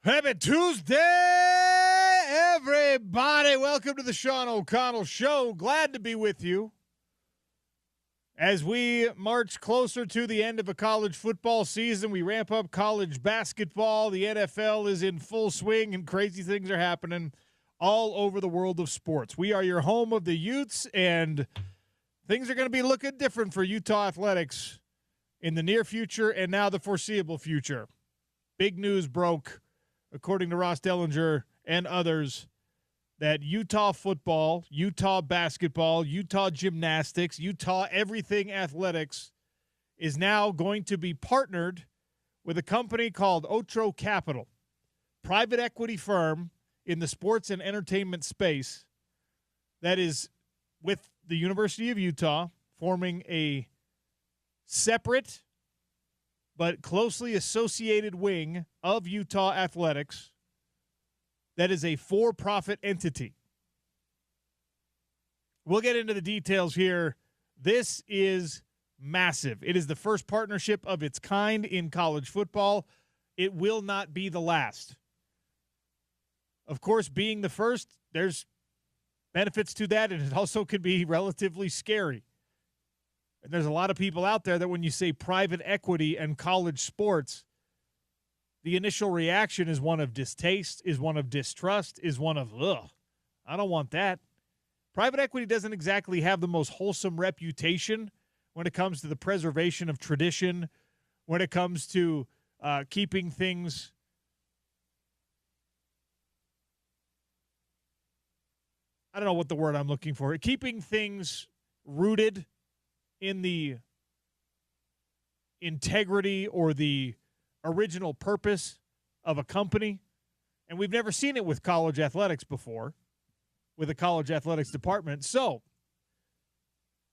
Happy Tuesday, everybody. Welcome to the Sean O'Connell Show. Glad to be with you as we march closer to the end of a college football season. We ramp up college basketball. The NFL is in full swing, and crazy things are happening all over the world of sports. We are your home of the Utes, and things are going to be looking different for Utah athletics in the near future and now the foreseeable future. Big news broke, according to Ross Dellinger and others, that Utah football, Utah basketball, Utah gymnastics, Utah everything athletics is now going to be partnered with a company called Otro Capital, private equity firm in the sports and entertainment space that is with the University of Utah, forming a separate but closely associated wing of Utah athletics that is a for-profit entity. We'll get into the details here. This is massive. It is the first partnership of its kind in college football. It will not be the last. Of course, being the first, there's benefits to that, and it also can be relatively scary. And there's a lot of people out there that when you say private equity and college sports, the initial reaction is one of distaste, is one of distrust, is one of, ugh, I don't want that. Private equity doesn't exactly have the most wholesome reputation when it comes to the preservation of tradition, when it comes to keeping things I don't know what the word I'm looking for. Keeping things rooted in the integrity or the original purpose of a company. And we've never seen it with college athletics before, with a college athletics department. So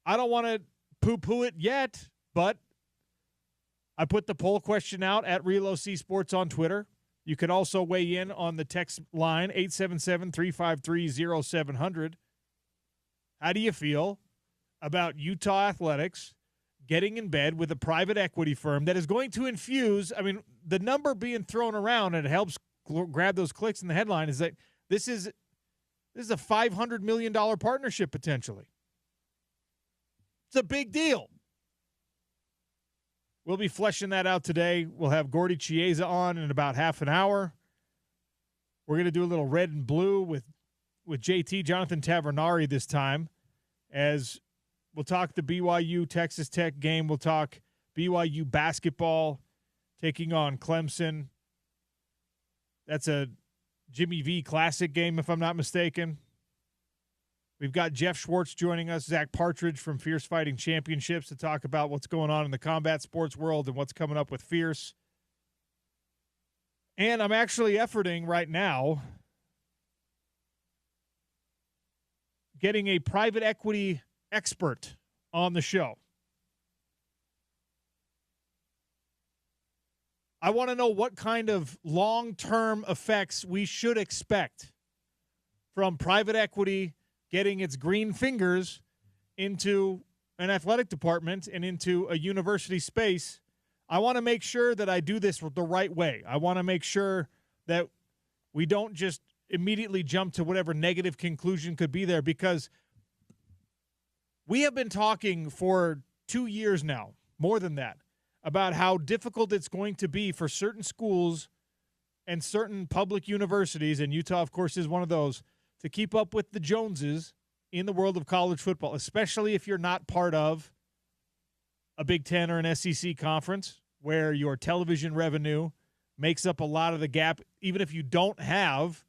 I don't want to poo-poo it yet, but I put the poll question out at Real OC Sports on Twitter. You can also weigh in on the text line, 877-353-0700. How do you feel about Utah athletics getting in bed with a private equity firm that is going to infuse, I mean, the number being thrown around, and it helps grab those clicks in the headline, is that this is a $500 million partnership potentially. It's a big deal. We'll be fleshing that out today. We'll have Gordy Chiesa on in about half an hour. We're going to do a little red and blue with JT, Jonathan Tavernari, this time, as we'll talk the BYU Texas Tech game. We'll talk BYU basketball taking on Clemson. That's a Jimmy V Classic game, if I'm not mistaken. We've got Jeff Schwartz joining us, Zach Partridge from Fierce Fighting Championships, to talk about what's going on in the combat sports world and what's coming up with Fierce. And I'm actually efforting right now getting a private equity expert on the show. I want to know what kind of long-term effects we should expect from private equity getting its green fingers into an athletic department and into a university space. I want to make sure that I do this the right way. I want to make sure that we don't just immediately jump to whatever negative conclusion could be there, because we have been talking for 2 years now, more than that, about how difficult it's going to be for certain schools and certain public universities, and Utah, of course, is one of those, to keep up with the Joneses in the world of college football, especially if you're not part of a Big Ten or an SEC conference where your television revenue makes up a lot of the gap, even if you don't have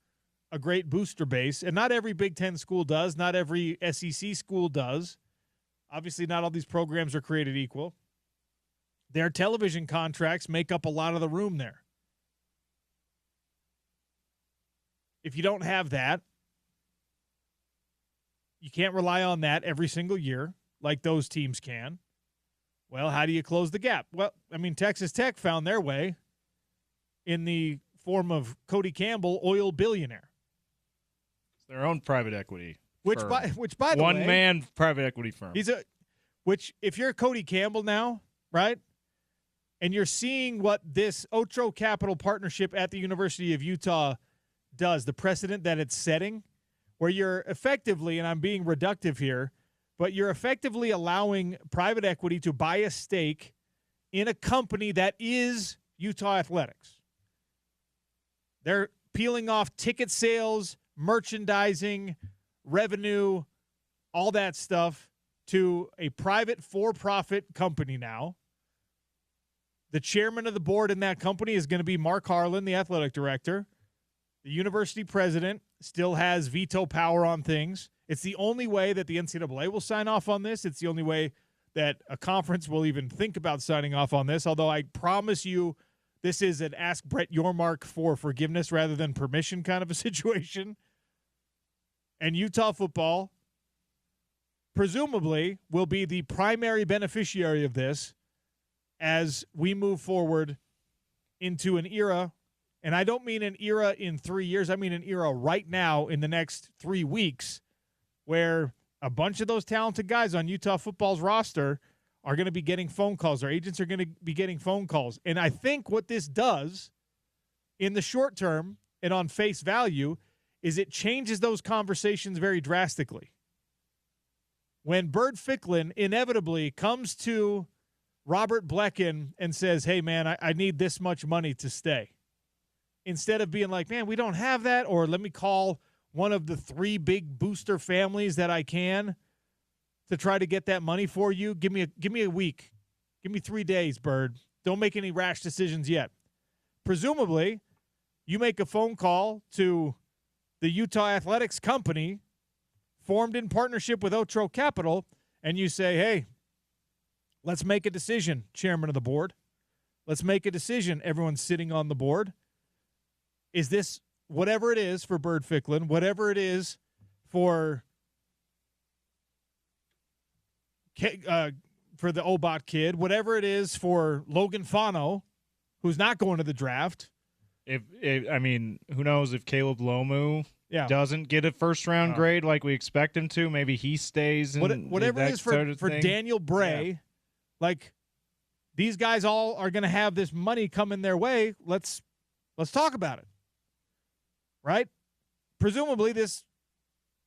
a great booster base. And not every Big Ten school does. Not every SEC school does. Obviously, not all these programs are created equal. Their television contracts make up a lot of the room there. If you don't have that, you can't rely on that every single year like those teams can. Well, how do you close the gap? Well, I mean, Texas Tech found their way in the form of Cody Campbell, oil billionaire. It's their own private equity firm. By the way, one-man private equity firm. Which if you're Cody Campbell now, right, And you're seeing what this Otro Capital partnership at the University of Utah does, the precedent that it's setting, where you're effectively, and I'm being reductive here, but you're effectively allowing private equity to buy a stake in a company that is Utah Athletics. They're peeling off ticket sales, merchandising, revenue, all that stuff to a private for-profit company now. The chairman of the board in that company is going to be Mark Harlan, the athletic director. The university president still has veto power on things. It's the only way that the NCAA will sign off on this. It's the only way that a conference will even think about signing off on this, although I promise you this is an ask Brett Yormark for forgiveness rather than permission kind of a situation. And Utah football presumably will be the primary beneficiary of this as we move forward into an era, and I don't mean an era in 3 years, I mean an era right now in the next 3 weeks where a bunch of those talented guys on Utah football's roster are going to be getting phone calls. Their agents are going to be getting phone calls. And I think what this does in the short term and on face value is it changes those conversations very drastically. When Bird Ficklin inevitably comes to Robert Blecken and says, hey, man, I need this much money to stay. Instead of being like, man, we don't have that, or let me call one of the 3 big booster families that I can to try to get that money for you. Give me a week. Give me 3 days, Bird. Don't make any rash decisions yet. Presumably, you make a phone call to the Utah Athletics company formed in partnership with Otro Capital, and you say, hey, let's make a decision, chairman of the board. Let's make a decision, everyone sitting on the board. Is this whatever it is for Bird Ficklin, whatever it is for the Obot kid, whatever it is for Logan Fano, who's not going to the draft. I mean, who knows if Caleb Lomu doesn't get a first-round grade like we expect him to. Maybe he stays. Whatever it is for Daniel Bray, like these guys all are going to have this money coming their way. Let's talk about it. Right? Presumably this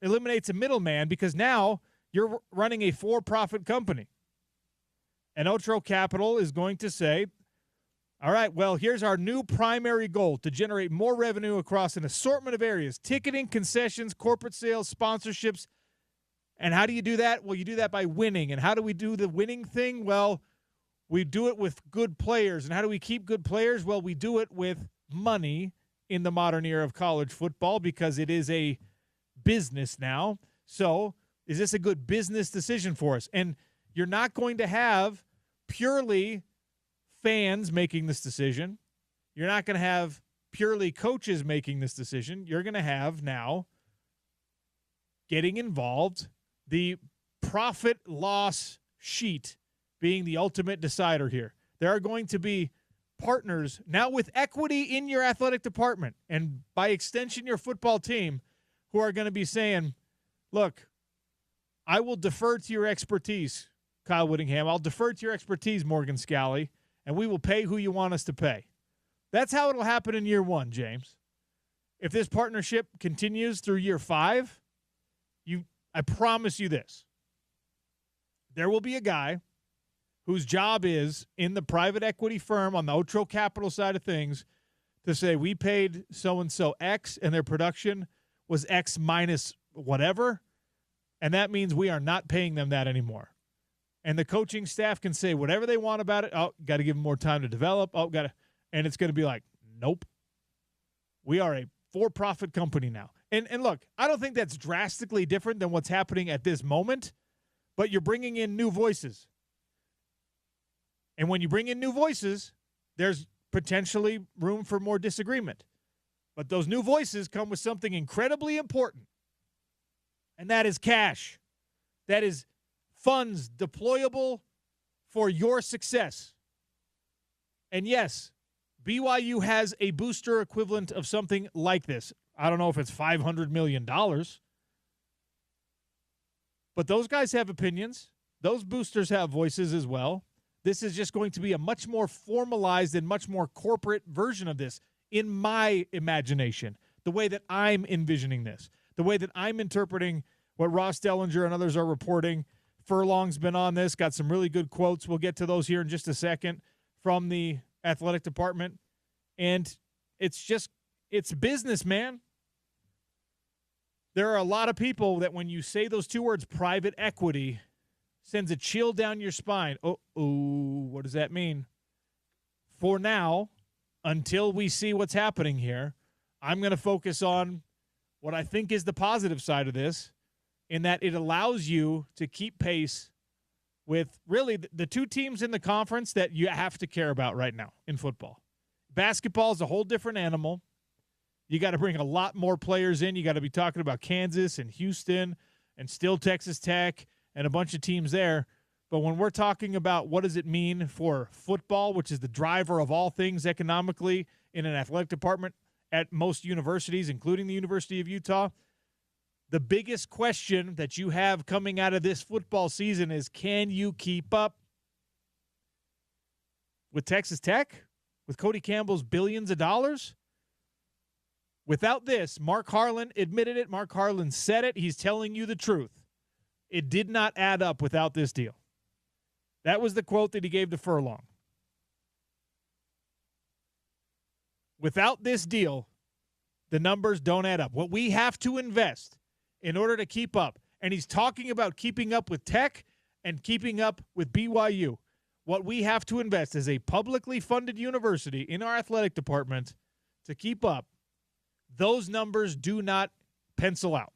eliminates a middleman because now you're running a for-profit company. And Otro Capital is going to say, all right, well, here's our new primary goal, to generate more revenue across an assortment of areas: ticketing, concessions, corporate sales, sponsorships. And how do you do that? Well, you do that by winning. And how do we do the winning thing? Well, we do it with good players. And how do we keep good players? Well, we do it with money in the modern era of college football because it is a business now. So is this a good business decision for us? And you're not going to have purely fans making this decision. You're not going to have purely coaches making this decision. You're going to have now getting involved, the profit loss sheet being the ultimate decider here. There are going to be partners now with equity in your athletic department and by extension your football team who are going to be saying, look, I will defer to your expertise, Kyle Whittingham. I'll defer to your expertise, Morgan Scalley, and we will pay who you want us to pay. That's how it'll happen in year 1, James. If this partnership continues through year 5, I promise you this. There will be a guy whose job is in the private equity firm on the Otro Capital side of things to say, we paid so-and-so X and their production was X minus whatever, and that means we are not paying them that anymore. And the coaching staff can say whatever they want about it. Oh, got to give them more time to develop. And it's going to be like, nope. We are a for-profit company now. And look, I don't think that's drastically different than what's happening at this moment, but you're bringing in new voices. And when you bring in new voices, there's potentially room for more disagreement. But those new voices come with something incredibly important, and that is cash. That is funds deployable for your success. And yes, BYU has a booster equivalent of something like this. I don't know if it's $500 million. But those guys have opinions. Those boosters have voices as well. This is just going to be a much more formalized and much more corporate version of this in my imagination, the way that I'm envisioning this, the way that I'm interpreting what Ross Dellinger and others are reporting. Furlong's been on this, got some really good quotes. We'll get to those here in just a second from the athletic department. And it's business, man. There are a lot of people that when you say those two words, private equity, sends a chill down your spine. Oh, what does that mean? For now, until we see what's happening here, I'm going to focus on what I think is the positive side of this, in that it allows you to keep pace with really the two teams in the conference that you have to care about right now in football. Basketball is a whole different animal. You got to bring a lot more players in. You got to be talking about Kansas and Houston and still Texas Tech and a bunch of teams there. But when we're talking about what does it mean for football, which is the driver of all things economically in an athletic department at most universities, including the University of Utah, the biggest question that you have coming out of this football season is, can you keep up with Texas Tech, with Cody Campbell's billions of dollars? Without this, Mark Harlan admitted it. Mark Harlan said it. He's telling you the truth. It did not add up without this deal. That was the quote that he gave to Furlong. Without this deal, the numbers don't add up. What we have to invest in order to keep up, and he's talking about keeping up with Tech and keeping up with BYU. What we have to invest as a publicly funded university in our athletic department to keep up, those numbers do not pencil out.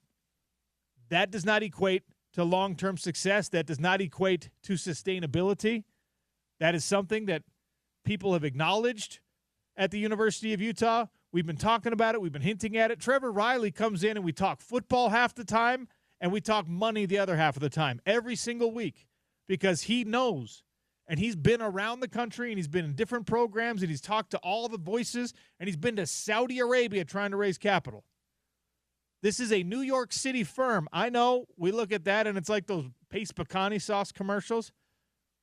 That does not equate to long-term success. That does not equate to sustainability. That is something that people have acknowledged at the University of Utah. We've been talking about it. We've been hinting at it. Trevor Riley comes in and we talk football half the time and we talk money the other half of the time every single week because he knows, and he's been around the country and he's been in different programs and he's talked to all the voices and he's been to Saudi Arabia trying to raise capital. This is a New York City firm. I know we look at that and it's like those Pace Pecani sauce commercials.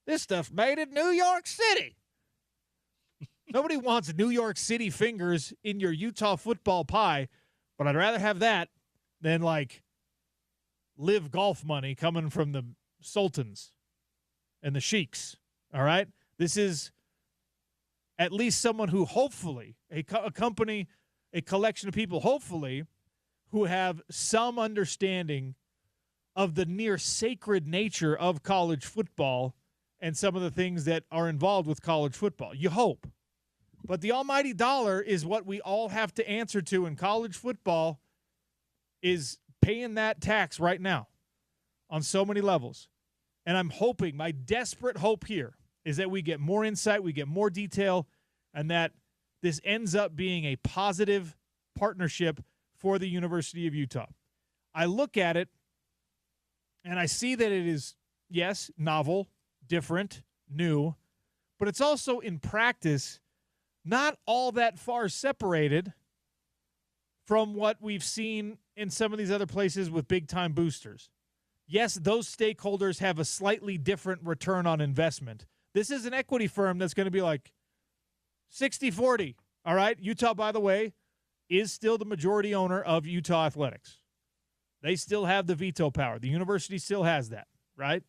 This stuff's made in New York City. Nobody wants New York City fingers in your Utah football pie, but I'd rather have that than like live golf money coming from the sultans and the sheiks. All right? This is at least someone who hopefully, a company, a collection of people, hopefully, who have some understanding of the near sacred nature of college football and some of the things that are involved with college football. You hope. But the almighty dollar is what we all have to answer to, and college football is paying that tax right now on so many levels. And I'm hoping, my desperate hope here is that we get more insight, we get more detail, and that this ends up being a positive partnership for the University of Utah. I look at it, and I see that it is, yes, novel, different, new, but it's also in practice not all that far separated from what we've seen in some of these other places with big-time boosters. Yes, those stakeholders have a slightly different return on investment. This is an equity firm that's going to be like 60-40. All right? Utah, by the way, is still the majority owner of Utah Athletics. They still have the veto power. The university still has that, right?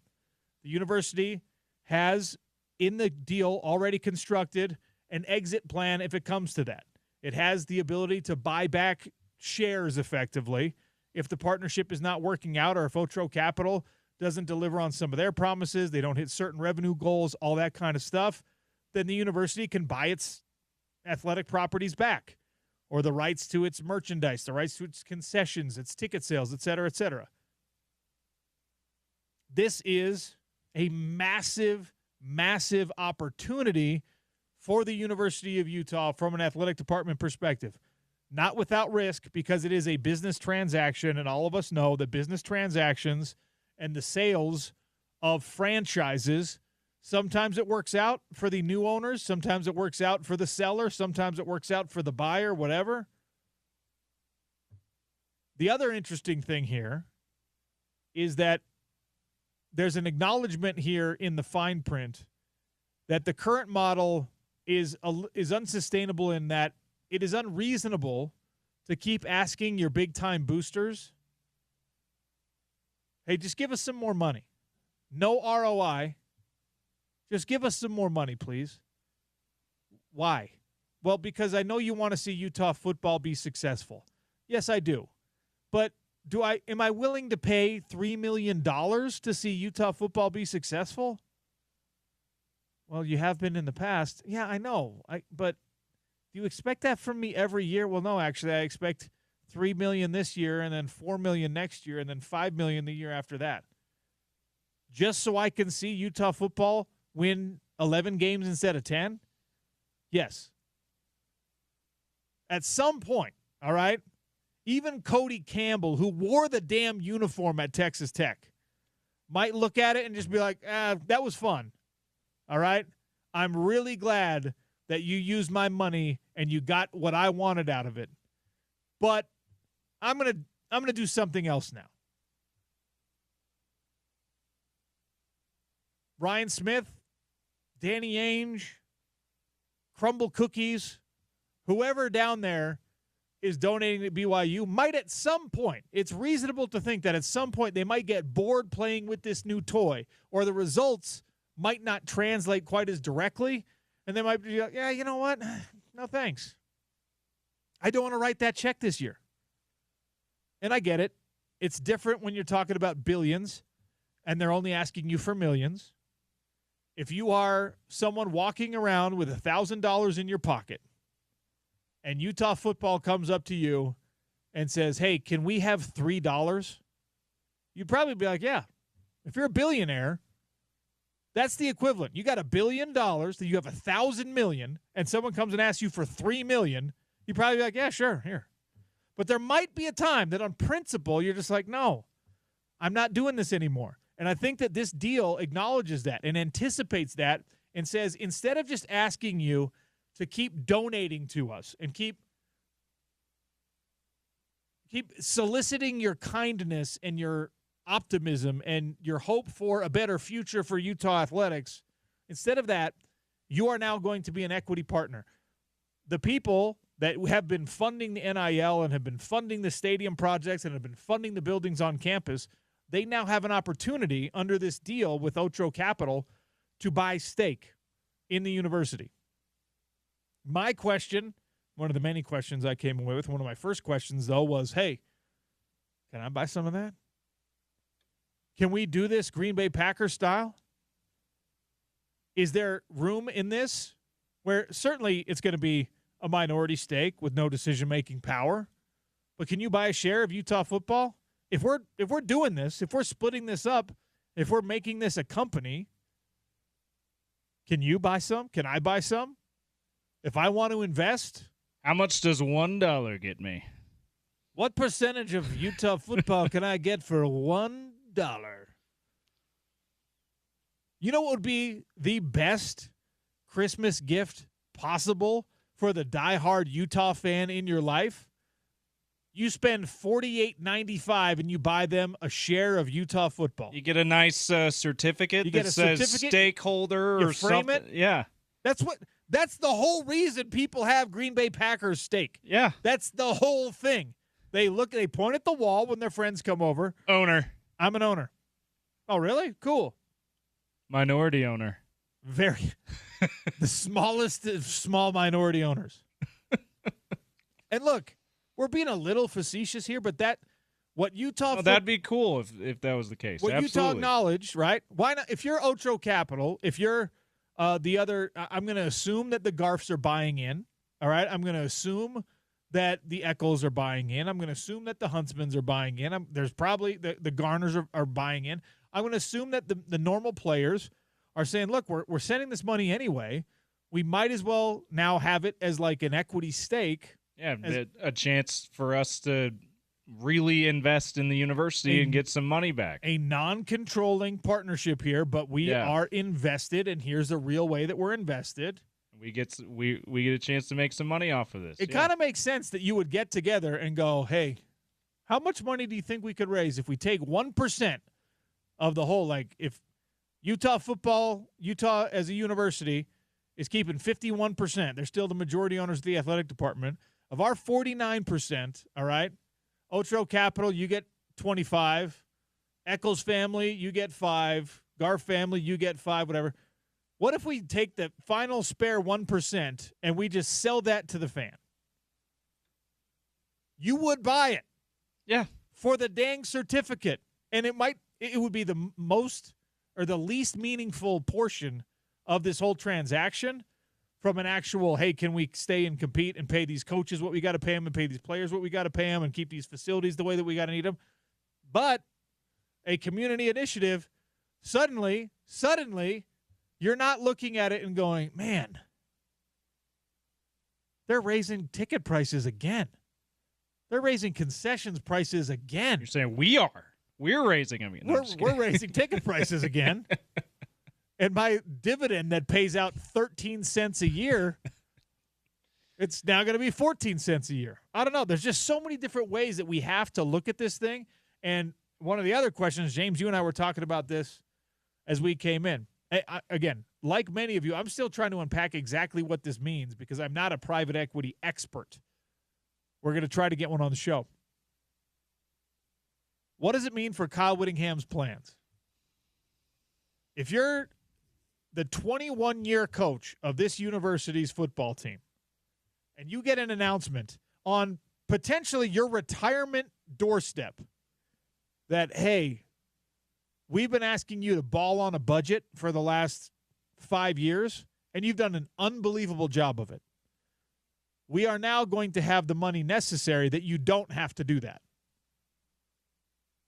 The university has, in the deal, already constructed an exit plan if it comes to that. It has the ability to buy back shares effectively if the partnership is not working out or if Otro Capital doesn't deliver on some of their promises, they don't hit certain revenue goals, all that kind of stuff, then the university can buy its athletic properties back, or the rights to its merchandise, the rights to its concessions, its ticket sales, et cetera, et cetera. This is a massive, massive opportunity for the University of Utah from an athletic department perspective. Not without risk, because it is a business transaction, and all of us know that business transactions and the sales of franchises, sometimes it works out for the new owners, sometimes it works out for the seller, sometimes it works out for the buyer, whatever. The other interesting thing here is that there's an acknowledgement here in the fine print that the current model is unsustainable in that it is unreasonable to keep asking your big-time boosters, hey, just give us some more money. No ROI. Just give us some more money, please. Why? Well, because I know you want to see Utah football be successful. Yes, I do. But am I willing to pay $3 million to see Utah football be successful? Well, you have been in the past. Yeah, I know. But do you expect that from me every year? Well, no, actually, I expect $3 million this year and then $4 million next year and then $5 million the year after that. Just so I can see Utah football win 11 games instead of 10? Yes. At some point, all right, even Cody Campbell, who wore the damn uniform at Texas Tech, might look at it and just be like, that was fun. All right? I'm really glad that you used my money and you got what I wanted out of it. But I'm gonna do something else now. Ryan Smith, Danny Ainge, Crumble Cookies, whoever down there is donating to BYU might at some point, it's reasonable to think that at some point they might get bored playing with this new toy, or the results might not translate quite as directly, and they might be like, yeah, you know what? No thanks. I don't want to write that check this year. And I get it. It's different when you're talking about billions and they're only asking you for millions. If you are someone walking around with $1,000 in your pocket and Utah football comes up to you and says, hey, can we have $3? You'd probably be like, yeah. If you're a billionaire, that's the equivalent. You got $1 billion, that you have 1,000 million, and someone comes and asks you for $3 million, you'd probably be like, yeah, sure, here. But there might be a time that on principle, you're just like, no, I'm not doing this anymore. And I think that this deal acknowledges that and anticipates that and says, instead of just asking you to keep donating to us and keep soliciting your kindness and your optimism and your hope for a better future for Utah athletics, instead of that, you are now going to be an equity partner. The people that have been funding the NIL and have been funding the stadium projects and have been funding the buildings on campus, they now have an opportunity under this deal with Otro Capital to buy stake in the university. My question, one of the many questions I came away with, one of my first questions, though, was, hey, can I buy some of that? Can we do this Green Bay Packers style? Is there room in this where certainly it's going to be a minority stake with no decision-making power, but can you buy a share of Utah football? If we're doing this, if we're splitting this up, if we're making this a company, can you buy some? Can I buy some? If I want to invest, how much does $1 get me? What percentage of Utah football can I get for $1? You know what would be the best Christmas gift possible for the diehard Utah fan in your life? You spend $48.95 and you buy them a share of Utah football. You get a nice certificate that says stakeholder or something. It. Yeah. That's the whole reason people have Green Bay Packers steak. Yeah. That's the whole thing. They point at the wall when their friends come over. Owner. I'm an owner. Oh, really? Cool. Minority owner. Very. The smallest of small minority owners. And look, we're being a little facetious here, but that'd be cool if that was the case. What Absolutely. Utah acknowledged, right? Why not? If you're Otro Capital, if you're the other, I'm going to assume that the Garfs are buying in. All right, I'm going to assume that the Eccles are buying in. I'm going to assume that the Huntsmans are buying in. There's probably the Garners are buying in. I'm going to assume that the normal players are saying, look, we're sending this money anyway. We might as well now have it as like an equity stake. Yeah, a chance for us to really invest in the university and get some money back. A non-controlling partnership here, but we are invested, and here's the real way that we're invested. We get a chance to make some money off of this. It kind of makes sense that you would get together and go, hey, how much money do you think we could raise if we take 1% of the whole? Like, if Utah as a university is keeping 51%. They're still the majority owners of the athletic department. Of our 49%, all right, Otro Capital, you get 25. Eccles family, you get 5. Garf family, you get 5, whatever. What if we take the final spare 1% and we just sell that to the fan? You would buy it. Yeah. For the dang certificate. And it would be the most or the least meaningful portion of this whole transaction from an actual, hey, can we stay and compete and pay these coaches what we got to pay them and pay these players what we got to pay them and keep these facilities the way that we got to need them. But a community initiative, suddenly, you're not looking at it and going, man, they're raising ticket prices again. They're raising concessions prices again. You're saying we are. We're raising them. No, we're raising ticket prices again. And my dividend that pays out 13 cents a year, it's now going to be 14 cents a year. I don't know. There's just so many different ways that we have to look at this thing. And one of the other questions, James, you and I were talking about this as we came in. Again, like many of you, I'm still trying to unpack exactly what this means because I'm not a private equity expert. We're going to try to get one on the show. What does it mean for Kyle Whittingham's plans? If you're the 21-year coach of this university's football team and you get an announcement on potentially your retirement doorstep that, hey, we've been asking you to ball on a budget for the last 5 years, and you've done an unbelievable job of it. We are now going to have the money necessary that you don't have to do that.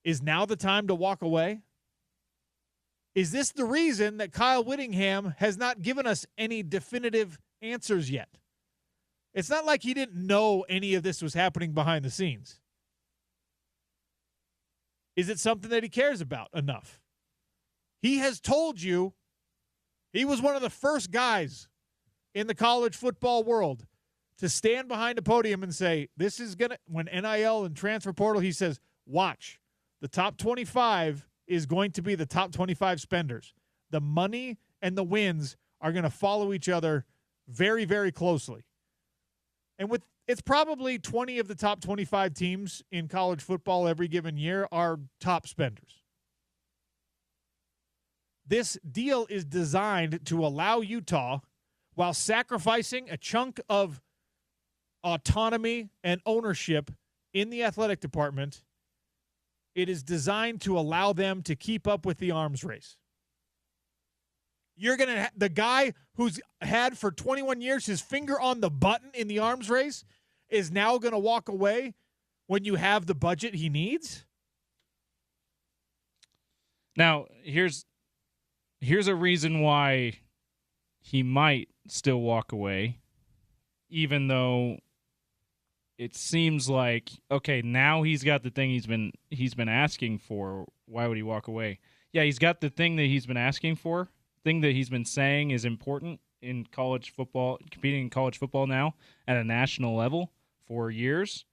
Is now the time to walk away? Is this the reason that Kyle Whittingham has not given us any definitive answers yet? It's not like he didn't know any of this was happening behind the scenes. Is it something that he cares about enough? He has told you he was one of the first guys in the college football world to stand behind a podium and say, this is going to, when NIL and transfer portal, he says, watch, the top 25 is going to be the top 25 spenders. The money and the wins are going to follow each other very, very closely. And with it's probably 20 of the top 25 teams in college football every given year are top spenders. This deal is designed to allow Utah, while sacrificing a chunk of autonomy and ownership in the athletic department, it is designed to allow them to keep up with the arms race. You're going to the guy who's had for 21 years his finger on the button in the arms race is now going to walk away when you have the budget he needs? Now, here's a reason why he might still walk away, even though it seems like, okay, now he's got the thing he's been asking for. Why would he walk away? Yeah, he's got the thing that he's been asking for, thing that he's been saying is important in college football, competing in college football now at a national level for years.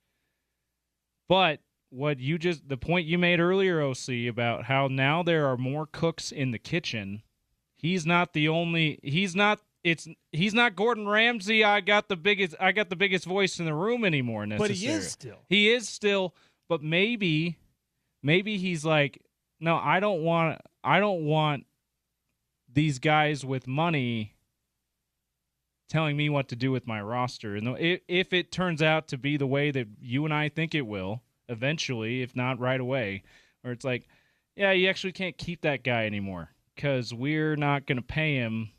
But the point you made earlier, OC, about how now there are more cooks in the kitchen. He's not Gordon Ramsay. I got the biggest voice in the room anymore necessarily. But he is still, but maybe he's like, no, I don't want these guys with money telling me what to do with my roster. And if it turns out to be the way that you and I think it will eventually, if not right away, where it's like, yeah, you actually can't keep that guy anymore because we're not going to pay him,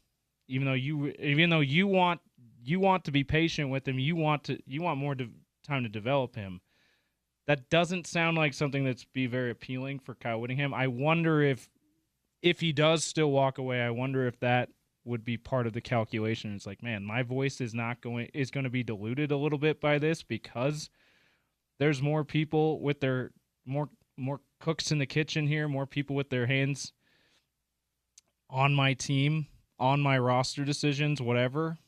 even though you want to be patient with him, you want more time to develop him. That doesn't sound like something that's be very appealing for Kyle Whittingham. I wonder if he does still walk away, I wonder if that would be part of the calculation. It's like, man, my voice is going to be diluted a little bit by this because there's more people with their more cooks in the kitchen here, more people with their hands on my team, on my roster decisions, whatever.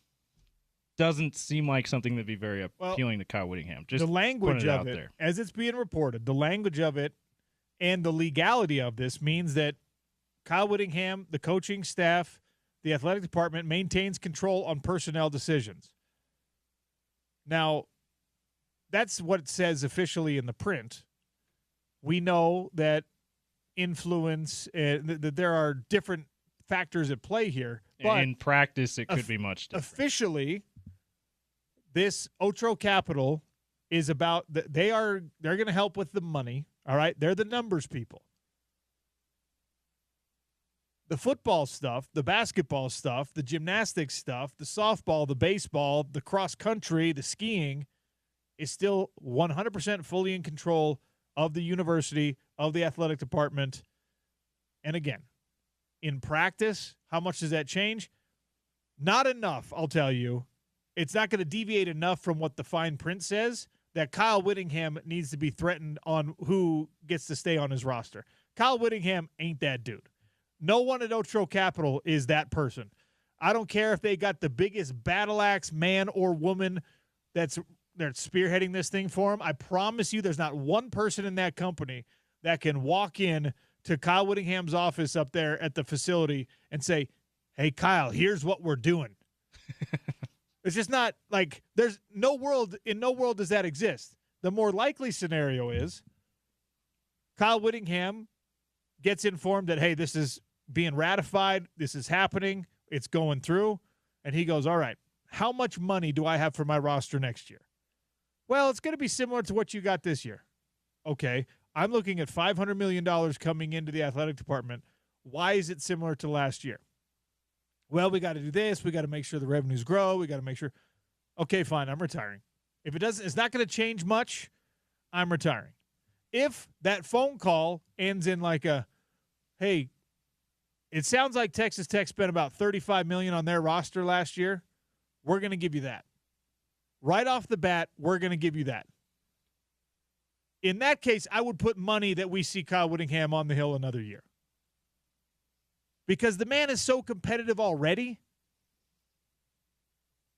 Doesn't seem like something that'd be very appealing to Kyle Whittingham. Just the language of it, there. As it's being reported, the language of it and the legality of this means that Kyle Whittingham, the coaching staff, the athletic department maintains control on personnel decisions. Now, that's what it says officially in the print. We know that influence, that there are different factors at play here. But in practice, it could be much different. Officially, this Otro Capital is about they're going to help with the money. All right, they're the numbers people. The football stuff, the basketball stuff, the gymnastics stuff, the softball, the baseball, the cross country, the skiing is still 100% fully in control of the university, of the athletic department. And again, in practice, how much does that change? Not enough, I'll tell you. It's not going to deviate enough from what the fine print says that Kyle Whittingham needs to be threatened on who gets to stay on his roster. Kyle Whittingham ain't that dude. No one at Otro Capital is that person. I don't care if they got the biggest battle axe man or woman that's spearheading this thing for him. I promise you there's not one person in that company that can walk in to Kyle Whittingham's office up there at the facility and say, hey, Kyle, here's what we're doing. It's just not like there's no world does that exist. The more likely scenario is Kyle Whittingham gets informed that, hey, this is being ratified. This is happening. It's going through. And he goes, all right, how much money do I have for my roster next year? Well, it's going to be similar to what you got this year. Okay, I'm looking at $500 million coming into the athletic department. Why is it similar to last year? Well, we got to do this. We got to make sure the revenues grow. We got to make sure. Okay, fine. I'm retiring. If it's not going to change much, I'm retiring. If that phone call ends in like a, hey, it sounds like Texas Tech spent about $35 million on their roster last year, we're going to give you that. Right off the bat, we're going to give you that. In that case, I would put money that we see Kyle Whittingham on the hill another year. Because the man is so competitive already.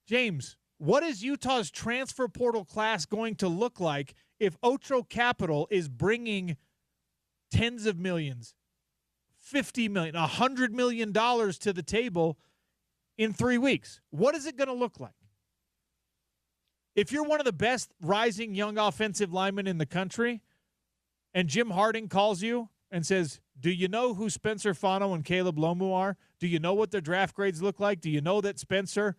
James, what is Utah's transfer portal class going to look like if Otro Capital is bringing tens of millions, $50 million, $100 million to the table in 3 weeks? What is it going to look like? If you're one of the best rising young offensive linemen in the country and Jim Harding calls you and says, do you know who Spencer Fano and Caleb Lomu are? Do you know what their draft grades look like? Do you know that Spencer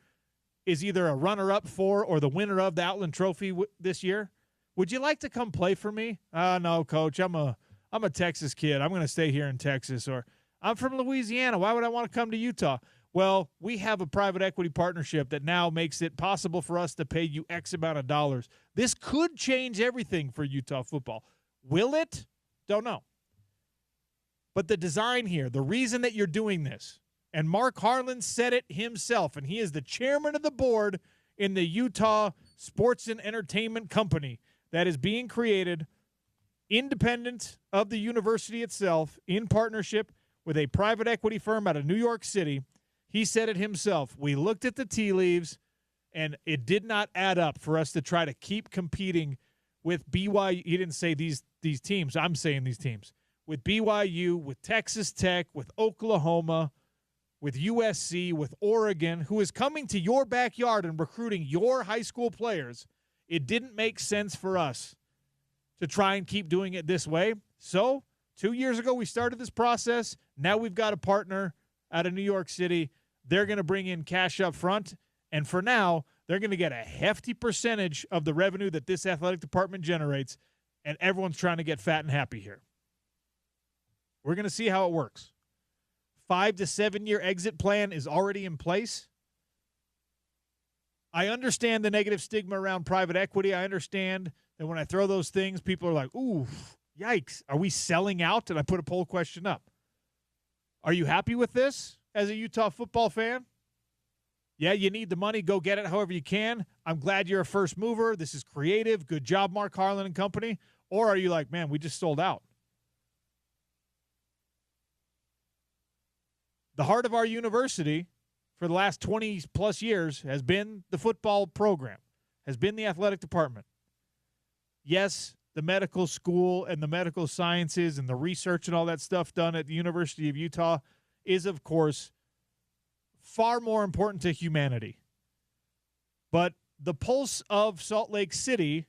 is either a runner-up for or the winner of the Outland Trophy this year? Would you like to come play for me? No, Coach. I'm a Texas kid. I'm going to stay here in Texas. Or I'm from Louisiana. Why would I want to come to Utah? Well, we have a private equity partnership that now makes it possible for us to pay you X amount of dollars. This could change everything for Utah football. Will it? Don't know. But the design here, the reason that you're doing this, and Mark Harlan said it himself, and he is the chairman of the board in the Utah Sports and Entertainment Company that is being created independent of the university itself in partnership with a private equity firm out of New York City. He said it himself. We looked at the tea leaves, and it did not add up for us to try to keep competing with BYU. He didn't say these teams. I'm saying these teams. With BYU, with Texas Tech, with Oklahoma, with USC, with Oregon, who is coming to your backyard and recruiting your high school players. It didn't make sense for us to try and keep doing it this way. So 2 years ago, we started this process. Now we've got a partner out of New York City. They're going to bring in cash up front. And for now, they're going to get a hefty percentage of the revenue that this athletic department generates. And everyone's trying to get fat and happy here. We're going to see how it works. 5 to 7 year exit plan is already in place. I understand the negative stigma around private equity. I understand that when I throw those things, people are like, ooh, yikes. Are we selling out? And I put a poll question up. Are you happy with this as a Utah football fan? Yeah, you need the money. Go get it however you can. I'm glad you're a first mover. This is creative. Good job, Mark Harlan and company. Or are you like, man, we just sold out? The heart of our university for the last 20-plus years has been the football program, has been the athletic department. Yes, the medical school and the medical sciences and the research and all that stuff done at the University of Utah is, of course, far more important to humanity. But the pulse of Salt Lake City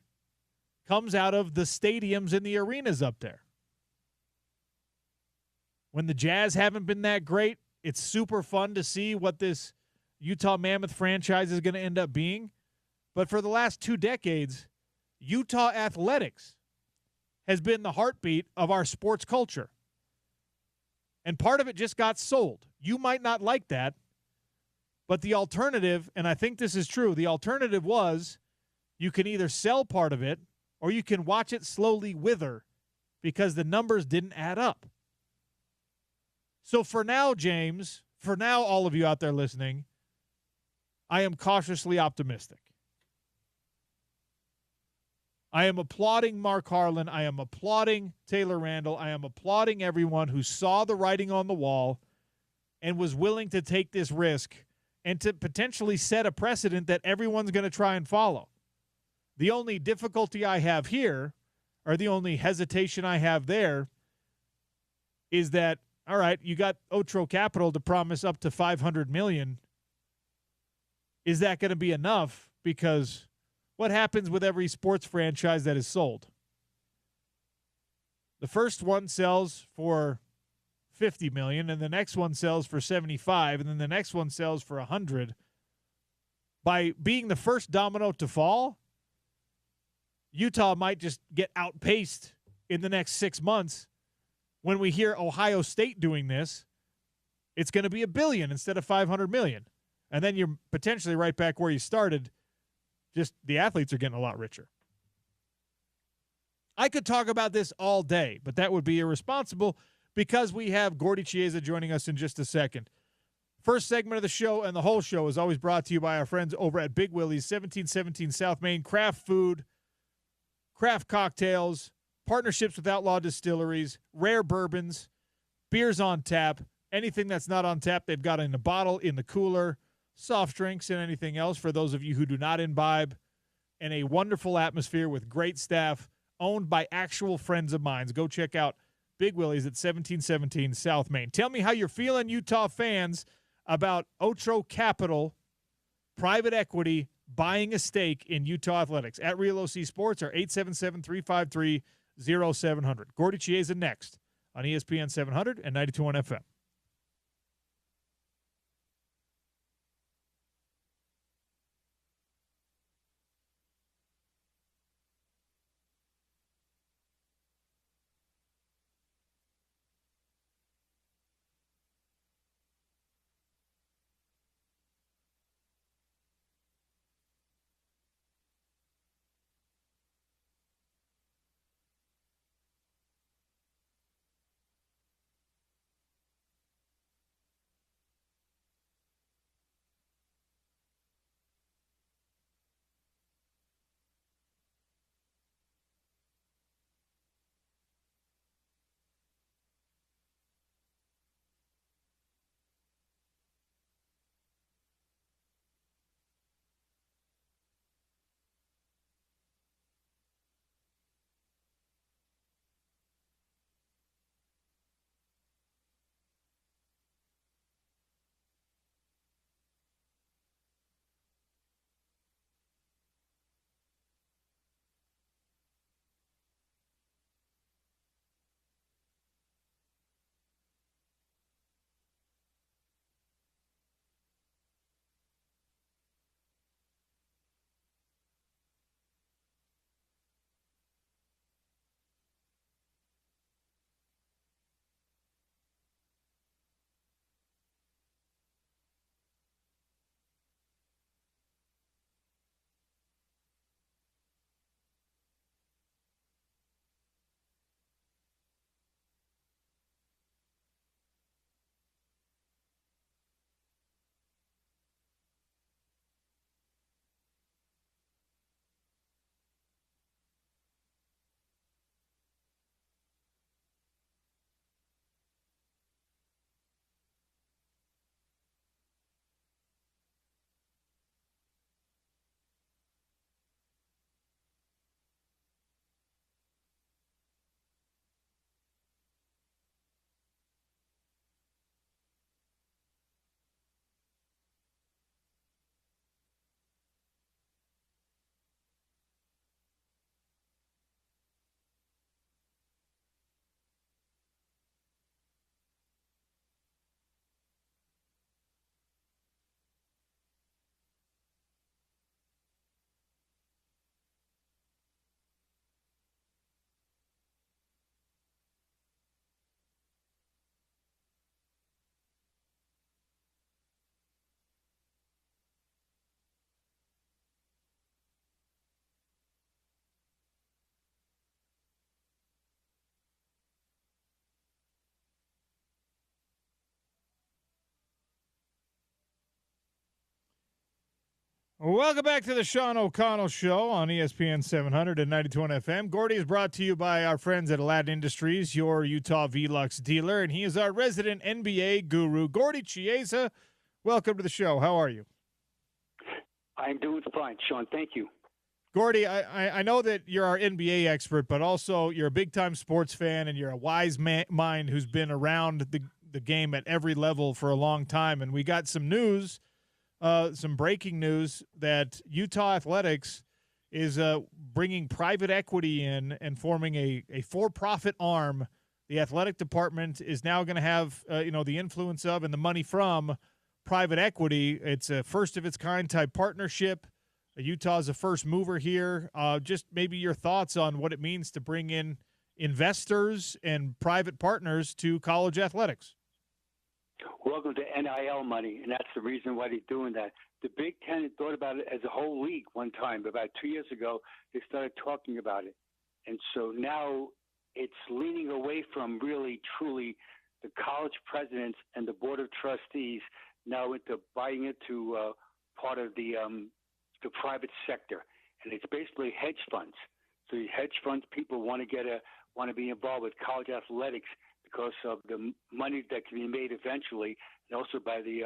comes out of the stadiums and the arenas up there. When the Jazz haven't been that great, it's super fun to see what this Utah Mammoth franchise is going to end up being. But for the last 2 decades, Utah athletics has been the heartbeat of our sports culture. And part of it just got sold. You might not like that, but the alternative, and I think this is true, the alternative was you can either sell part of it or you can watch it slowly wither because the numbers didn't add up. So for now, James, for now, all of you out there listening, I am cautiously optimistic. I am applauding Mark Harlan. I am applauding Taylor Randall. I am applauding everyone who saw the writing on the wall and was willing to take this risk and to potentially set a precedent that everyone's going to try and follow. The only difficulty I have here, or the only hesitation I have there, is that, all right, you got Otro Capital to promise up to $500 million. Is that going to be enough? Because what happens with every sports franchise that is sold? The first one sells for $50 million, and the next one sells for $75, and then the next one sells for $100. By being the first domino to fall, Utah might just get outpaced in the next 6 months. When we hear Ohio State doing this, it's going to be $1 billion instead of $500 million. And then you're potentially right back where you started. Just the athletes are getting a lot richer. I could talk about this all day, but that would be irresponsible because we have Gordy Chiesa joining us in just a second. First segment of the show and the whole show is always brought to you by our friends over at Big Willie's, 1717 South Main. Craft food, craft cocktails, partnerships with outlaw distilleries, rare bourbons, beers on tap. Anything that's not on tap, they've got in the bottle, in the cooler, soft drinks, and anything else for those of you who do not imbibe. And a wonderful atmosphere with great staff owned by actual friends of mine. Go check out Big Willie's at 1717 South Main. Tell me how you're feeling, Utah fans, about Otro Capital, private equity, buying a stake in Utah athletics. At Real OC Sports or 877-353-0700. Gordy Chiesa next on ESPN 700 and 92.1 FM. Welcome back to the Sean O'Connell Show on ESPN 700 and 92.1 FM. Gordy is brought to you by our friends at Aladdin Industries, your Utah Velux dealer, and he is our resident NBA guru, Gordy Chiesa. Welcome to the show. How are you? I'm doing fine, Sean. Thank you. Gordy, I know that you're our NBA expert, but also you're a big-time sports fan, and you're a wise mind who's been around the game at every level for a long time. And we got some news. Some breaking news that Utah Athletics is bringing private equity in and forming a for-profit arm. The athletic department is now going to have the influence of and the money from private equity. It's a first-of-its-kind type partnership. Utah is a first mover here. Just maybe your thoughts on what it means to bring in investors and private partners to college athletics. Welcome to NIL money, and that's the reason why they're doing that. The Big Ten had thought about it as a whole league one time. About 2 years ago, they started talking about it. And so now it's leaning away from really, truly the college presidents and the board of trustees now into buying into part of the private sector. And it's basically hedge funds. So the hedge funds people want to be involved with college athletics because of the money that can be made eventually, and also by the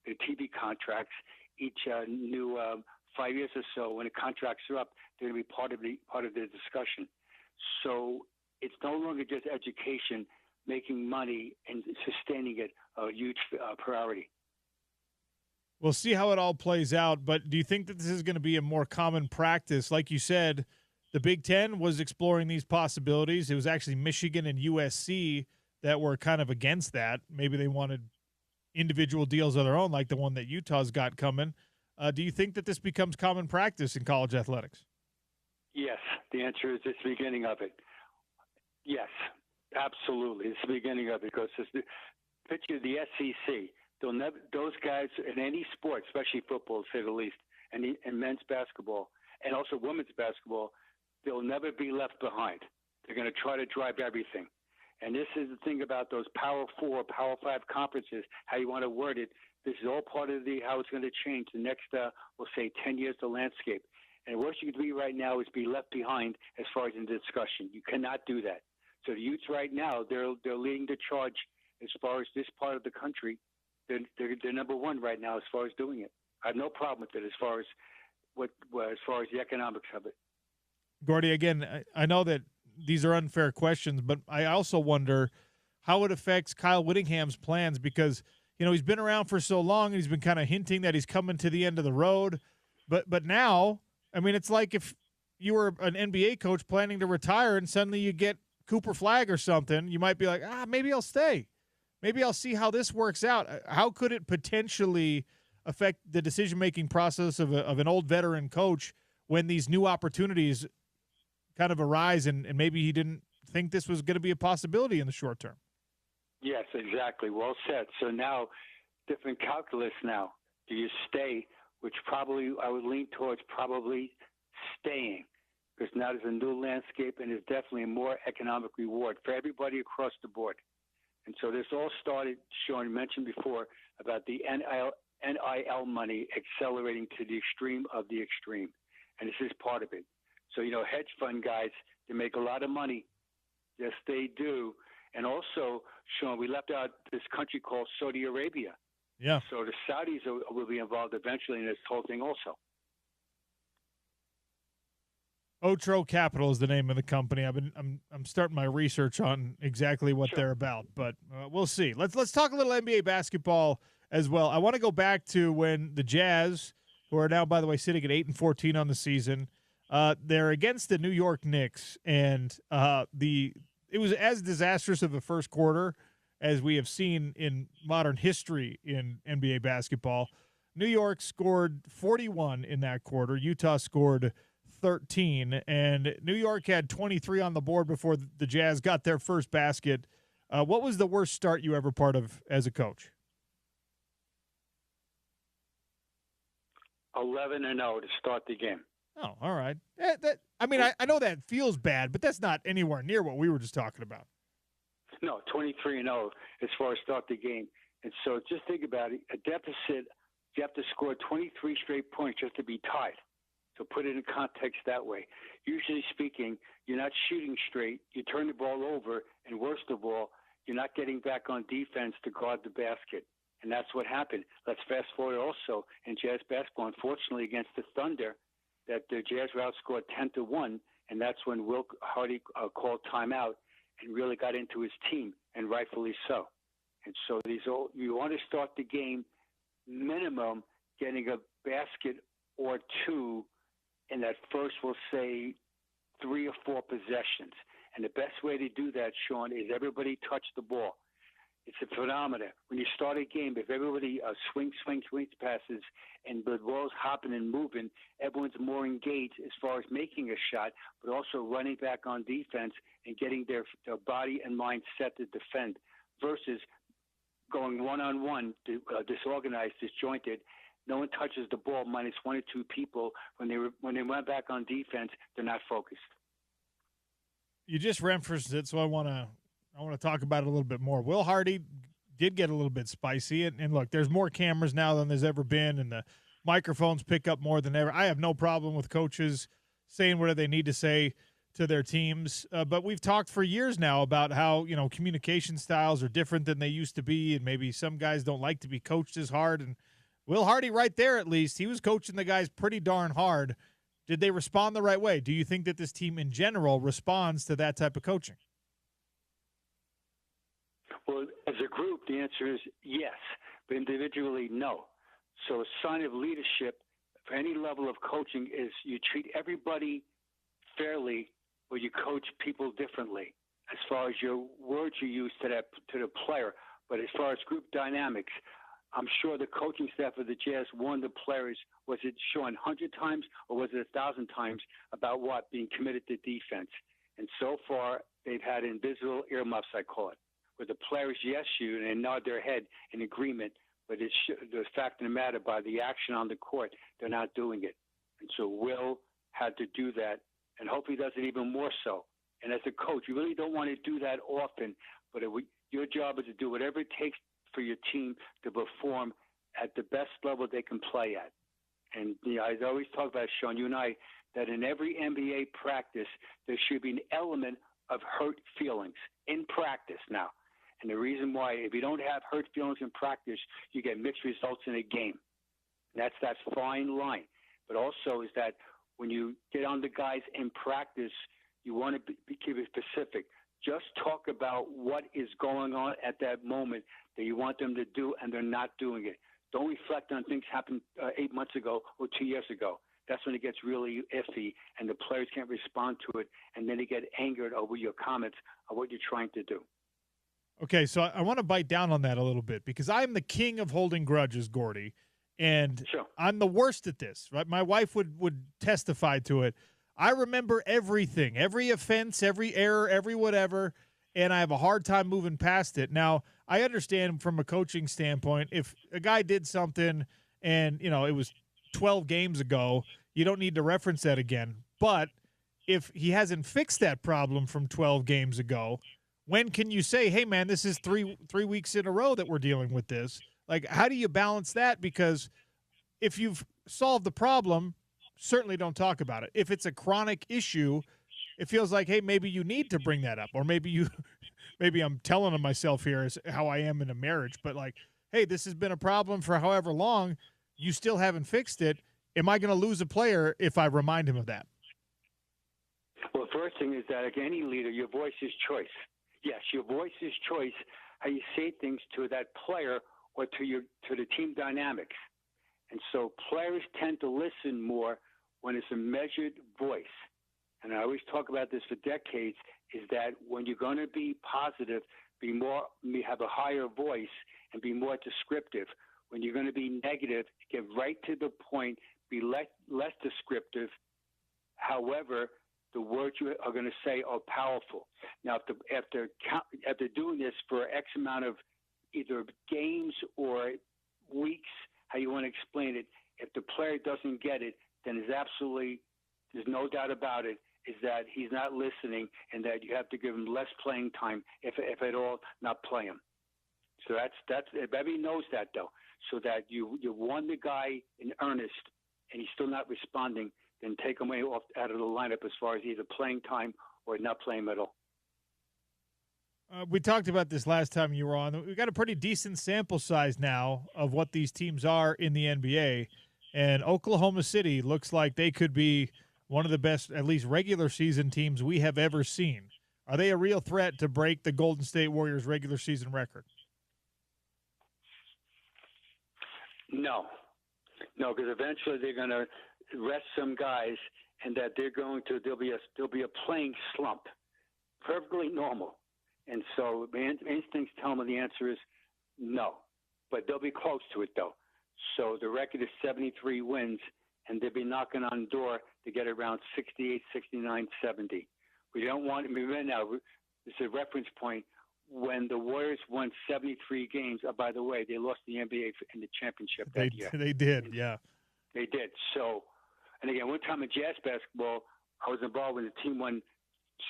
TV contracts. Each new 5 years or so, when the contracts are up, they're going to be part of the discussion. So it's no longer just education, making money and sustaining it a huge priority. We'll see how it all plays out, but do you think that this is going to be a more common practice? Like you said, the Big Ten was exploring these possibilities. It was actually Michigan and USC that were kind of against that. Maybe they wanted individual deals of their own, like the one that Utah's got coming. Do you think that this becomes common practice in college athletics? Yes. The answer is it's the beginning of it. Yes, absolutely. It's the beginning of it because picture the SEC. Those guys in any sport, especially football, to say the least, and men's basketball, and also women's basketball, they'll never be left behind. They're going to try to drive everything. And this is the thing about those Power 4, Power 5 conferences, how you want to word it. This is all part of how it's going to change the next, we'll say, 10 years, the landscape. And the worst you could be right now is be left behind as far as in the discussion. You cannot do that. So the Utes right now, they're leading the charge as far as this part of the country. They're number one right now as far as doing it. I have no problem with it as far as the economics of it. Gordy, again, I know that these are unfair questions, but I also wonder how it affects Kyle Whittingham's plans because, he's been around for so long and he's been kind of hinting that he's coming to the end of the road. But now, I mean, it's like if you were an NBA coach planning to retire and suddenly you get Cooper Flagg or something, you might be like, maybe I'll stay. Maybe I'll see how this works out. How could it potentially affect the decision-making process of an old veteran coach when these new opportunities kind of arise and maybe he didn't think this was going to be a possibility in the short term? Yes, exactly. Well said. So now, different calculus now. Do you stay, which probably I would lean towards probably staying because now there's a new landscape and there's definitely a more economic reward for everybody across the board. And so this all started, Sean mentioned before, about the NIL money accelerating to the extreme of the extreme. And this is part of it. So, hedge fund guys, they make a lot of money. Yes, they do. And also, Sean, we left out this country called Saudi Arabia. Yeah. So the Saudis will be involved eventually in this whole thing also. Otro Capital is the name of the company. I'm starting my research on exactly what they're about, but we'll see. Let's talk a little NBA basketball as well. I want to go back to when the Jazz, who are now, by the way, sitting at 8-14 on the season, they're against the New York Knicks, and it was as disastrous of a first quarter as we have seen in modern history in NBA basketball. New York scored 41 in that quarter. Utah scored 13, and New York had 23 on the board before the Jazz got their first basket. What was the worst start you ever part of as a coach? 11-0 to start the game. Oh, all right. I know that feels bad, but that's not anywhere near what we were just talking about. No, 23-0 as far as start the game. And so just think about it, a deficit You have to score 23 straight points just to be tied. So put it in context that way. Usually speaking, you're not shooting straight. You turn the ball over, and worst of all, you're not getting back on defense to guard the basket. And that's what happened. Let's fast forward also in Jazz basketball. Unfortunately, against the Thunder, that the Jazz were outscored 10-1, and that's when Will Hardy called timeout and really got into his team, and rightfully so. And so you want to start the game minimum getting a basket or two in that first, we'll say, 3 or 4 possessions. And the best way to do that, Sean, is everybody touch the ball. It's a phenomenon. When you start a game, if everybody swings passes and the ball's hopping and moving, everyone's more engaged as far as making a shot, but also running back on defense and getting their body and mind set to defend versus going one-on-one, disorganized, disjointed. No one touches the ball minus 1 or 2 people. When they went back on defense, they're not focused. You just referenced it, so I want to talk about it a little bit more. Will Hardy did get a little bit spicy, and look, there's more cameras now than there's ever been, and the microphones pick up more than ever. I have no problem with coaches saying whatever they need to say to their teams, but we've talked for years now about how communication styles are different than they used to be, and maybe some guys don't like to be coached as hard. And Will Hardy, right there at least, he was coaching the guys pretty darn hard. Did they respond the right way? Do you think that this team in general responds to that type of coaching? Well, as a group, the answer is yes, but individually, no. So a sign of leadership for any level of coaching is you treat everybody fairly, or you coach people differently as far as your words you use to the player. But as far as group dynamics, I'm sure the coaching staff of the Jazz warned the players, was it Sean 100 times or was it 1,000 times about what? Being committed to defense. And so far, they've had invisible earmuffs, I call it, where the players yes you and nod their head in agreement, but it's the fact of the matter, by the action on the court, they're not doing it. And so Will had to do that, and hope he does it even more so. And as a coach, you really don't want to do that often, but your job is to do whatever it takes for your team to perform at the best level they can play at. And I always talk about, Sean, you and I, that in every NBA practice, there should be an element of hurt feelings in practice now. And the reason why, if you don't have hurt feelings in practice, you get mixed results in a game. And that's that fine line. But also is that when you get on the guys in practice, you want to keep it specific. Just talk about what is going on at that moment that you want them to do, and they're not doing it. Don't reflect on things happened 8 months ago or 2 years ago. That's when it gets really iffy, and the players can't respond to it, and then they get angered over your comments of what you're trying to do. Okay, so I want to bite down on that a little bit because I'm the king of holding grudges, Gordy, and sure. I'm the worst at this. Right, my wife would testify to it. I remember everything, every offense, every error, every whatever, and I have a hard time moving past it. Now, I understand from a coaching standpoint, if a guy did something and, it was 12 games ago, you don't need to reference that again. But if he hasn't fixed that problem from 12 games ago, when can you say, hey, man, this is three weeks in a row that we're dealing with this? Like, how do you balance that? Because if you've solved the problem, certainly don't talk about it. If it's a chronic issue, it feels like, hey, maybe you need to bring that up, or maybe I'm telling on myself here is how I am in a marriage, but like, hey, this has been a problem for however long, you still haven't fixed it. Am I going to lose a player if I remind him of that? Well, the first thing is that, like any leader, your voice is choice. Yes, your voice is choice, how you say things to that player or to the team dynamics. And so players tend to listen more when it's a measured voice. And I always talk about this for decades, is that when you're going to be positive, have a higher voice and be more descriptive. When you're going to be negative, get right to the point, be less descriptive. However, the words you are going to say are powerful. Now, after doing this for X amount of either games or weeks, how you want to explain it, if the player doesn't get it, then there's no doubt about it, is that he's not listening and that you have to give him less playing time, if at all, not play him. So that's everybody knows that, though. so that you won the guy in earnest and he's still not responding, then take him out of the lineup as far as either playing time or not playing at all. We talked about this last time you were on. We've got a pretty decent sample size now of what these teams are in the NBA, and Oklahoma City looks like they could be one of the best, at least regular season teams we have ever seen. Are they a real threat to break the Golden State Warriors regular season record? No, because eventually they're going to rest some guys, and that there'll be a playing slump, perfectly normal. And so my instincts tell me the answer is no, but they'll be close to it though. So the record is 73 wins, and they'll be knocking on the door to get around 68, 69, 70. We don't want to be right now. This is a reference point. When the Warriors won 73 games, by the way, they lost the NBA in the championship that year. They did, yeah. They did. So, and again, one time in jazz basketball, I was involved when the team won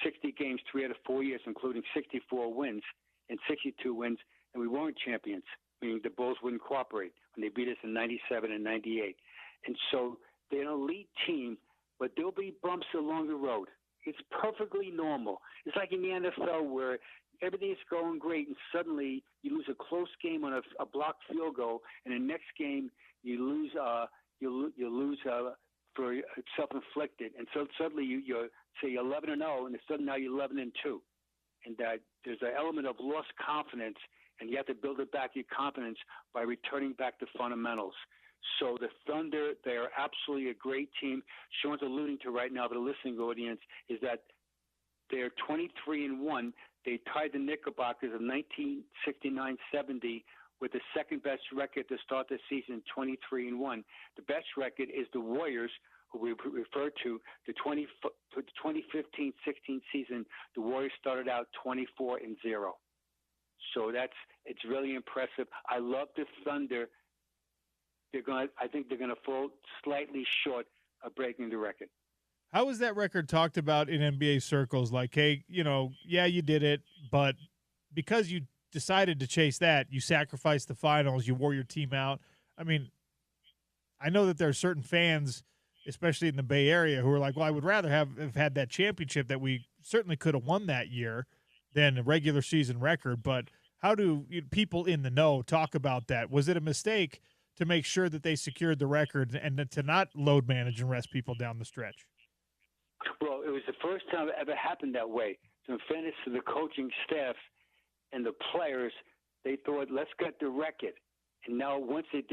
60 games 3 out of 4 years, including 64 wins and 62 wins, and we weren't champions, meaning the Bulls wouldn't cooperate when they beat us in 97 and 98. And so they're an elite team, but there'll be bumps along the road. It's perfectly normal. It's like in the NFL where everything's going great, and suddenly you lose a close game on a blocked field goal, and the next game you lose for self-inflicted, and so suddenly you're say 11-0, and suddenly now you're 11-2, and that there's an element of lost confidence, and you have to build it back your confidence by returning back to fundamentals. So the Thunder, they are absolutely a great team. Sean's alluding to right now, the listening audience, is that they're 23-1. They tied the Knickerbockers of 1969-70 with the second best record to start the season, 23-1. The best record is the Warriors, who we refer to the 2015-16 season. The Warriors started out 24-0. So it's really impressive. I love the Thunder. I think they're gonna fall slightly short of breaking the record. How is that record talked about in NBA circles? Like, hey, yeah, you did it, but because you decided to chase that, you sacrificed the finals, you wore your team out. I mean, I know that there are certain fans, especially in the Bay Area, who are like, well, I would rather have had that championship that we certainly could have won that year than a regular season record. But how do people in the know talk about that? Was it a mistake to make sure that they secured the record and to not load manage and rest people down the stretch? Well, it was the first time it ever happened that way. So in fairness to the coaching staff and the players, they thought, let's get the record. And now once it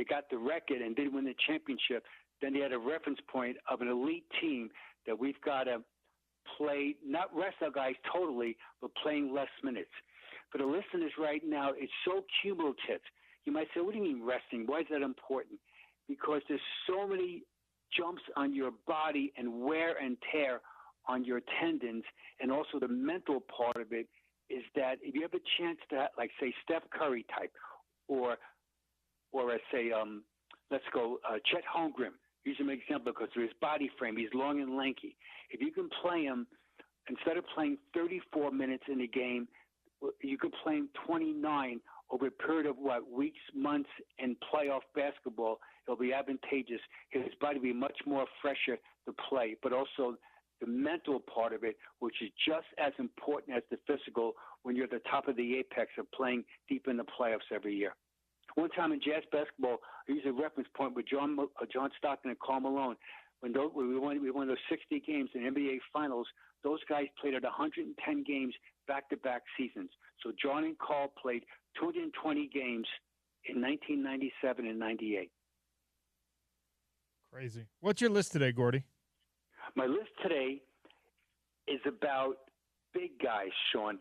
got the record and didn't win the championship, then they had a reference point of an elite team that we've got to play, not rest our guys totally, but playing less minutes. For the listeners right now, it's so cumulative. You might say, what do you mean resting? Why is that important? Because there's so many jumps on your body and wear and tear on your tendons, and also the mental part of it is that if you have a chance to, like, say, Steph Curry type, or say, let's go, Chet Holmgren, use him as an example because of his body frame, he's long and lanky. If you can play him, instead of playing 34 minutes in a game, you could play him 29 over a period of weeks, months, and playoff basketball. It'll be advantageous. His body will be much more fresher to play, but also the mental part of it, which is just as important as the physical when you're at the top of the apex of playing deep in the playoffs every year. One time in jazz basketball, I use a reference point with John Stockton and Karl Malone. When we won those 60 games in NBA Finals, those guys played at 110 games back-to-back seasons. So John and Karl played 220 games in 1997 and 98. Crazy. What's your list today, Gordy? My list today is about big guys, Sean,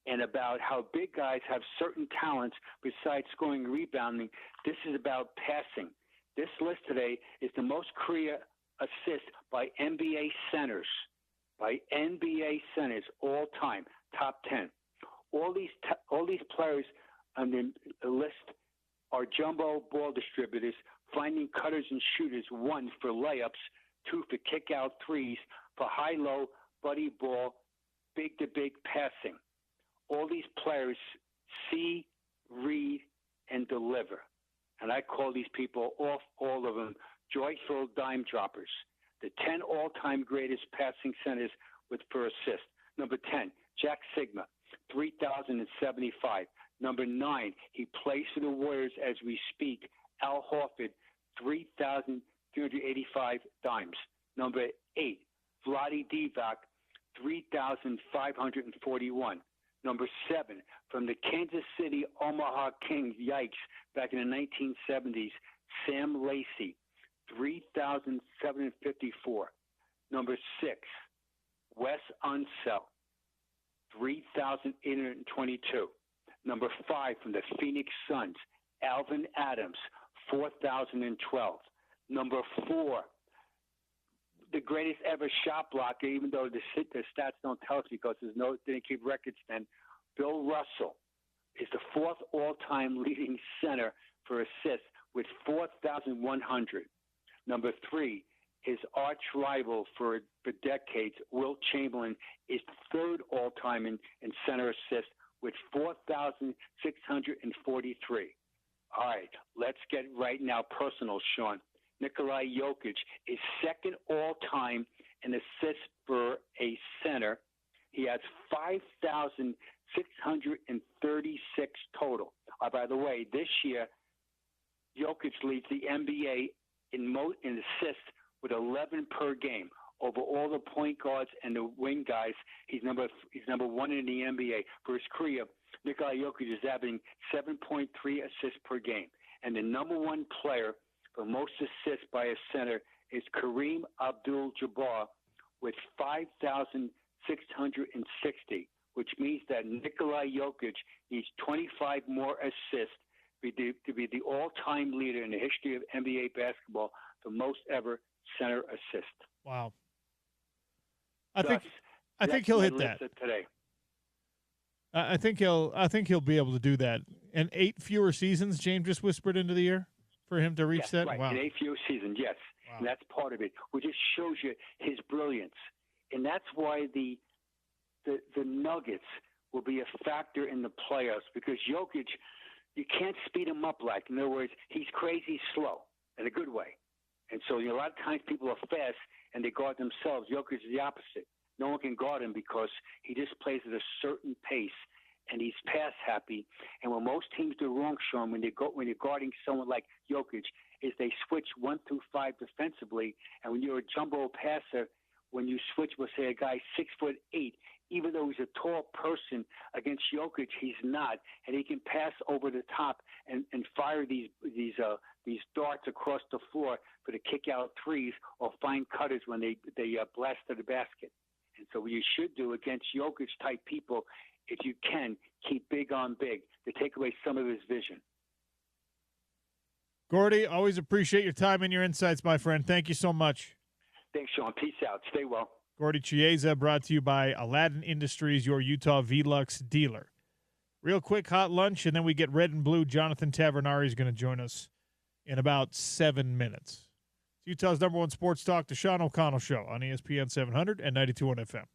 and about how big guys have certain talents besides scoring and rebounding. This is about passing. This list today is the most career assists by NBA centers. All time, top 10. All these players on the list are jumbo ball distributors, finding cutters and shooters, 1 for layups, 2 for kick-out threes, for high-low, buddy ball, big-to-big passing. All these players see, read, and deliver. and I call these people off, all of them, joyful dime droppers. The 10 all-time greatest passing centers with per assist. Number 10, Jack Sigma, 3,075. Number 9, he plays for the Warriors as we speak, Al Horford, 3,385 dimes. Number 8, Vlade Divac, 3,541. Number 7, from the Kansas City Omaha Kings, yikes, back in the 1970s, Sam Lacey, 3,754. Number 6, Wes Unseld, 3,822. Number 5, from the Phoenix Suns, Alvin Adams, 4,012. Number 4, the greatest ever shot blocker, even though the stats don't tell us because they didn't keep records then. Bill Russell is the 4th all-time leading center for assists with 4,100. Number 3, his arch rival for decades, Wilt Chamberlain, is 3rd all-time in center assists with 4,643. All right, let's get right now personal, Sean. Nikola Jokic is 2nd all-time in assists for a center. He has 5,636 total. By the way, this year, Jokic leads the NBA in assists with 11 per game. Over all the point guards and the wing guys, he's number 1 in the NBA. For his career, Nikola Jokic is averaging 7.3 assists per game. And the number 1 player for most assists by a center is Kareem Abdul-Jabbar with 5,660, which means that Nikola Jokic needs 25 more assists to be the all-time leader in the history of NBA basketball for most ever center assist. Wow. I think he'll hit that today. I think he'll be able to do that. And 8 fewer seasons, James just whispered into the ear for him to reach that. Right. Wow. In 8 fewer seasons, yes. Wow. And that's part of it, which just shows you his brilliance. And that's why the Nuggets will be a factor in the playoffs because Jokic, you can't speed him up like. In other words, he's crazy slow in a good way. And so a lot of times people are fast and they guard themselves. Jokic is the opposite. No one can guard him because he just plays at a certain pace and he's pass happy. And what most teams do wrong, Sean, when you're guarding someone like Jokic, is they switch 1 through 5 defensively. And when you're a jumbo passer, when you switch with say a guy 6'8", even though he's a tall person against Jokic, he's not, and he can pass over the top and fire these darts across the floor for the kick out threes or find cutters when they blast to the basket. And so what you should do against Jokic type people, if you can, keep big on big to take away some of his vision. Gordy, always appreciate your time and your insights, my friend. Thank you so much. Thanks, Sean. Peace out. Stay well. Gordy Chiesa, brought to you by Aladdin Industries, your Utah Velux dealer. Real quick hot lunch, and then we get red and blue. Jonathan Tavernari is going to join us in about 7 minutes. It's Utah's #1 sports talk, the Sean O'Connell Show on ESPN 700 and 92.1 FM.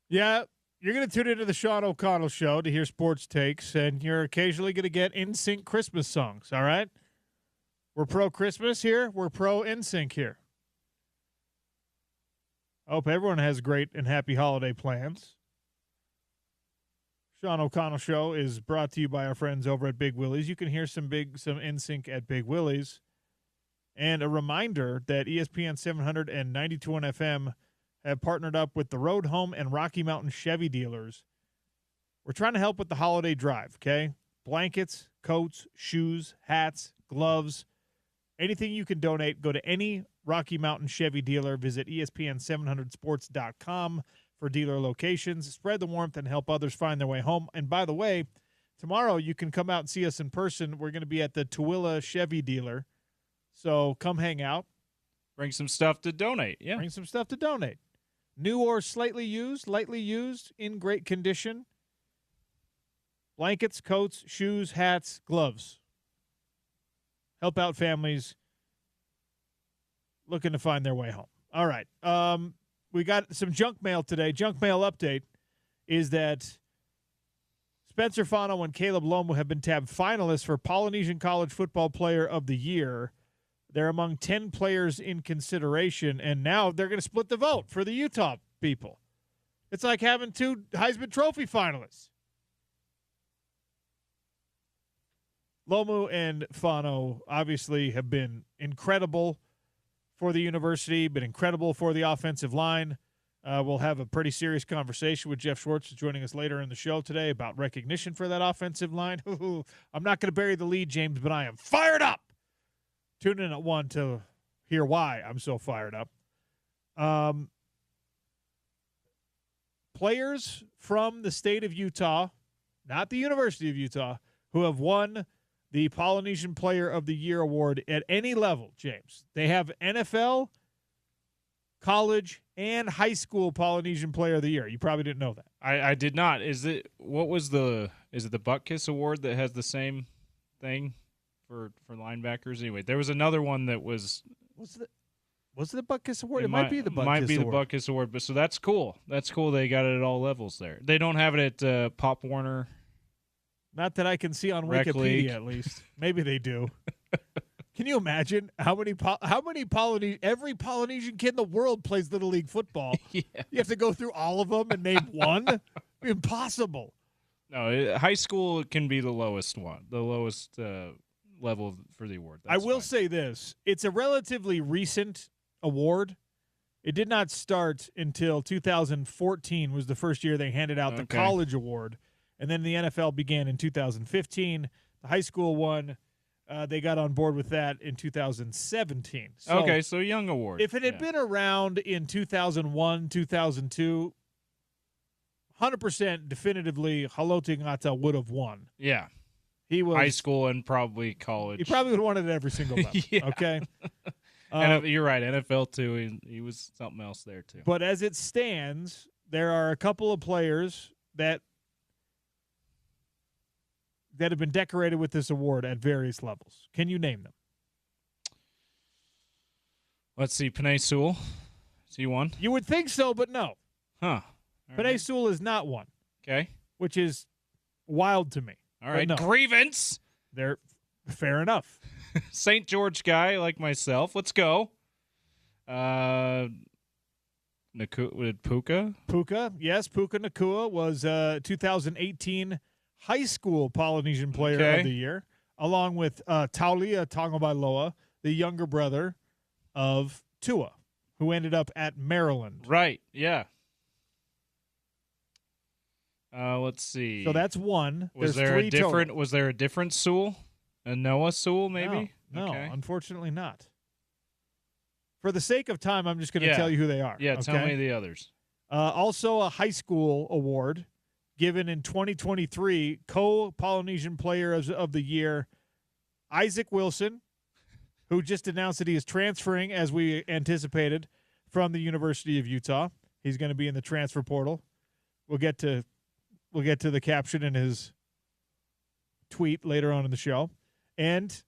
Yeah, you're going to tune into the Sean O'Connell Show to hear sports takes, and you're occasionally going to get in-sync Christmas songs, all right? We're pro-Christmas here. We're pro-in-sync here. I hope everyone has great and happy holiday plans. Sean O'Connell Show is brought to you by our friends over at Big Willie's. You can hear some in-sync at Big Willie's. And a reminder that ESPN 700 and 92.1 FM have partnered up with the Road Home and Rocky Mountain Chevy dealers. We're trying to help with the holiday drive, okay? Blankets, coats, shoes, hats, gloves, anything you can donate. Go to any Rocky Mountain Chevy dealer. Visit ESPN700sports.com for dealer locations. Spread the warmth and help others find their way home. And by the way, tomorrow you can come out and see us in person. We're going to be at the Tooele Chevy dealer. So come hang out. Bring some stuff to donate. Yeah. Bring some stuff to donate. New or lightly used, in great condition. Blankets, coats, shoes, hats, gloves. Help out families looking to find their way home. All right. We got some junk mail today. Junk mail update is that Spencer Fano and Caleb Lomu have been tabbed finalists for Polynesian College Football Player of the Year. They're among 10 players in consideration, and now they're going to split the vote for the Utah people. It's like having two Heisman Trophy finalists. Lomu and Fano obviously have been incredible for the university, been incredible for the offensive line. We'll have a pretty serious conversation with Jeff Schwartz joining us later in the show today about recognition for that offensive line. I'm not going to bury the lead, James, but I am fired up. Tune in at 1 to hear why I'm so fired up. Players from the state of Utah, not the University of Utah, who have won the Polynesian Player of the Year award at any level, James. They have NFL, college, and high school Polynesian Player of the Year. You probably didn't know that. I did not. Is it the Butt-Kiss Award that has the same thing for linebackers? Anyway, there was another one that was Was it the Butt-Kiss Award? It might be the Butt-Kiss Award. Might be the Award. Butt-Kiss Award, but so that's cool. That's cool. They got it at all levels there. They don't have it at Pop Warner. Not that I can see on Rec Wikipedia, League. at least. Maybe they do. Can you imagine how many Polynesian, every Polynesian kid in the world plays Little League football? Yeah. You have to go through all of them and name one? Impossible. No, high school can be the lowest one, the lowest level for the award. I will say this. It's a relatively recent award. It did not start until 2014 was the first year they handed out the college award. And then the NFL began in 2015. The high school one, they got on board with that in 2017. So so young award. if it had been around in 2001, 2002, 100% definitively Haloti Ngata would have won. Yeah. He was high school and probably college. He probably would have won it at every single level. Yeah. Okay. You're right. NFL too. He was something else there too. But as it stands, there are a couple of players that have been decorated with this award at various levels. Can you name them? Let's see. Panay Sewell. Is he one? You would think so, but no. Huh. Panay Sewell is not one. Okay. Which is wild to me. All right. No. Grievance. They're fair enough. St. George guy like myself. Let's go. Puka? Puka, yes. Puka Nakua was 2018 high school Polynesian Player of the Year, along with Taulia Tagovailoa, the younger brother of Tua, who ended up at Maryland. Right, yeah. Let's see. So that's one. Was There's there three total. Was there a different Sewell? A Noah Sewell, maybe? No, Okay. unfortunately not. For the sake of time, I'm just going to tell you who they are. Yeah, okay? tell me the others. Also a high school award given in 2023, co-Polynesian Player of the Year, Isaac Wilson, who just announced that he is transferring, as we anticipated, from the University of Utah. He's going to be in the transfer portal. We'll get to the caption in his tweet later on in the show. And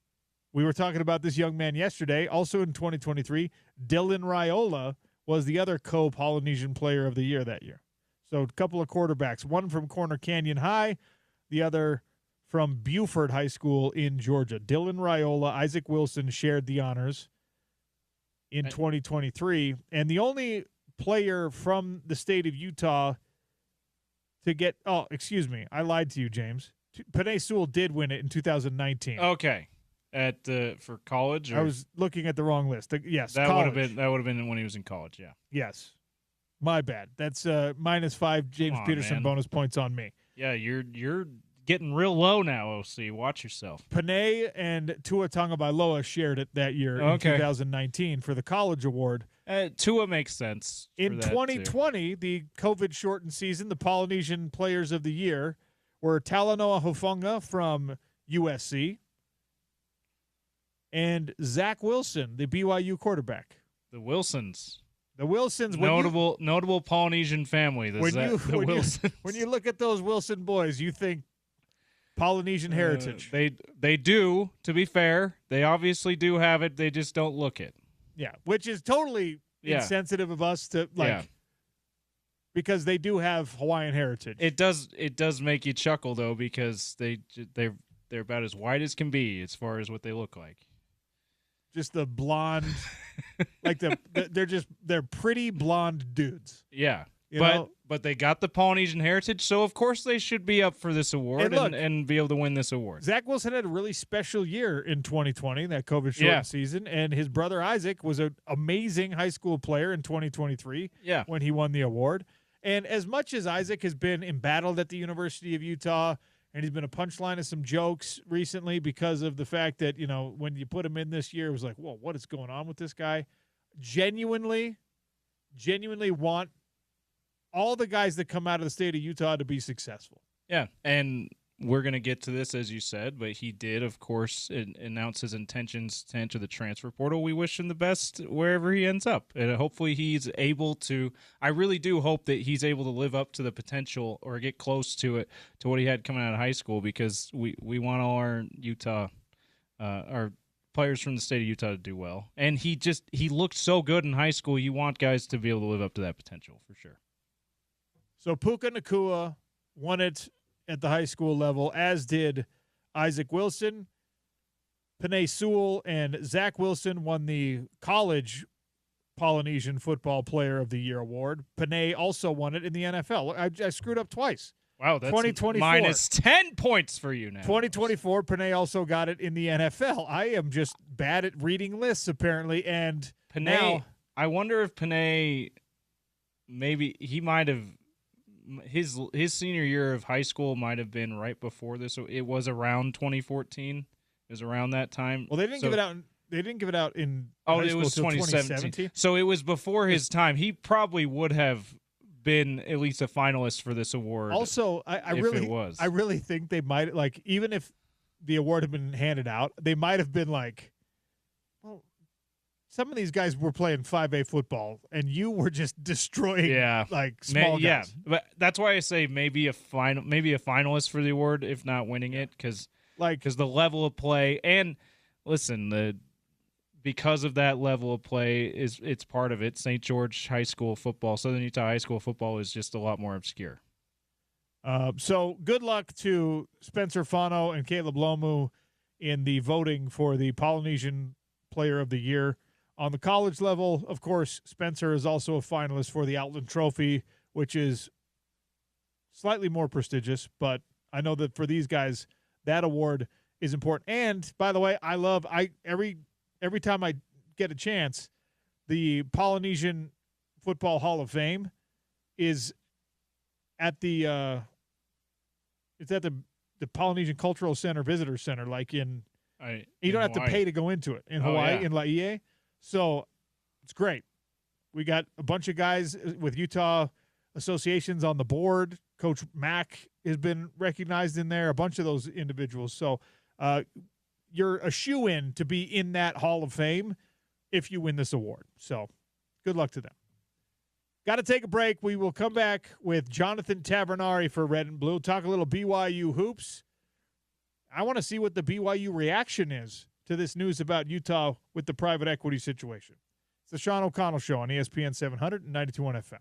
we were talking about this young man yesterday, also in 2023. Dylan Raiola was the other co-Polynesian Player of the Year that year. So a couple of quarterbacks, one from Corner Canyon High, the other from Buford High School in Georgia. Dylan Raiola, Isaac Wilson shared the honors in 2023. And the only player from the state of Utah to get – oh, excuse me. I lied to you, James. Panay Sewell did win it in 2019. Okay. For college? Or? I was looking at the wrong list. Yes, that college. would have been when he was in college, yeah. Yes. My bad. That's -5 James Peterson man. Bonus points on me. Yeah, you're getting real low now, OC. Watch yourself. Panay and Tua Tagovailoa shared it that year in 2019 for the college award. Tua makes sense. In 2020, the COVID-shortened season, the Polynesian Players of the Year were Talanoa Hufanga from USC and Zach Wilson, the BYU quarterback. The Wilsons. The Wilsons. Notable Polynesian family. When you look at those Wilson boys, you think Polynesian heritage. They do, to be fair. They obviously do have it. They just don't look it. Yeah, which is totally insensitive of us to because they do have Hawaiian heritage. It does make you chuckle though, because they're about as white as can be as far as what they look like. Just the blonde, they're pretty blonde dudes. Yeah, but they got the Polynesian heritage, so of course they should be up for this award and be able to win this award. Zach Wilson had a really special year in 2020, that COVID-shortened season, and his brother Isaac was an amazing high school player in 2023 when he won the award. And as much as Isaac has been embattled at the University of Utah, and he's been a punchline of some jokes recently because of the fact that, when you put him in this year, it was like, whoa, what is going on with this guy? Genuinely want all the guys that come out of the state of Utah to be successful. Yeah, and we're going to get to this, as you said, but he did, of course, announce his intentions to enter the transfer portal. We wish him the best wherever he ends up. And hopefully he's able to – I really do hope that he's able to live up to the potential or get close to it, to what he had coming out of high school, because we want all our Utah our players from the state of Utah to do well. And he looked so good in high school. You want guys to be able to live up to that potential for sure. So Puka Nacua won it at the high school level, as did Isaac Wilson. Panay Sewell and Zach Wilson won the college Polynesian Football Player of the Year award. Panay also won it in the NFL. I screwed up twice. Wow, that's -10 points for you now. 2024, Panay also got it in the NFL. I am just bad at reading lists, apparently. And Panay, I wonder if Panay, maybe he might have, his senior year of high school might have been right before this. So it was around 2014. It was around that time. Well, they didn't give it out. They didn't give it out in high it school was 2017. So it was before his time. He probably would have been at least a finalist for this award. Also, I really think they might, like, even if the award had been handed out, they might have been like, well, some of these guys were playing 5A football, and you were just destroying like small guys. Yeah, but that's why I say maybe a finalist for the award, if not winning it, because the level of play, and listen, because of that level of play it's part of it. St. George High School football, Southern Utah High School football is just a lot more obscure. So good luck to Spencer Fano and Caleb Lomu in the voting for the Polynesian Player of the Year. On the college level, of course, Spencer is also a finalist for the Outland Trophy, which is slightly more prestigious, but I know that for these guys, that award is important. And by the way, every time I get a chance, the Polynesian Football Hall of Fame is at the Polynesian Cultural Center Visitor Center, like you don't have to pay to go into it in Hawaii, in Laie. So it's great. We got a bunch of guys with Utah associations on the board. Coach Mack has been recognized in there, a bunch of those individuals. So you're a shoo-in to be in that Hall of Fame if you win this award. So good luck to them. Got to take a break. We will come back with Jonathan Tavernari for Red and Blue. Talk a little BYU hoops. I want to see what the BYU reaction is to this news about Utah with the private equity situation. It's the Sean O'Connell Show on ESPN 700 and 92.1 FM.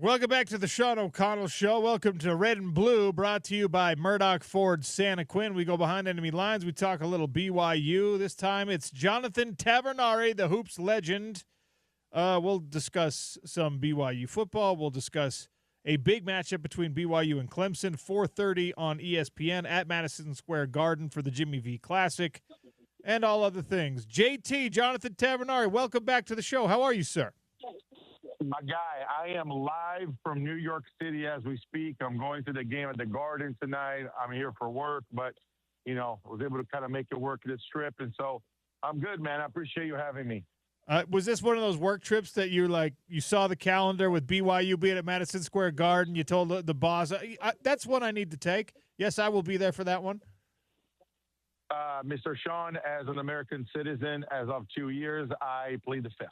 Welcome back to the Sean O'Connell Show. Welcome to Red and Blue, brought to you by Murdoch Ford Santa Quin. We go behind enemy lines. We talk a little BYU. This time it's Jonathan Tavernari, the Hoops legend. We'll discuss some BYU football. We'll discuss a big matchup between BYU and Clemson, 4:30 on ESPN at Madison Square Garden for the Jimmy V Classic, and all other things. JT, Jonathan Tavernari, welcome back to the show. How are you, sir? My guy, I am live from New York City as we speak. I'm going to the game at the Garden tonight. I'm here for work, but, was able to kind of make it work this trip. And so I'm good, man. I appreciate you having me. Was this one of those work trips that you saw the calendar with BYU being at Madison Square Garden? You told the boss, that's one I need to take. Yes, I will be there for that one. Mr. Sean, as an American citizen, as of 2 years, I plead the fifth.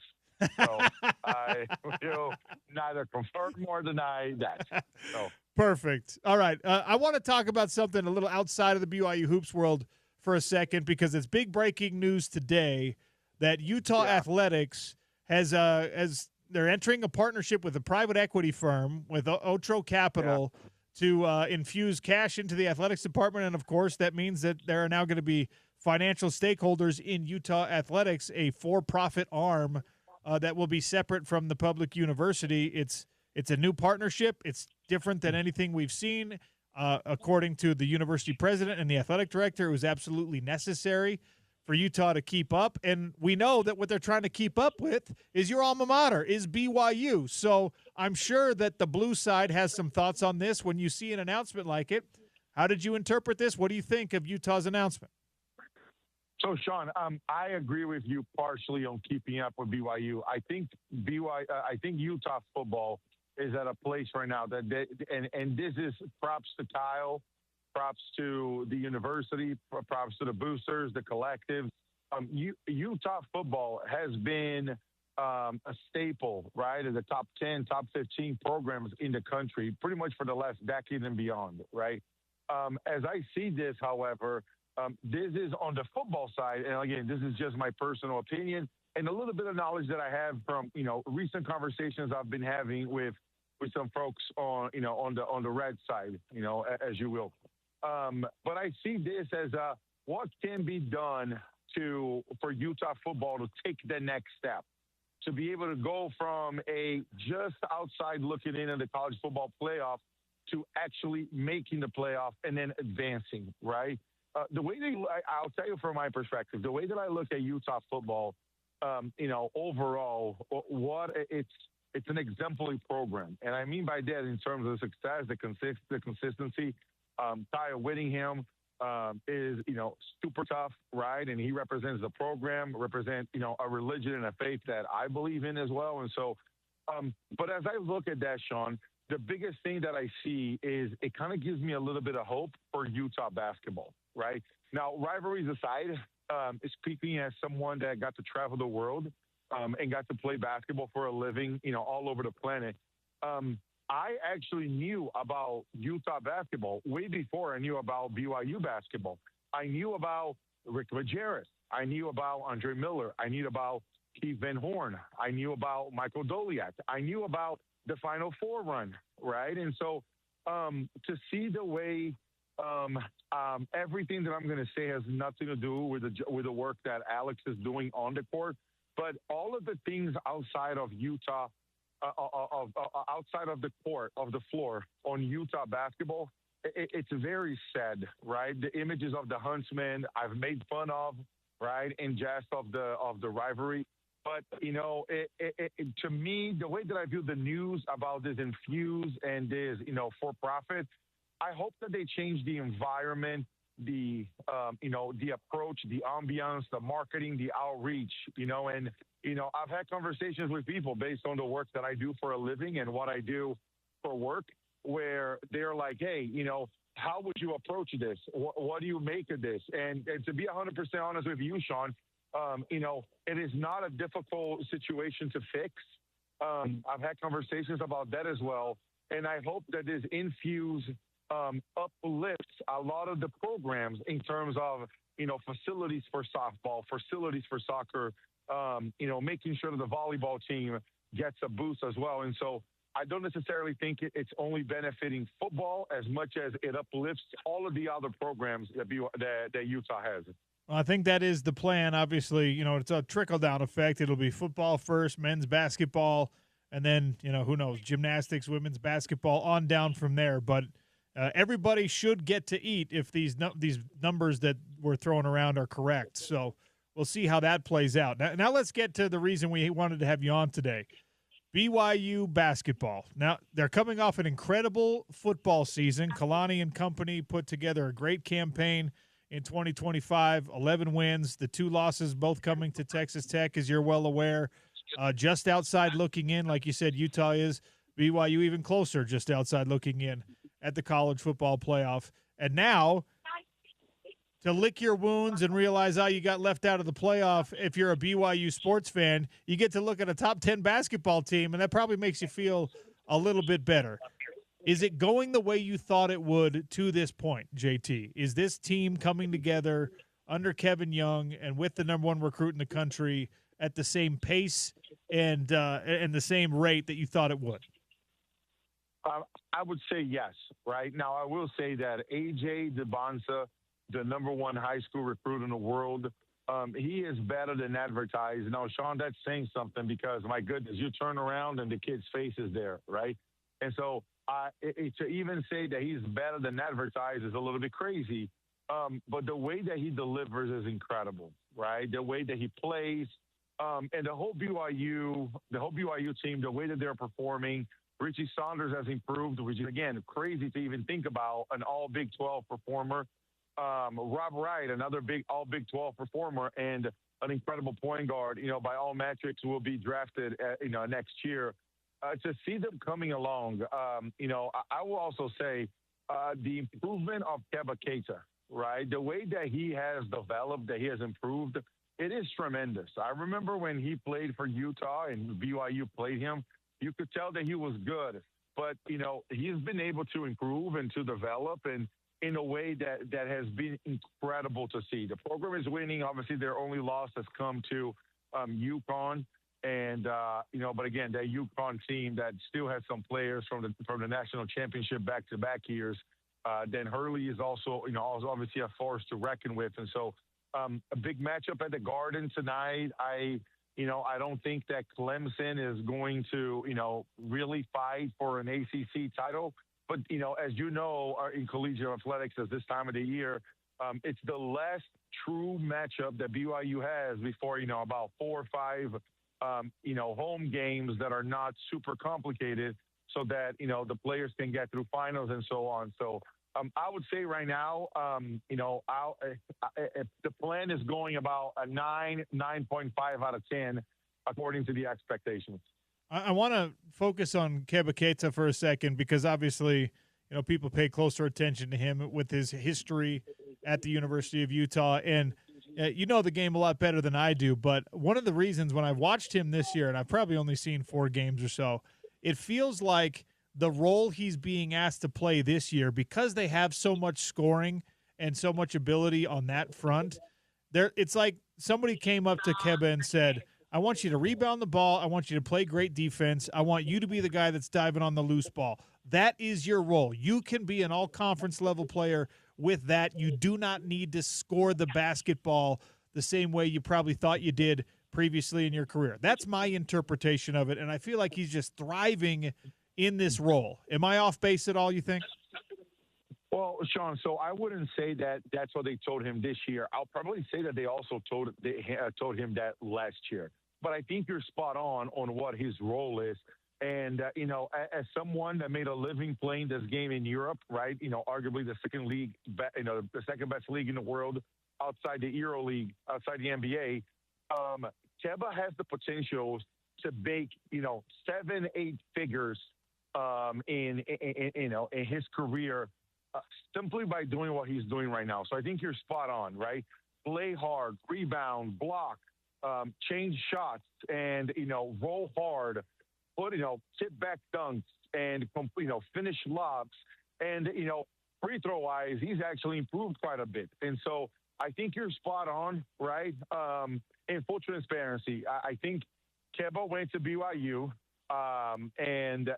So I will neither confirm nor deny that. So. Perfect. All right. I want to talk about something a little outside of the BYU hoops world for a second, because it's big breaking news today that Utah Athletics has they're entering a partnership with a private equity firm with Otro Capital to infuse cash into the athletics department. And of course, that means that there are now going to be financial stakeholders in Utah Athletics, a for-profit arm that will be separate from the public university. It's a new partnership. It's different than anything we've seen. According to the university president and the athletic director, it was absolutely necessary for Utah to keep up. And we know that what they're trying to keep up with is your alma mater, is BYU. So I'm sure that the blue side has some thoughts on this when you see an announcement like it. How did you interpret this? What do you think of Utah's announcement? So, Sean, I agree with you partially on keeping up with BYU. I think Utah football is at a place right now that and this is props to Kyle, props to the university, props to the boosters, the collective. Utah football has been a staple, right, in the top 10, top 15 programs in the country, pretty much for the last decade and beyond, right? As I see this, however, this is on the football side, and again, this is just my personal opinion and a little bit of knowledge that I have from recent conversations I've been having with some folks on the red side, as you will. But I see this as what can be done for Utah football to take the next step, to be able to go from a just outside looking in at the college football playoff to actually making the playoff and then advancing, right? The way I'll tell you from my perspective, the way that I look at Utah football, overall, it's an exemplary program. And I mean by that in terms of success, the consistency. Kyle Whittingham is, super tough, right? And he represents the program, a religion and a faith that I believe in as well. And so, but as I look at that, Sean, the biggest thing that I see is it kind of gives me a little bit of hope for Utah basketball, right? Now, rivalries aside, speaking as someone that got to travel the world and got to play basketball for a living, all over the planet, I actually knew about Utah basketball way before I knew about BYU basketball. I knew about Rick Majerus. I knew about Andre Miller. I knew about Keith Van Horn. I knew about Michael Doliak. I knew about the Final Four run, right? And so to see the way everything that I'm going to say has nothing to do with the work that Alex is doing on the court, but all of the things outside of Utah, outside of the court, of the floor on Utah basketball, it's very sad, right? The images of the Huntsmen I've made fun of, right, in jest of the rivalry. But, to me, the way that I view the news about this infuse and this, for profit, I hope that they change the environment, the approach, the ambiance, the marketing, the outreach, and, I've had conversations with people based on the work that I do for a living and what I do for work, where they're like, hey, how would you approach this? What do you make of this? And to be 100% honest with you, Sean, it is not a difficult situation to fix. I've had conversations about that as well. And I hope that this infuse uplifts a lot of the programs in terms of, facilities for softball, facilities for soccer, making sure that the volleyball team gets a boost as well. And so I don't necessarily think it's only benefiting football as much as it uplifts all of the other programs that Utah has. Well, I think that is the plan. Obviously, it's a trickle-down effect. It'll be football first, men's basketball, and then, who knows, gymnastics, women's basketball, on down from there. But everybody should get to eat if these numbers that we're throwing around are correct. So we'll see how that plays out. Now let's get to the reason we wanted to have you on today. BYU basketball. Now, they're coming off an incredible football season. Kalani and company put together a great campaign in 2025, 11 wins, the 2 losses both coming to Texas Tech, as you're well aware. Just outside looking in, like you said, Utah is. BYU even closer, just outside looking in at the college football playoff. And now, to lick your wounds and realize how you got left out of the playoff, if you're a BYU sports fan, you get to look at a top 10 basketball team, and that probably makes you feel a little bit better. Is it going the way you thought it would to this point, JT? Is this team coming together under Kevin Young and with the number 1 recruit in the country at the same pace and the same rate that you thought it would? I would say yes, right? Now, I will say that A.J. DeBonsa, the number 1 high school recruit in the world, he is better than advertised. Now, Sean, that's saying something because, my goodness, you turn around and the kid's face is there, right? And so to even say that he's better than advertised is a little bit crazy. But the way that he delivers is incredible, right? The way that he plays, and the whole BYU team, the way that they're performing. Richie Saunders has improved, which is, again, crazy to even think about, an all Big 12 performer. Rob Wright, another all Big 12 performer and an incredible point guard, by all metrics will be drafted, next year. To see them coming along, I will also say the improvement of Keba Keita, right? The way that he has developed, that he has improved, it is tremendous. I remember when he played for Utah and BYU played him, you could tell that he was good. But, he's been able to improve and to develop and in a way that has been incredible to see. The program is winning. Obviously, their only loss has come to UConn. And, but again, that UConn team that still has some players from the national championship back-to-back years. Then Hurley is also obviously a force to reckon with. And so a big matchup at the Garden tonight. I don't think that Clemson is going to, really fight for an ACC title. But, as in collegiate athletics at this time of the year, it's the last true matchup that BYU has before, about 4 or 5, home games that are not super complicated so that, the players can get through finals and so on. So I would say right now, if the plan is going about a 9.5 out of 10, according to the expectations. I want to focus on Keba Keita for a second because obviously, people pay closer attention to him with his history at the University of Utah. And the game a lot better than I do. But one of the reasons when I watched him this year, and I've probably only seen 4 games or so, it feels like the role he's being asked to play this year, because they have so much scoring and so much ability on that front, it's like somebody came up to Keba and said, I want you to rebound the ball. I want you to play great defense. I want you to be the guy that's diving on the loose ball. That is your role. You can be an all-conference level player with that. You do not need to score the basketball the same way you probably thought you did previously in your career. That's my interpretation of it, and I feel like he's just thriving in this role. Am I off base at all, you think? Well, Sean, so I wouldn't say that that's what they told him this year. I'll probably say that they also told him that last year. But I think you're spot on what his role is. And, as someone that made a living playing this game in Europe, right, arguably the second league, the second best league in the world outside the Euro League, outside the NBA, Keba has the potential to make, 7-8 figures in his career simply by doing what he's doing right now. So I think you're spot on, right? Play hard, rebound, block, change shots, and, roll hard, put, sit back dunks and, finish lobs. And, free throw wise, he's actually improved quite a bit. And so I think you're spot on, right? In full transparency, I think Keba went to BYU And,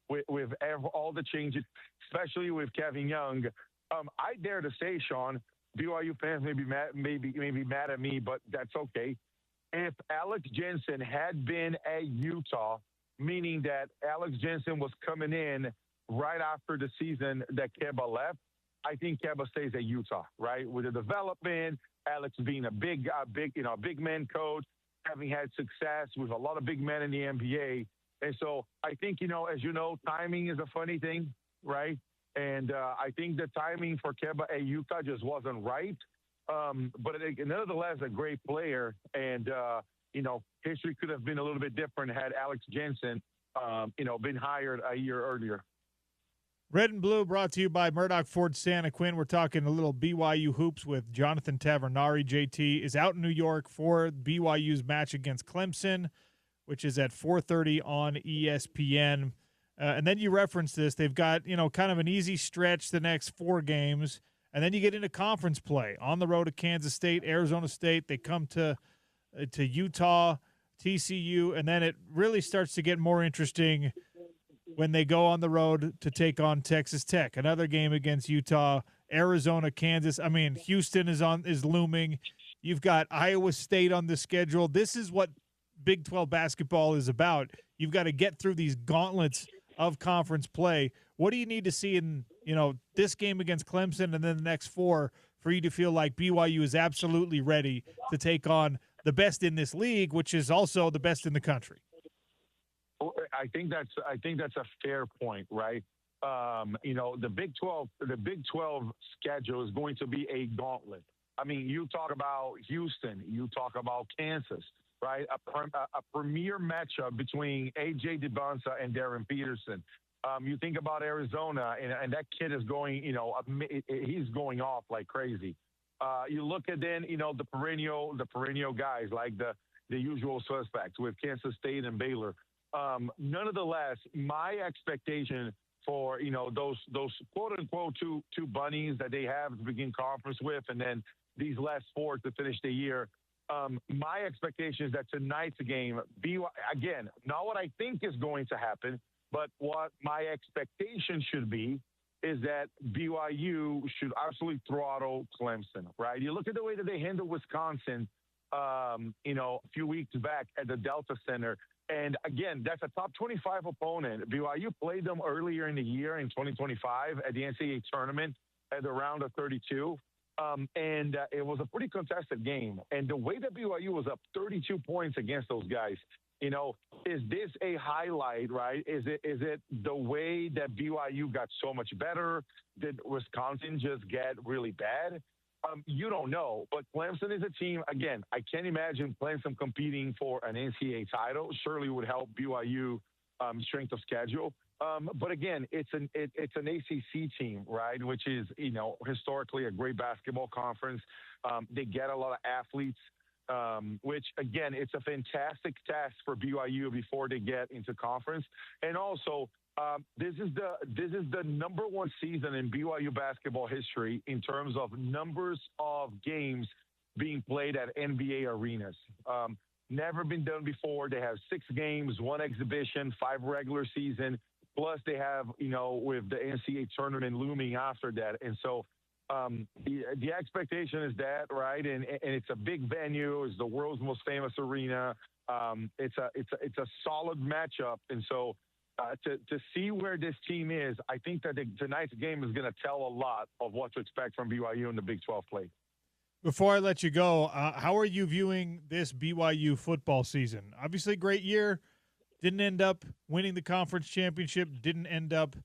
with all the changes, especially with Kevin Young, I dare to say, Sean, BYU fans may be mad at me, but that's okay. If Alex Jensen had been at Utah, meaning that Alex Jensen was coming in right after the season that Keba left, I think Keba stays at Utah, right? With the development, Alex being a big man coach, having had success with a lot of big men in the NBA. And so I think, as you know, timing is a funny thing, right? And I think the timing for Keba at Utah just wasn't right. But nonetheless, a great player. And, history could have been a little bit different had Alex Jensen, been hired a year earlier. Red and Blue brought to you by Murdoch Ford Santa Quinn. We're talking a little BYU hoops with Jonathan Tavernari. JT is out in New York for BYU's match against Clemson, which is at 4:30 on ESPN. And then you reference this. They've got, kind of an easy stretch the next 4 games. And then you get into conference play on the road to Kansas State, Arizona State. They come to Utah, TCU, and then it really starts to get more interesting when they go on the road to take on Texas Tech. Another game against Utah, Arizona, Kansas. I mean, Houston is looming. You've got Iowa State on the schedule. This is what Big 12 basketball is about. You've got to get through these gauntlets of conference play. What do you need to see in, this game against Clemson and then the next 4 for you to feel like BYU is absolutely ready to take on the best in this league, which is also the best in the country? I think that's a fair point, right? The Big 12 schedule is going to be a gauntlet. I mean, you talk about Houston, you talk about Kansas, right? A premier matchup between A.J. DeBonsa and Darren Peterson. You think about Arizona, and that kid is going, he's going off like crazy. You look at then, the perennial guys like the usual suspects with Kansas State and Baylor. Nonetheless, my expectation for those quote unquote two bunnies that they have to begin conference with, and then these last 4 to finish the year. My expectation is that tonight's game, again, not what I think is going to happen, but what my expectation should be is that BYU should absolutely throttle Clemson, right? You look at the way that they handled Wisconsin, a few weeks back at the Delta Center. And again, that's a top 25 opponent. BYU played them earlier in the year in 2025 at the NCAA tournament at the round of 32. And it was a pretty contested game. And the way that BYU was up 32 points against those guys, is this a highlight, right? Is it the way that BYU got so much better? Did Wisconsin just get really bad? You don't know, but Clemson is a team. Again, I can't imagine Clemson competing for an NCAA title. Surely would help BYU strength of schedule. But again, it's an ACC team, right? Which is historically a great basketball conference. They get a lot of athletes, which again, it's a fantastic test for BYU before they get into conference. And also, this is the number 1 season in BYU basketball history in terms of numbers of games being played at NBA arenas. Never been done before. They have 6 games, 1 exhibition, 5 regular season. Plus they have, with the NCAA tournament looming after that. And so the expectation is that, right? And it's a big venue. It's the world's most famous arena. It's a solid matchup. And so, to see where this team is, I think that tonight's game is going to tell a lot of what to expect from BYU in the Big 12 play. Before I let you go, how are you viewing this BYU football season? Obviously, great year. Didn't end up winning the conference championship. Didn't end up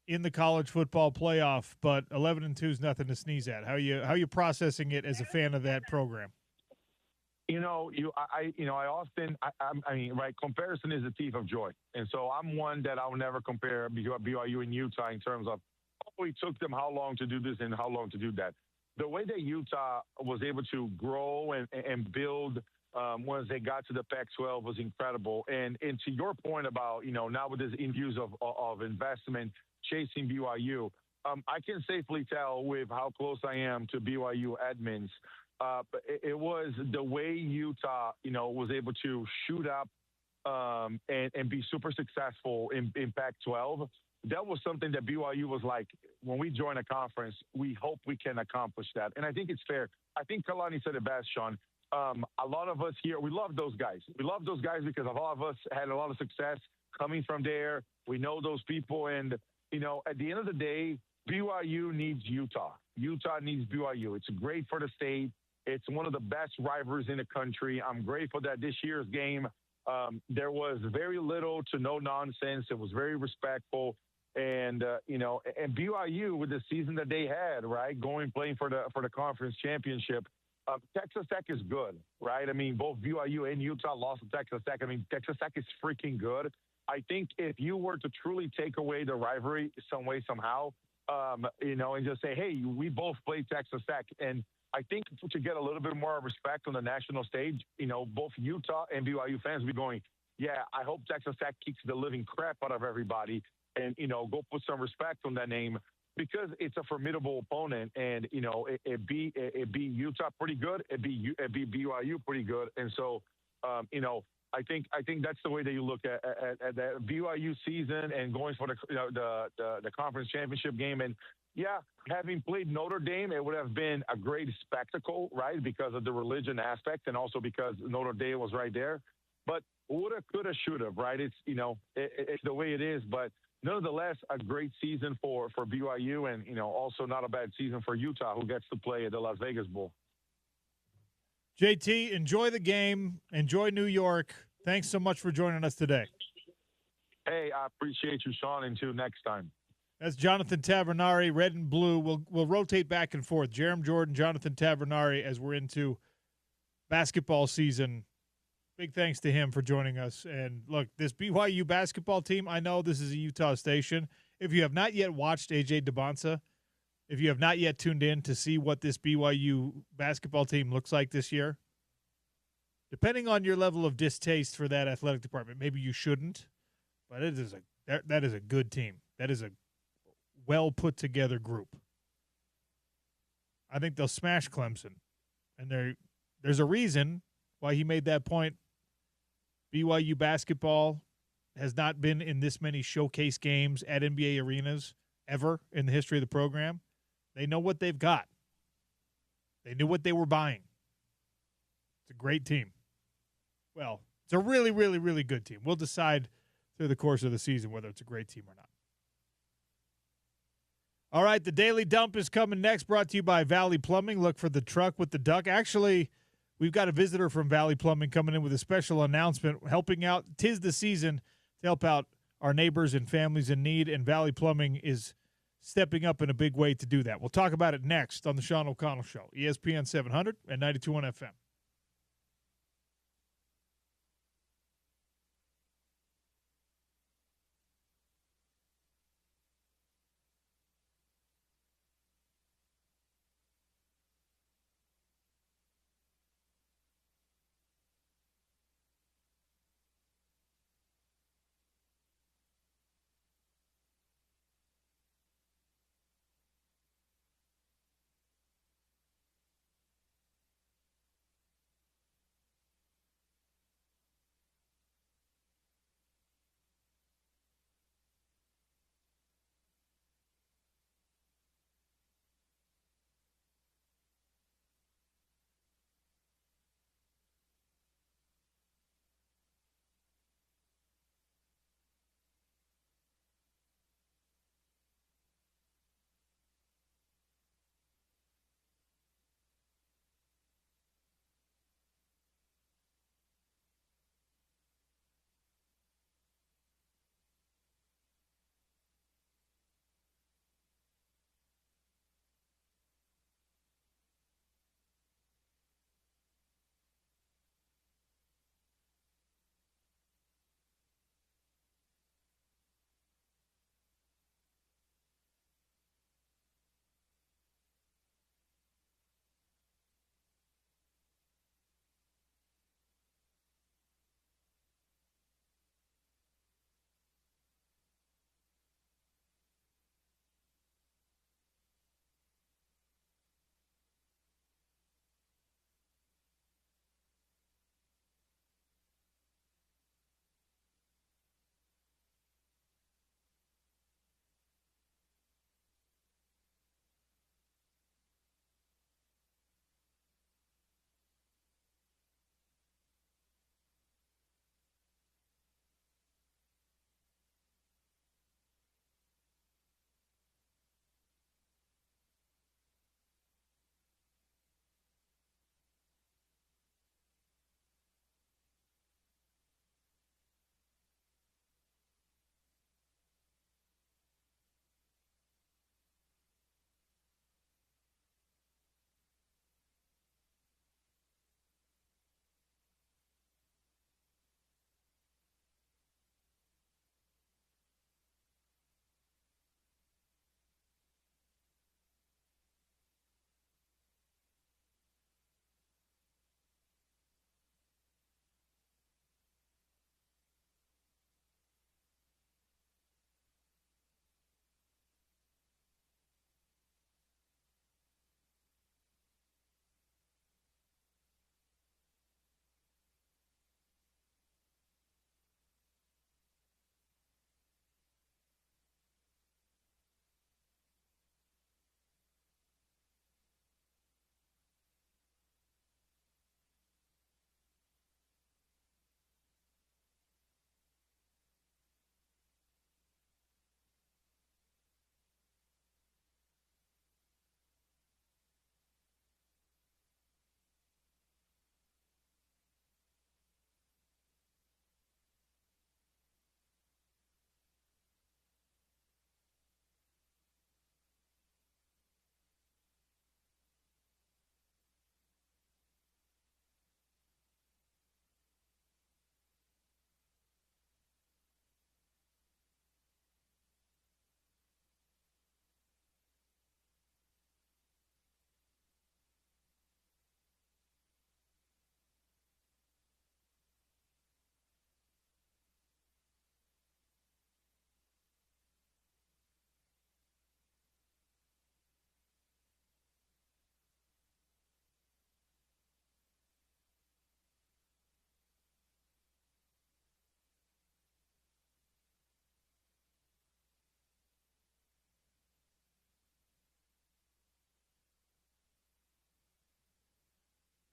in the college football playoff. But 11-2 is nothing to sneeze at. How are you processing it as a fan of that program? Comparison is the thief of joy. And so I'm one that I'll never compare BYU and Utah in terms of, it took them how long to do this and how long to do that. The way that Utah was able to grow and build once they got to the Pac-12 was incredible. And to your point about, now with this infuse of investment chasing BYU, I can safely tell with how close I am to BYU admins. But it was the way Utah, was able to shoot up and be super successful in Pac-12. That was something that BYU was like, when we join a conference, we hope we can accomplish that. And I think it's fair. I think Kalani said it best, Sean. A lot of us here, we love those guys. We love those guys because a lot of us had a lot of success coming from there. We know those people. And, you know, at the end of the day, BYU needs Utah. Utah needs BYU. It's great for the state. It's one of the best rivalries in the country. I'm grateful that this year's game, there was very little to no nonsense. It was very respectful. And, you know, and BYU with the season that they had, right, playing for the conference championship, Texas Tech is good, right? I mean, both BYU and Utah lost to Texas Tech. I mean, Texas Tech is freaking good. I think if you were to truly take away the rivalry some way, somehow, you know, and just say, hey, we both played Texas Tech. And I think to get a little bit more respect on the national stage, you know, both Utah and BYU fans will be going, yeah, I hope Texas Tech kicks the living crap out of everybody and, you know, go put some respect on that name because it's a formidable opponent. And, you know, it beat Utah pretty good. It beat BYU pretty good. And so, you know, I think that's the way that you look at the BYU season and going for the conference championship game. And yeah, having played Notre Dame, it would have been a great spectacle, right? Because of the religion aspect and also because Notre Dame was right there. But woulda, coulda, shoulda, right? It's, you know, it's the way it is. But nonetheless, a great season for BYU and, you know, also not a bad season for Utah, who gets to play at the Las Vegas Bowl. JT, enjoy the game. Enjoy New York. Thanks so much for joining us today. Hey, I appreciate you, Sean. Until next time. That's Jonathan Tavernari, red and blue. We'll rotate back and forth. Jerem Jordan, Jonathan Tavernari, as we're into basketball season. Big thanks to him for joining us. And look, this BYU basketball team, I know this is a Utah station. If you have not yet watched AJ DeBonsa, if you have not yet tuned in to see what this BYU basketball team looks like this year, depending on your level of distaste for that athletic department, maybe you shouldn't, but that is a good team. That is a well put together group. I think they'll smash Clemson. And there's a reason why he made that point. BYU basketball has not been in this many showcase games at NBA arenas ever in the history of the program. They know what they've got. They knew what they were buying. It's a great team. Well, it's a really, really, really good team. We'll decide through the course of the season whether it's a great team or not. All right, the Daily Dump is coming next, brought to you by Valley Plumbing. Look for the truck with the duck. Actually, we've got a visitor from Valley Plumbing coming in with a special announcement, helping out. 'Tis the season to help out our neighbors and families in need, and Valley Plumbing is stepping up in a big way to do that. We'll talk about it next on the Sean O'Connell Show, ESPN 700 and 92.1 FM.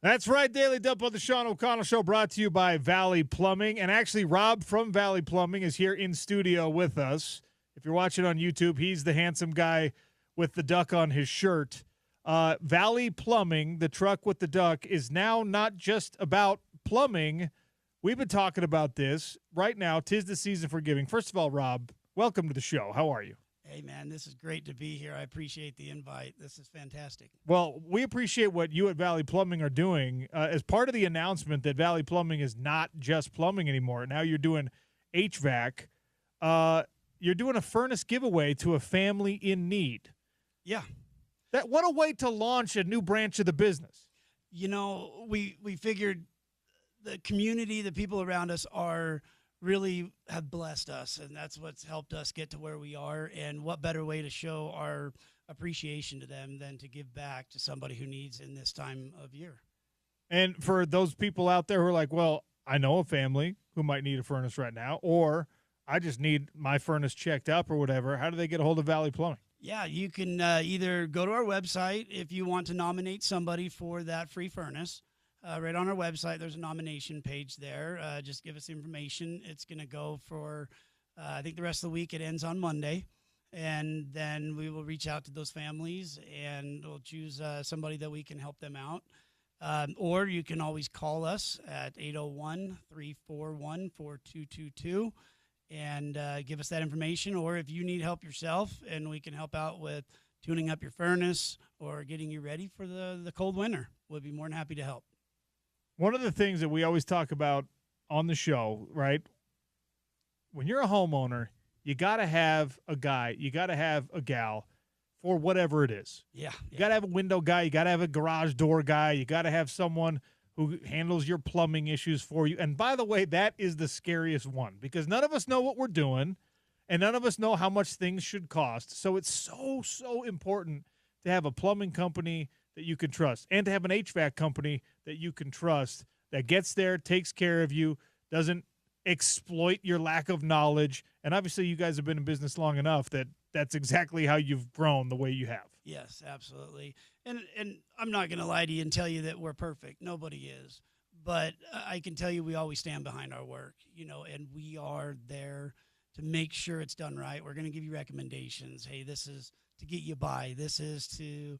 That's right. Daily Dump on the Sean O'Connell Show, brought to you by Valley Plumbing. And actually, Rob from Valley Plumbing is here in studio with us. If you're watching on YouTube, he's the handsome guy with the duck on his shirt. Valley Plumbing, the truck with the duck, is now not just about plumbing. We've been talking about this. Right now, 'tis the season for giving. First of all, Rob, welcome to the show. How are you? Hey, man, this is great to be here. I appreciate the invite. This is fantastic. Well, we appreciate what you at Valley Plumbing are doing. As part of the announcement that Valley Plumbing is not just plumbing anymore, now you're doing HVAC. You're doing a furnace giveaway to a family in need. Yeah. What a way to launch a new branch of the business. You know, we figured the community, the people around us really have blessed us, and that's what's helped us get to where we are. And what better way to show our appreciation to them than to give back to somebody who needs in this time of year. And for those people out there who are like, well, I know a family who might need a furnace right now, or I just need my furnace checked up or whatever, how do they get a hold of Valley Plumbing? Yeah, you can either go to our website if you want to nominate somebody for that free furnace. Right on our website, there's a nomination page there. Just give us information. It's going to go for, I think, the rest of the week. It ends on Monday. And then we will reach out to those families, and we'll choose somebody that we can help them out. Or you can always call us at 801-341-4222 and give us that information. Or if you need help yourself, and we can help out with tuning up your furnace or getting you ready for the cold winter, we'll be more than happy to help. One of the things that we always talk about on the show, right? When you're a homeowner, you got to have a guy, you got to have a gal for whatever it is. Yeah. You got to have a window guy, you got to have a garage door guy, you got to have someone who handles your plumbing issues for you. And by the way, that is the scariest one, because none of us know what we're doing, and none of us know how much things should cost. So it's so important to have a plumbing company that you can trust, and to have an HVAC company that you can trust, that gets there, takes care of you, doesn't exploit your lack of knowledge. And obviously you guys have been in business long enough that that's exactly how you've grown the way you have. Yes, absolutely. And I'm not going to lie to you and tell you that we're perfect. Nobody is. But I can tell you we always stand behind our work, and we are there to make sure it's done right. We're going to give you recommendations. Hey, this is to get you by. This is to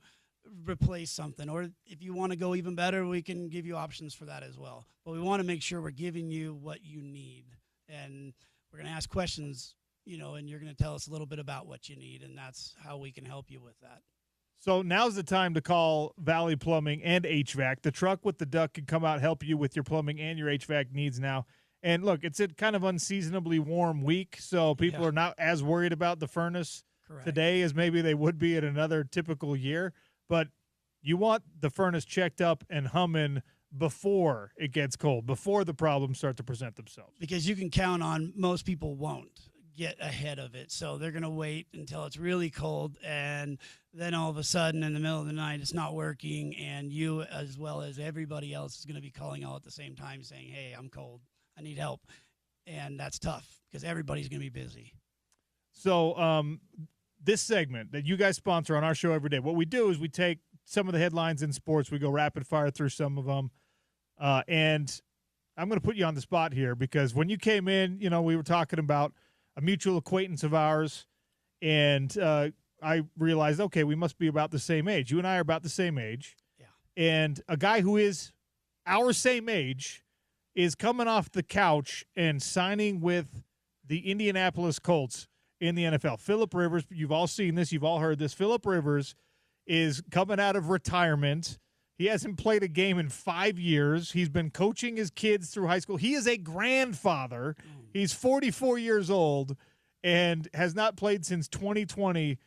replace something, or if you want to go even better, we can give you options for that as well. But we want to make sure we're giving you what you need, and we're going to ask questions, and you're going to tell us a little bit about what you need, and that's how we can help you with that. So now's the time to call Valley Plumbing and HVAC. The truck with the duck can come out, help you with your plumbing and your HVAC needs now. And look, it's a kind of unseasonably warm week, so people are not as worried about the furnace today as maybe they would be at another typical year. But you want the furnace checked up and humming before it gets cold, before the problems start to present themselves. Because you can count on most people won't get ahead of it. So they're going to wait until it's really cold, and then all of a sudden in the middle of the night it's not working, and you as well as everybody else is going to be calling all at the same time saying, hey, I'm cold, I need help. And that's tough because everybody's going to be busy. So this segment that you guys sponsor on our show every day, what we do is we take some of the headlines in sports, we go rapid fire through some of them, and I'm going to put you on the spot here because when you came in, we were talking about a mutual acquaintance of ours, and I realized, okay, we must be about the same age. You and I are about the same age. Yeah. And a guy who is our same age is coming off the couch and signing with the Indianapolis Colts in the NFL. Phillip Rivers, you've all seen this, you've all heard this. Phillip Rivers is coming out of retirement. He hasn't played a game in 5 years. He's been coaching his kids through high school. He is a grandfather. He's 44 years old and has not played since 2020.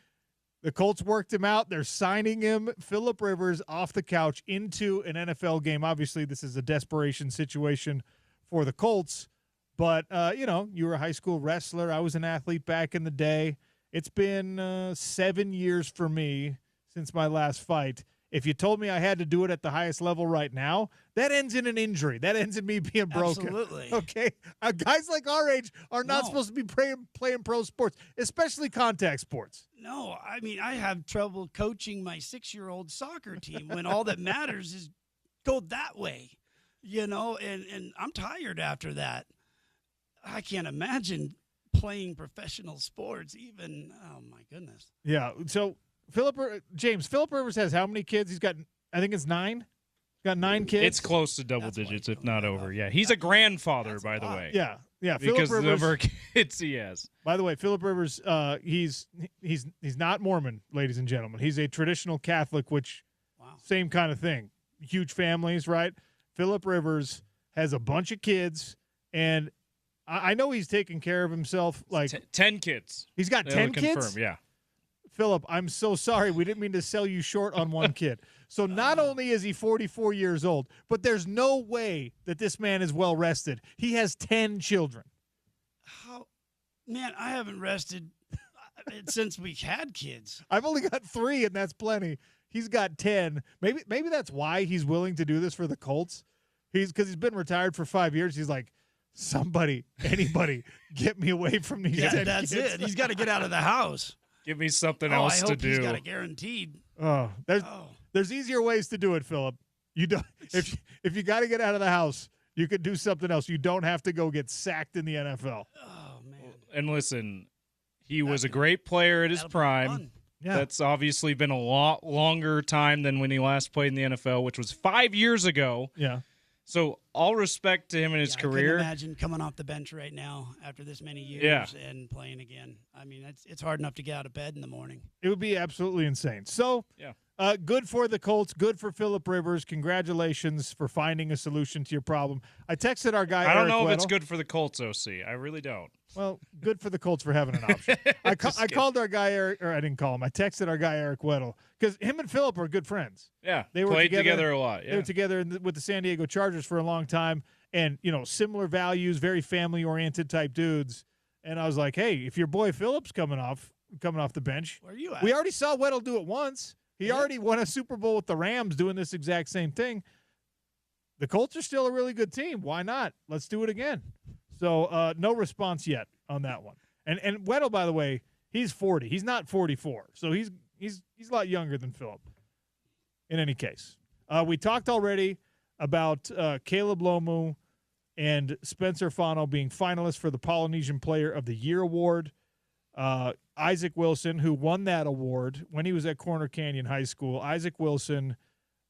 The Colts worked him out. They're signing him, Phillip Rivers, off the couch into an NFL game. Obviously, this is a desperation situation for the Colts. But, you were a high school wrestler. I was an athlete back in the day. It's been 7 years for me since my last fight. If you told me I had to do it at the highest level right now, that ends in an injury. That ends in me being broken. Absolutely. Okay? Guys like our age are not supposed to be playing pro sports, especially contact sports. No, I mean, I have trouble coaching my 6-year-old soccer team when all that matters is go that way, and I'm tired after that. I can't imagine playing professional sports even. Oh, my goodness. Yeah. So, Philip Rivers has how many kids? He's got, I think it's 9. He's got 9 kids. It's close to double digits, if not over. Yeah. He's a grandfather, by the way. Yeah. Yeah. Because Philip the Rivers, number of kids he has. By the way, Philip Rivers, he's not Mormon, ladies and gentlemen. He's a traditional Catholic, which same kind of thing. Huge families, right? Philip Rivers has a bunch of kids, and I know he's taking care of himself. Like 10 kids. He's got 10 kids? Confirm, yeah. Philip, I'm so sorry. We didn't mean to sell you short on one kid. So not only is he 44 years old, but there's no way that this man is well rested. He has 10 children. Man, I haven't rested since we had kids. I've only got 3, and that's plenty. He's got 10. Maybe that's why he's willing to do this for the Colts. Because he's been retired for 5 years. He's like, anybody, get me away from these 10 that's kids. it. He's got to get out of the house. Give me something else I to hope do. He's got it guaranteed. There's easier ways to do it, Philip. You don't. If you got to get out of the house, you could do something else. You don't have to go get sacked in the NFL. Oh man! And listen, he was a great player at his prime. Yeah. That's obviously been a lot longer time than when he last played in the NFL, which was 5 years ago. Yeah. So all respect to him in his career. I couldn't imagine coming off the bench right now after this many years and playing again. I mean, it's hard enough to get out of bed in the morning. It would be absolutely insane. So, good for the Colts. Good for Philip Rivers. Congratulations for finding a solution to your problem. I texted our guy. I don't know Eric if it's Weddle. good for the Colts, OC. I really don't. Well, good for the Colts for having an option. I called our guy Eric, or I didn't call him. I texted our guy Eric Weddle because him and Philip are good friends. Yeah, they were played together a lot. Yeah. They were together with the San Diego Chargers for a long time, and similar values, very family-oriented type dudes. And I was like, hey, if your boy Philip's coming off the bench, where are you at? We already saw Weddle do it once. He already won a Super Bowl with the Rams doing this exact same thing. The Colts are still a really good team. Why not? Let's do it again. So no response yet on that one. And Weddle, by the way, he's 40. He's not 44. So he's a lot younger than Philip. In any case, we talked already about Caleb Lomu and Spencer Fano being finalists for the Polynesian Player of the Year award. Isaac Wilson, who won that award when he was at Corner Canyon High School. Isaac Wilson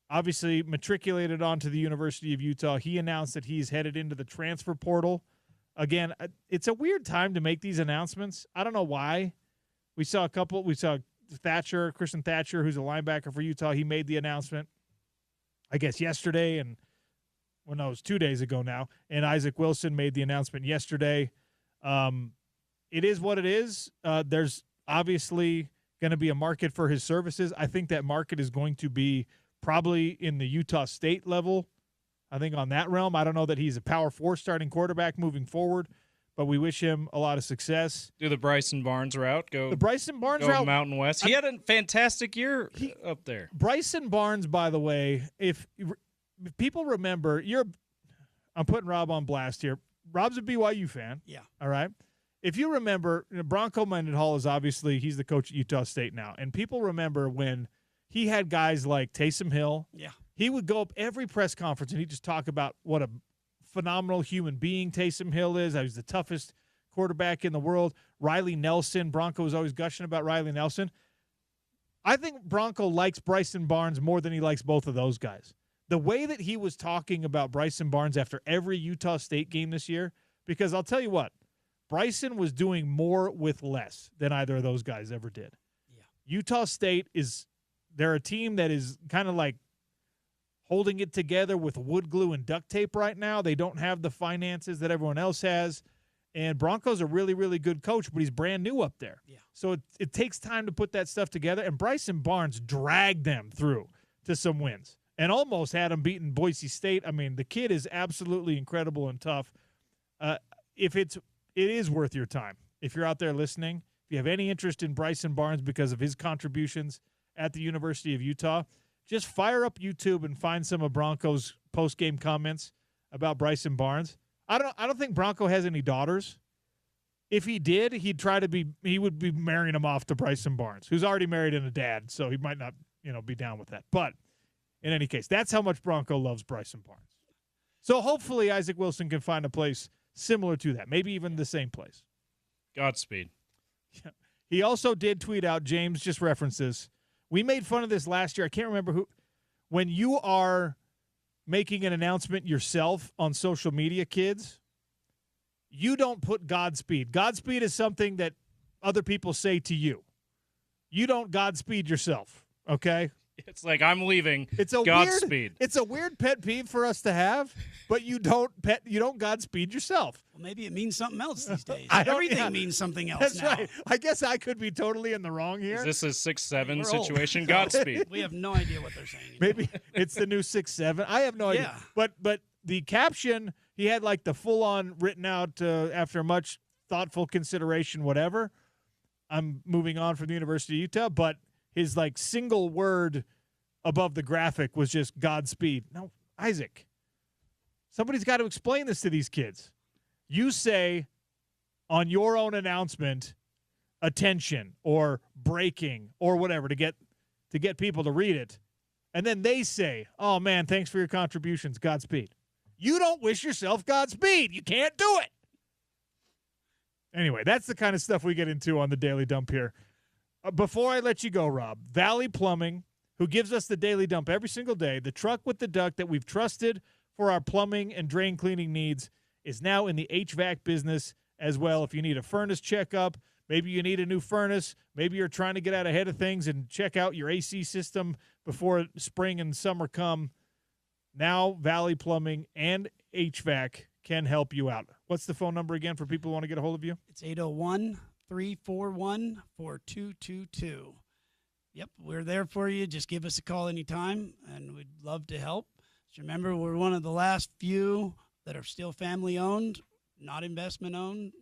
obviously matriculated onto the University of Utah. He announced that he's headed into the transfer portal. Again, it's a weird time to make these announcements. I don't know why. We saw Christian Thatcher, who's a linebacker for Utah. He made the announcement, I guess, yesterday, and it was 2 days ago now. And Isaac Wilson made the announcement yesterday. It is what it is. There's obviously going to be a market for his services. I think that market is going to be probably in the Utah State level. I think on that realm. I don't know that he's a Power 4 starting quarterback moving forward, but we wish him a lot of success. Do the Bryson Barnes route. The Bryson Barnes go route. Mountain West. He had a fantastic year up there. Bryson Barnes, by the way, if people remember, I'm putting Rob on blast here. Rob's a BYU fan. Yeah. All right. If you remember, Bronco Mendenhall he's the coach at Utah State now. And people remember when he had guys like Taysom Hill. Yeah. He would go up every press conference and he'd just talk about what a phenomenal human being Taysom Hill is. He was the toughest quarterback in the world. Riley Nelson. Bronco was always gushing about Riley Nelson. I think Bronco likes Bryson Barnes more than he likes both of those guys. The way that he was talking about Bryson Barnes after every Utah State game this year, because I'll tell you what, Bryson was doing more with less than either of those guys ever did. Yeah. Utah State they're a team that is kind of like holding it together with wood glue and duct tape right now. They don't have the finances that everyone else has. And Bronco's a really, really good coach, but he's brand new up there. Yeah. So it takes time to put that stuff together. And Bryson Barnes dragged them through to some wins and almost had them beating Boise State. I mean, the kid is absolutely incredible and tough. It is worth your time. If you're out there listening, if you have any interest in Bryson Barnes because of his contributions at the University of Utah, just fire up YouTube and find some of Bronco's post-game comments about Bryson Barnes. I don't think Bronco has any daughters. If he did, he would be marrying them off to Bryson Barnes, who's already married and a dad, so he might not, be down with that. But in any case. That's how much Bronco loves Bryson Barnes. So hopefully Isaac Wilson can find a place similar to that, maybe even the same place. Godspeed. Yeah. He also did tweet out, James just references, we made fun of this last year. I can't remember who. When you are making an announcement yourself on social media, kids, you don't put Godspeed. Godspeed is something that other people say to you. You don't Godspeed yourself, okay? It's like I'm leaving. It's a Godspeed. It's a weird pet peeve for us to have, but you don't Godspeed yourself. Well, maybe it means something else these days. I don't- Everything yeah. means something else That's now. right. I guess I could be totally in the wrong here. Is this a 6'7" We're old. situation? Godspeed. We have no idea what they're saying. Maybe it's the new 6'7". I have no idea. Yeah. But the caption, he had like the full-on written out after much thoughtful consideration, whatever. I'm moving on from the University of Utah, but his like single word above the graphic was just Godspeed. Now, Isaac, somebody's got to explain this to these kids. You say on your own announcement, attention or breaking or whatever to get people to read it. And then they say, oh, man, thanks for your contributions. Godspeed. You don't wish yourself Godspeed. You can't do it. Anyway, that's the kind of stuff we get into on the Daily Dump here. Before I let you go, Rob, Valley Plumbing, who gives us the Daily Dump every single day, the truck with the duct that we've trusted for our plumbing and drain cleaning needs, is now in the HVAC business as well. If you need a furnace checkup, maybe you need a new furnace, maybe you're trying to get out ahead of things and check out your AC system before spring and summer come, now Valley Plumbing and HVAC can help you out. What's the phone number again for people who want to get a hold of you? It's 801-341-4222. Yep, we're there for you. Just give us a call anytime, and we'd love to help. Just remember, we're one of the last few that are still family-owned, not investment-owned.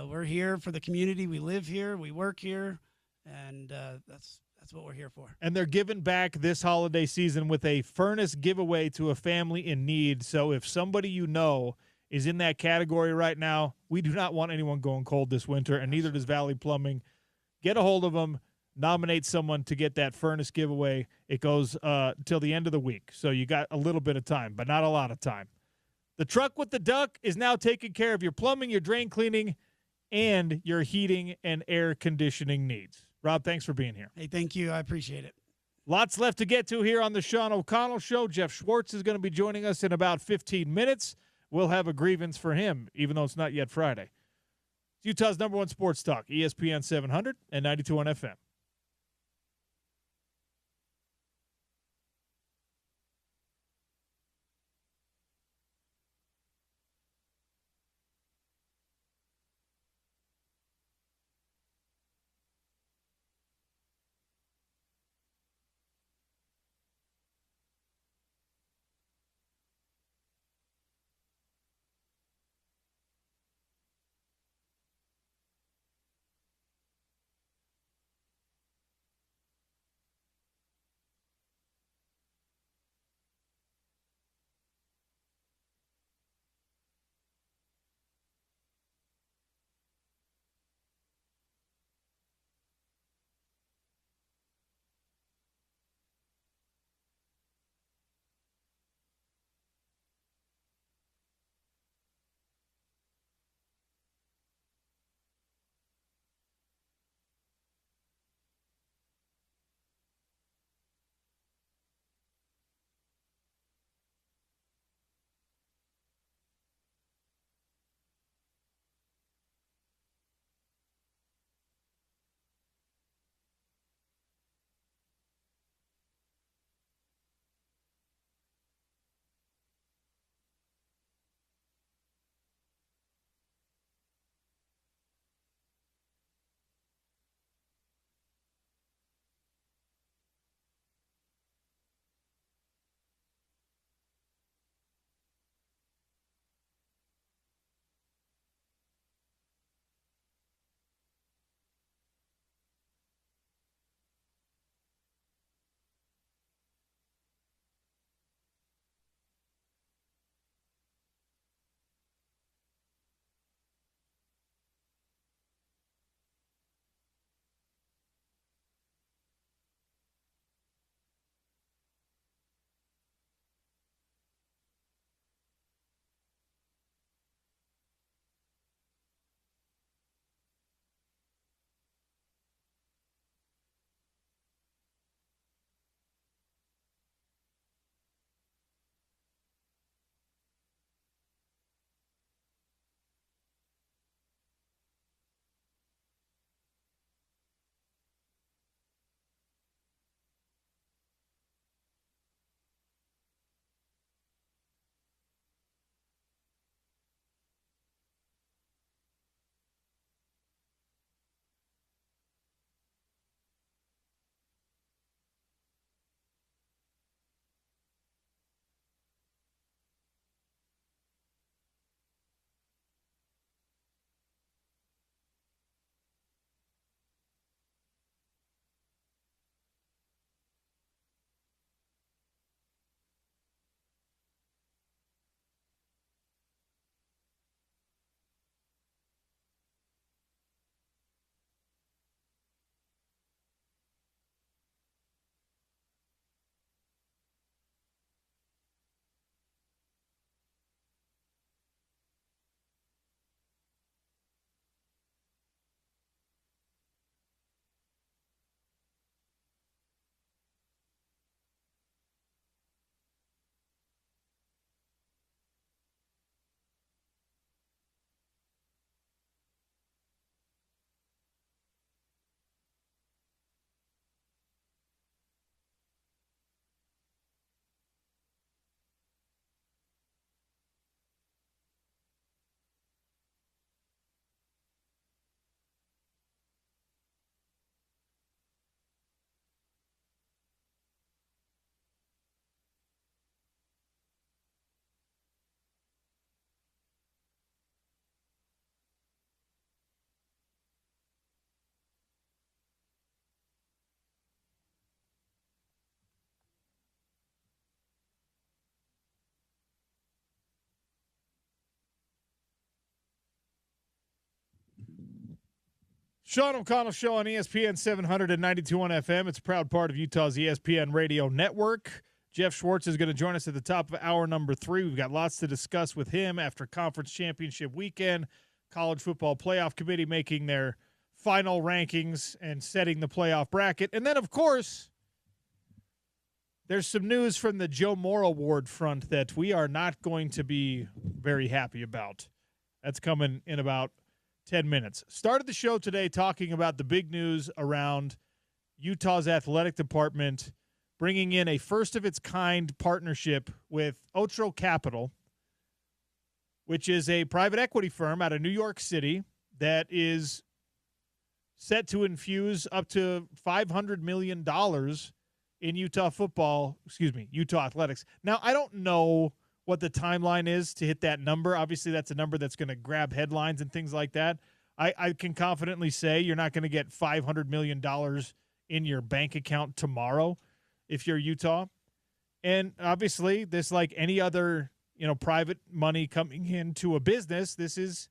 We're here for the community. We live here. We work here, and that's what we're here for. And they're giving back this holiday season with a furnace giveaway to a family in need. So if somebody you know is in that category right now, we do not want anyone going cold this winter, and neither does Valley Plumbing. Get a hold of them. Nominate someone to get that furnace giveaway. It goes till the end of the week, so you got a little bit of time, but not a lot of time. The truck with the duck is now taking care of your plumbing, your drain cleaning, and your heating and air conditioning needs. Rob, thanks for being here. Hey, thank you. I appreciate it. Lots left to get to here on the Sean O'Connell Show. Jeff Schwartz is going to be joining us in about 15 minutes. We'll have a grievance for him, even though it's not yet Friday. It's Utah's number one sports talk, ESPN 700 and 92.1 FM. Sean O'Connell Show on ESPN 792.1 FM. It's a proud part of Utah's ESPN radio network. Jeff Schwartz is going to join us at the top of hour number 3. We've got lots to discuss with him after conference championship weekend. College football playoff committee making their final rankings and setting the playoff bracket. And then, of course, there's some news from the Joe Moore Award front that we are not going to be very happy about. That's coming in about 10 minutes. Started the show today talking about the big news around Utah's athletic department bringing in a first-of-its-kind partnership with Otro Capital, which is a private equity firm out of New York City that is set to infuse up to $500 million in Utah athletics. Now, I don't know what the timeline is to hit that number. Obviously, that's a number that's going to grab headlines and things like that. I can confidently say you're not going to get $500 million in your bank account tomorrow if you're Utah. And obviously, this, like any other, private money coming into a business, this is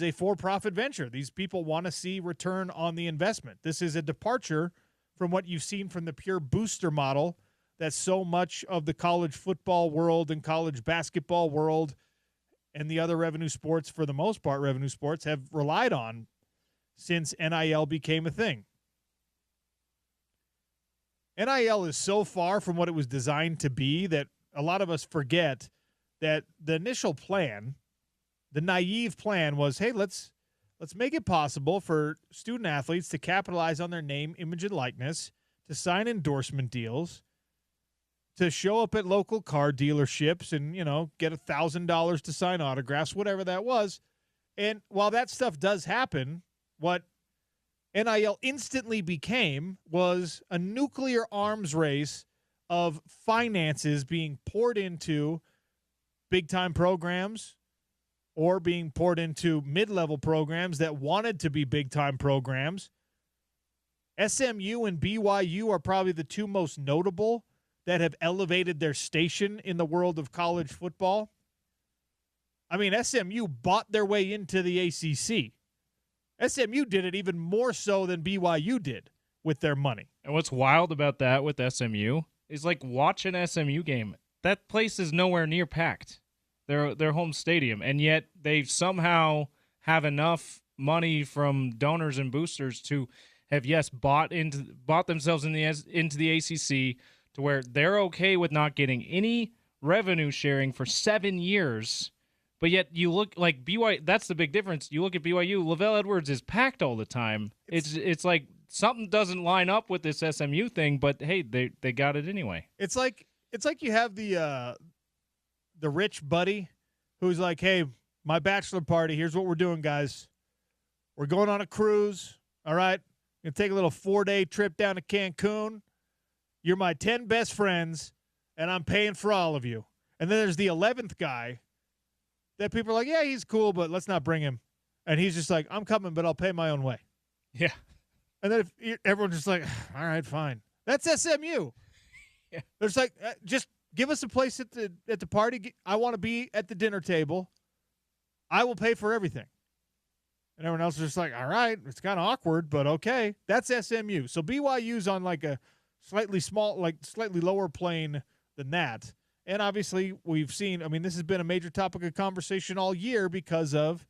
a for-profit venture. These people want to see return on the investment. This is a departure from what you've seen from the pure booster model that so much of the college football world and college basketball world and the other revenue sports, for the most part, revenue sports, have relied on since NIL became a thing. NIL is so far from what it was designed to be that a lot of us forget that the initial plan, the naive plan, was, hey, let's make it possible for student athletes to capitalize on their name, image, and likeness, to sign endorsement deals, to show up at local car dealerships and, get $1,000 to sign autographs, whatever that was. And while that stuff does happen, what NIL instantly became was a nuclear arms race of finances being poured into big-time programs or being poured into mid-level programs that wanted to be big-time programs. SMU and BYU are probably the two most notable that have elevated their station in the world of college football. I mean, SMU bought their way into the ACC. SMU did it even more so than BYU did with their money. And what's wild about that with SMU is, like, watch an SMU game. That place is nowhere near packed. Their home stadium, and yet they somehow have enough money from donors and boosters to have bought themselves into the ACC to where they're okay with not getting any revenue sharing for 7 years. But yet you look like BYU. That's the big difference. You look at BYU. Lavelle Edwards is packed all the time. It's like something doesn't line up with this SMU thing. But hey, they got it anyway. It's like you have the rich buddy who's like, hey, my bachelor party, here's what we're doing, guys. We're going on a cruise, all right? We're going to take a little 4-day trip down to Cancun. You're my 10 best friends, and I'm paying for all of you. And then there's the 11th guy that people are like, yeah, he's cool, but let's not bring him. And he's just like, I'm coming, but I'll pay my own way. Yeah. And then everyone's just like, all right, fine. That's SMU. Yeah. There's like, just give us a place at the party. I want to be at the dinner table. I will pay for everything. And everyone else is just like, all right, it's kind of awkward, but okay. That's SMU. So BYU's on like a slightly lower plane than that. And obviously we've seen, this has been a major topic of conversation all year because of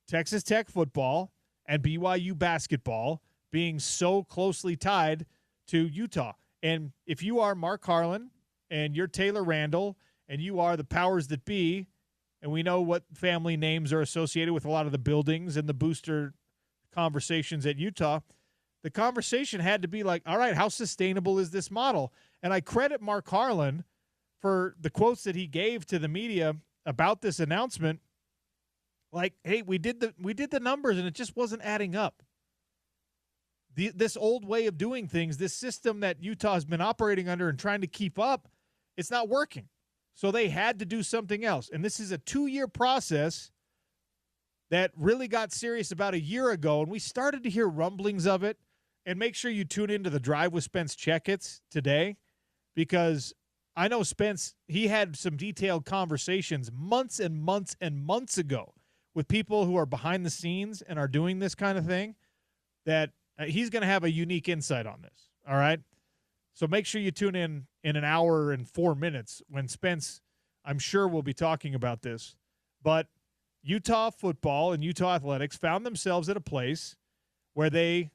Texas Tech football and BYU basketball being so closely tied to Utah. And if you are Mark Harlan and you're Taylor Randall and you are the powers that be, and we know what family names are associated with a lot of the buildings and the booster conversations at Utah, the conversation had to be like, all right, how sustainable is this model? And I credit Mark Harlan for the quotes that he gave to the media about this announcement. Like, hey, we did the numbers and it just wasn't adding up. This old way of doing things, this system that Utah has been operating under and trying to keep up, it's not working. So they had to do something else. And this is a 2-year process that really got serious about a year ago, and we started to hear rumblings of it. And make sure you tune into The Drive with Spence Checketts today, because I know Spence, he had some detailed conversations months and months and months ago with people who are behind the scenes and are doing this kind of thing that he's going to have a unique insight on this. All right. So make sure you tune in an hour and 4 minutes when Spence, I'm sure, will be talking about this. But Utah football and Utah athletics found themselves at a place where they,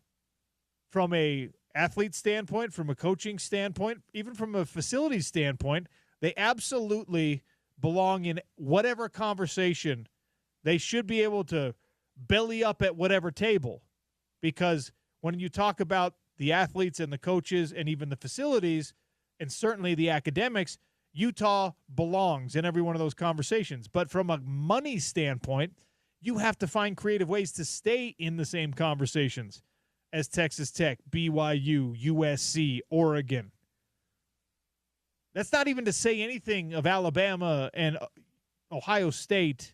from a athlete standpoint, from a coaching standpoint, even from a facilities standpoint, they absolutely belong in whatever conversation. They should be able to belly up at whatever table, because when you talk about the athletes and the coaches and even the facilities and certainly the academics, Utah belongs in every one of those conversations. But from a money standpoint, you have to find creative ways to stay in the same conversations as Texas Tech, BYU, USC, Oregon. That's not even to say anything of Alabama and Ohio State.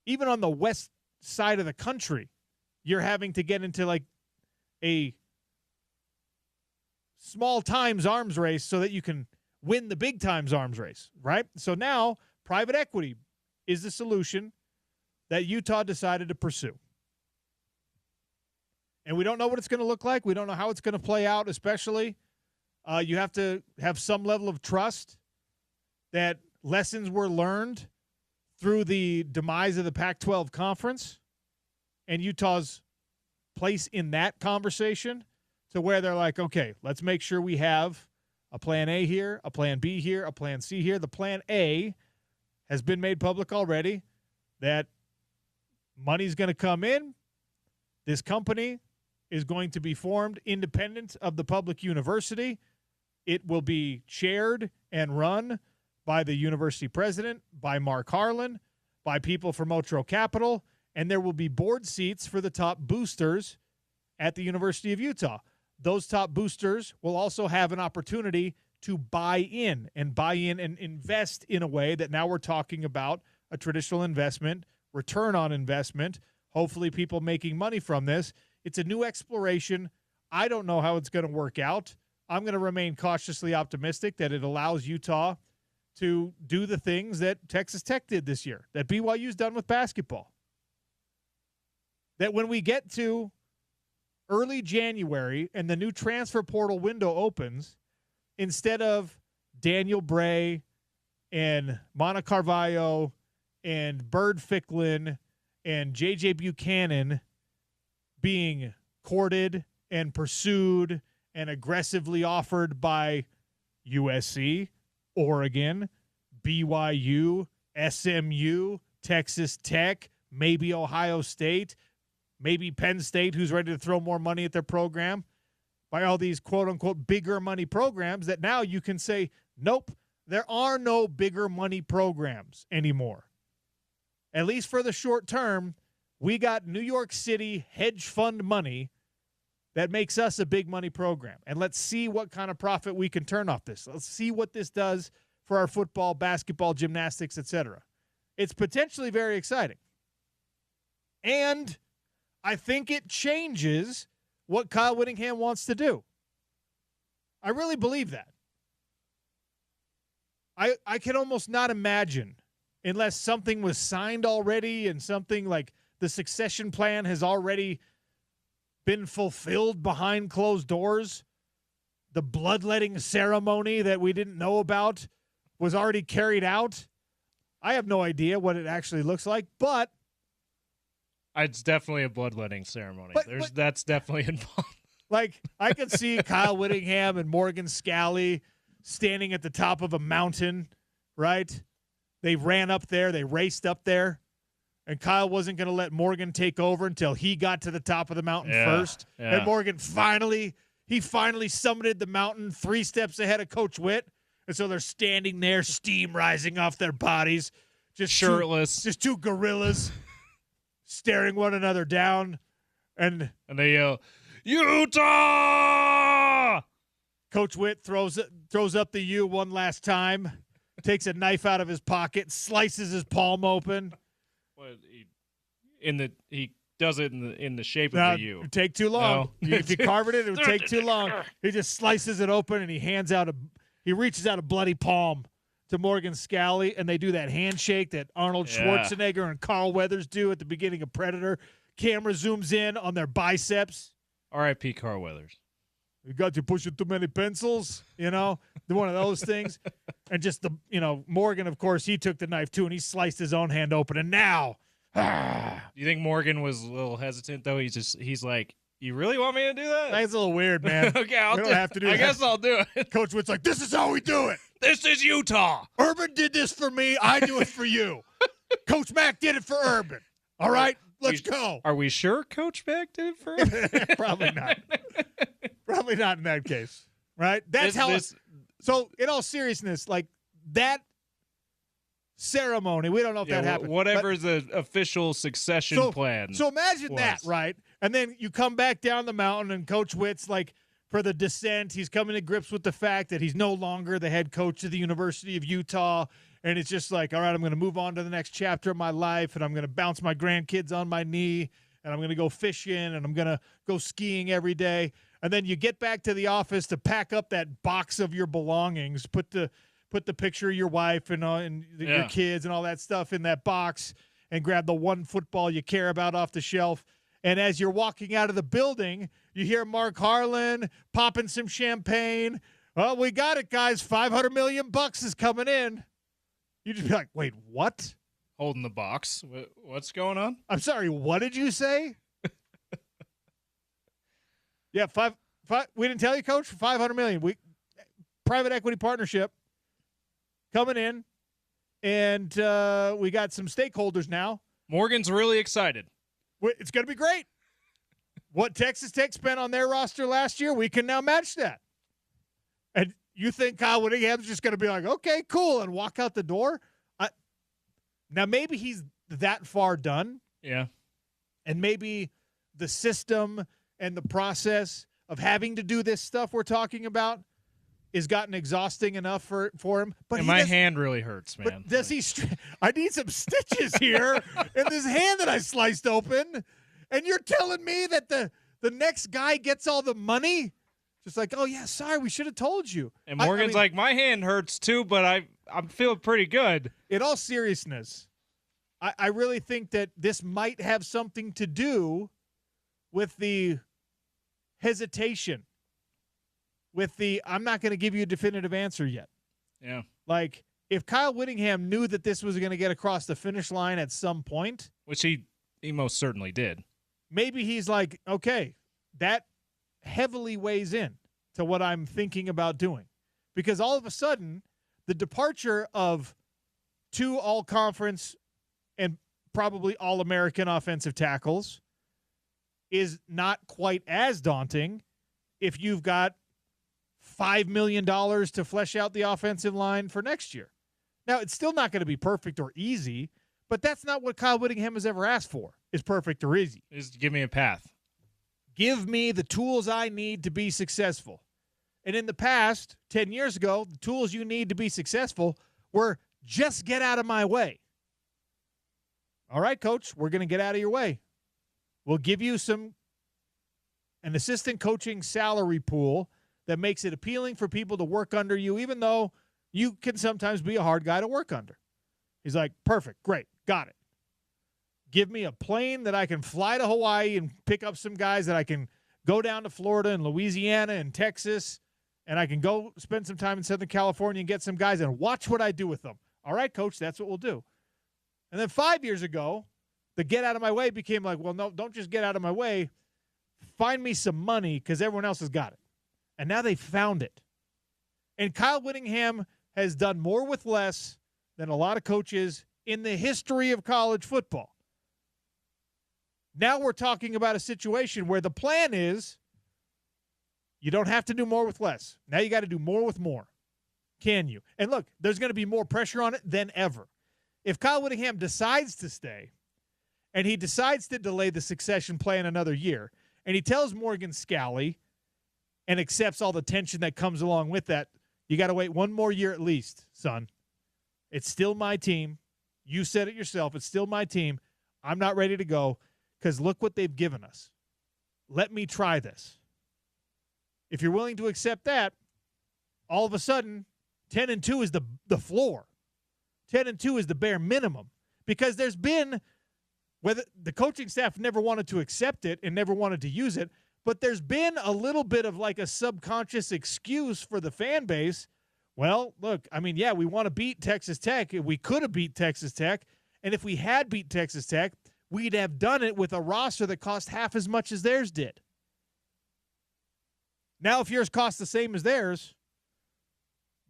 Even on the west side of the country, you're having to get into like a small times arms race so that you can win the big times arms race, right? So now private equity is the solution that Utah decided to pursue. And we don't know what it's going to look like. We don't know how it's going to play out, especially. You have to have some level of trust that lessons were learned through the demise of the Pac-12 conference and Utah's place in that conversation, to where they're like, okay, let's make sure we have a plan A here, a plan B here, a plan C here. The plan A has been made public already, that money's going to come in. This company is going to be formed independent of the public university. It will be chaired and run by the university president, by Mark Harlan, by people from Otro Capital, and there will be board seats for the top boosters at the University of Utah. Those top boosters will also have an opportunity to buy in and invest in a way that now we're talking about a traditional investment, return on investment, hopefully people making money from this. It's a new exploration. I don't know how it's going to work out. I'm going to remain cautiously optimistic that it allows Utah to do the things that Texas Tech did this year, that BYU's done with basketball. That when we get to early January and the new transfer portal window opens, instead of Daniel Bray and Mana Carvalho and Bird Ficklin and J.J. Buchanan being courted and pursued and aggressively offered by USC, Oregon, BYU, SMU, Texas Tech, maybe Ohio State, maybe Penn State, who's ready to throw more money at their program, by all these quote-unquote bigger money programs, that now you can say, nope, there are no bigger money programs anymore. At least for the short term, we got New York City hedge fund money that makes us a big money program. And let's see what kind of profit we can turn off this. Let's see what this does for our football, basketball, gymnastics, etc. It's potentially very exciting. And I think it changes what Kyle Whittingham wants to do. I really believe that. I can almost not imagine, unless something was signed already and something like the succession plan has already been fulfilled behind closed doors, the bloodletting ceremony that we didn't know about was already carried out. I have no idea what it actually looks like, but it's definitely a bloodletting ceremony. That's definitely involved. Like, I could see Kyle Whittingham and Morgan Scalley standing at the top of a mountain, right? They ran up there. They raced up there. And Kyle wasn't going to let Morgan take over until he got to the top of the mountain first. Yeah. And Morgan finally summited the mountain 3 steps ahead of Coach Witt. And so they're standing there, steam rising off their bodies. Just shirtless. Just two gorillas staring one another down. And they yell, Utah! Coach Witt throws up the U one last time, takes a knife out of his pocket, slices his palm open. He does it in the shape of the U. It would take too long. No. If you carve it, it would take too long. He just slices it open and he reaches out a bloody palm to Morgan Scalley, and they do that handshake that Arnold Schwarzenegger and Carl Weathers do at the beginning of Predator. camera zooms in on their biceps. R.I.P. Carl Weathers. You got you pushing too many pencils, one of those things. And just Morgan, of course, he took the knife too, and he sliced his own hand open. And now, Do you think Morgan was a little hesitant though? He's like, you really want me to do that? that's a little weird, man. Okay, we don't have to do that. I guess I'll do it. Coach Witt's like, this is how we do it. This is Utah. Urban did this for me. I do it for you. Coach Mack did it for Urban. All right, let's go. Are we sure Coach Mack did it for him? Probably not. Probably not in that case, right? That's So, in all seriousness, like that ceremony, we don't know if that happened. Whatever's the official succession plan. So imagine that, right? And then you come back down the mountain, and Coach Witt's like, for the descent, he's coming to grips with the fact that he's no longer the head coach of the University of Utah. And it's just like, all right, I'm going to move on to the next chapter of my life, and I'm going to bounce my grandkids on my knee, and I'm going to go fishing, and I'm going to go skiing every day. And then you get back to the office to pack up that box of your belongings, put the picture of your wife and your kids and all that stuff in that box, and grab the one football you care about off the shelf. And as you're walking out of the building, you hear Mark Harlan popping some champagne. Oh, we got it, guys. $500 million is coming in. You just be like, wait, what? Holding the box. What's going on? I'm sorry, what did you say? Yeah, five. We didn't tell you, Coach. $500 million. Private equity partnership coming in, and we got some stakeholders now. Morgan's really excited. It's going to be great. What Texas Tech spent on their roster last year, we can now match that. And you think Kyle Whittingham's just going to be like, okay, cool, and walk out the door? Now, maybe he's that far done. Yeah. And maybe the system and the process of having to do this stuff we're talking about is gotten exhausting enough for him. But my hand really hurts, man. But does he? I need some stitches here in this hand that I sliced open, and you're telling me that the next guy gets all the money? Just like, oh yeah, sorry, we should have told you. And Morgan's like, my hand hurts too, but I'm feeling pretty good. In all seriousness, I really think that this might have something to do with the hesitation. With the, I'm not going to give you a definitive answer yet. Yeah. Like, if Kyle Whittingham knew that this was going to get across the finish line at some point. Which he most certainly did. Maybe he's like, okay, that heavily weighs in to what I'm thinking about doing. Because all of a sudden, the departure of 2 all-conference and probably all-American offensive tackles is not quite as daunting if you've got $5 million to flesh out the offensive line for next year. Now, it's still not going to be perfect or easy, but that's not what Kyle Whittingham has ever asked for, is perfect or easy. Just give me a path. Give me the tools I need to be successful. And in the past, 10 years ago, the tools you need to be successful were just get out of my way. All right, coach, we're going to get out of your way. We'll give you an assistant coaching salary pool that makes it appealing for people to work under you, even though you can sometimes be a hard guy to work under. He's like, perfect, great, got it. Give me a plane that I can fly to Hawaii and pick up some guys that I can go down to Florida and Louisiana and Texas, and I can go spend some time in Southern California and get some guys and watch what I do with them. All right, coach, that's what we'll do. And then 5 years ago, the get out of my way became like, well, no, don't just get out of my way. Find me some money because everyone else has got it. And now they found it. And Kyle Whittingham has done more with less than a lot of coaches in the history of college football. Now we're talking about a situation where the plan is you don't have to do more with less. Now you got to do more with more. Can you? And look, there's going to be more pressure on it than ever. If Kyle Whittingham decides to stay and he decides to delay the succession plan another year, and he tells Morgan Scalley and accepts all the tension that comes along with that, you got to wait one more year at least, son. It's still my team. You said it yourself. It's still my team. I'm not ready to go because look what they've given us. Let me try this. If you're willing to accept that, all of a sudden, 10-2 is the floor. 10-2 is the bare minimum because there's been Whether the coaching staff never wanted to accept it and never wanted to use it, but there's been a little bit of like a subconscious excuse for the fan base. Well, look, I mean, yeah, we want to beat Texas Tech. We could have beat Texas Tech. And if we had beat Texas Tech, we'd have done it with a roster that cost half as much as theirs did. Now, if yours costs the same as theirs,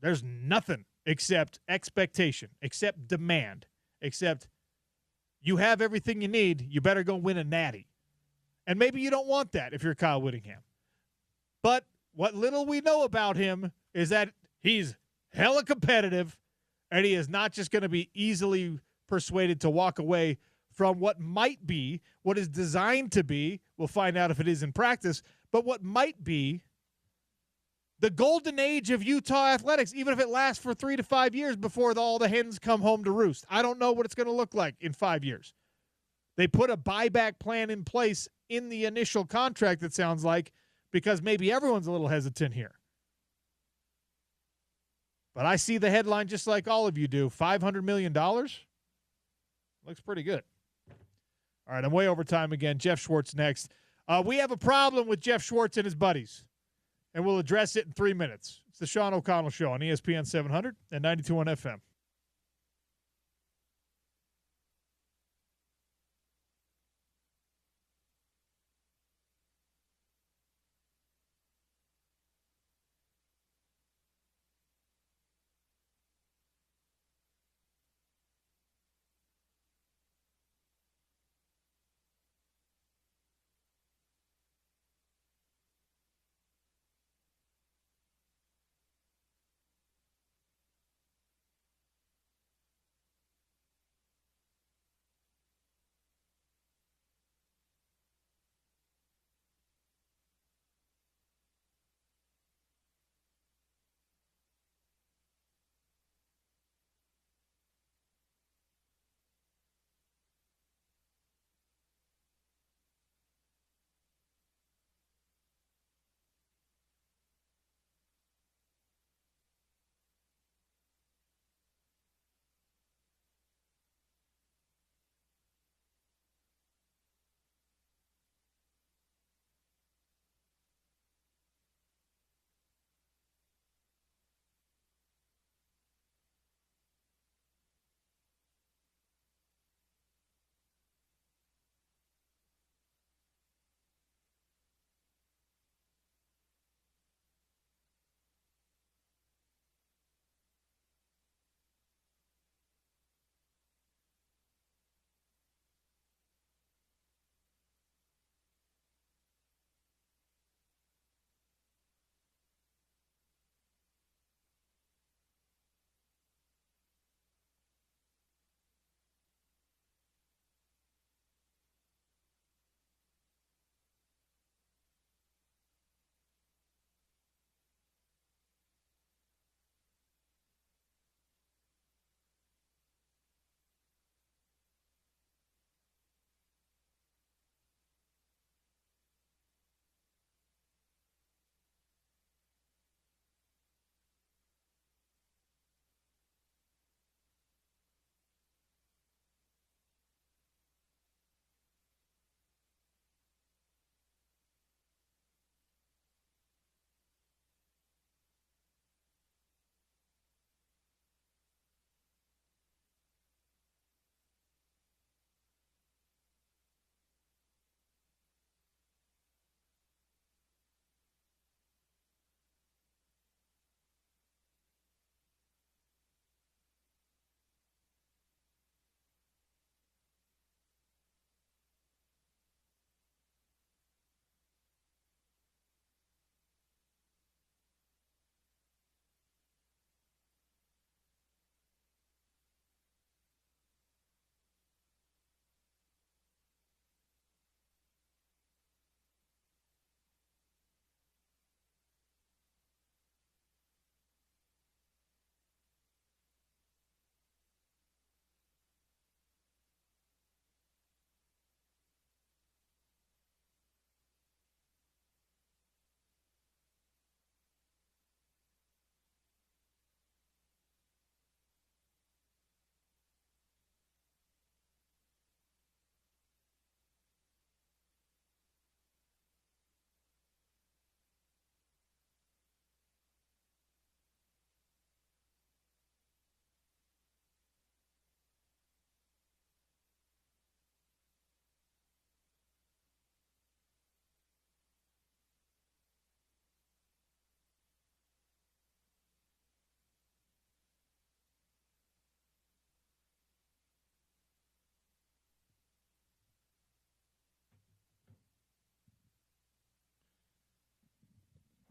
there's nothing except expectation, except demand, except you have everything you need. You better go win a natty. And maybe you don't want that if you're Kyle Whittingham. But what little we know about him is that he's hella competitive, and he is not just going to be easily persuaded to walk away from what might be, what is designed to be, we'll find out if it is in practice, but what might be the golden age of Utah athletics, even if it lasts for 3 to 5 years before all the hens come home to roost. I don't know what it's going to look like in 5 years. They put a buyback plan in place in the initial contract, it sounds like, because maybe everyone's a little hesitant here. But I see the headline just like all of you do, $500 million. Looks pretty good. All right, I'm way over time again. Jeff Schwartz next. We have a problem with Jeff Schwartz and his buddies, and we'll address it in 3 minutes. It's the Sean O'Connell Show on ESPN 700 and 92.1 FM.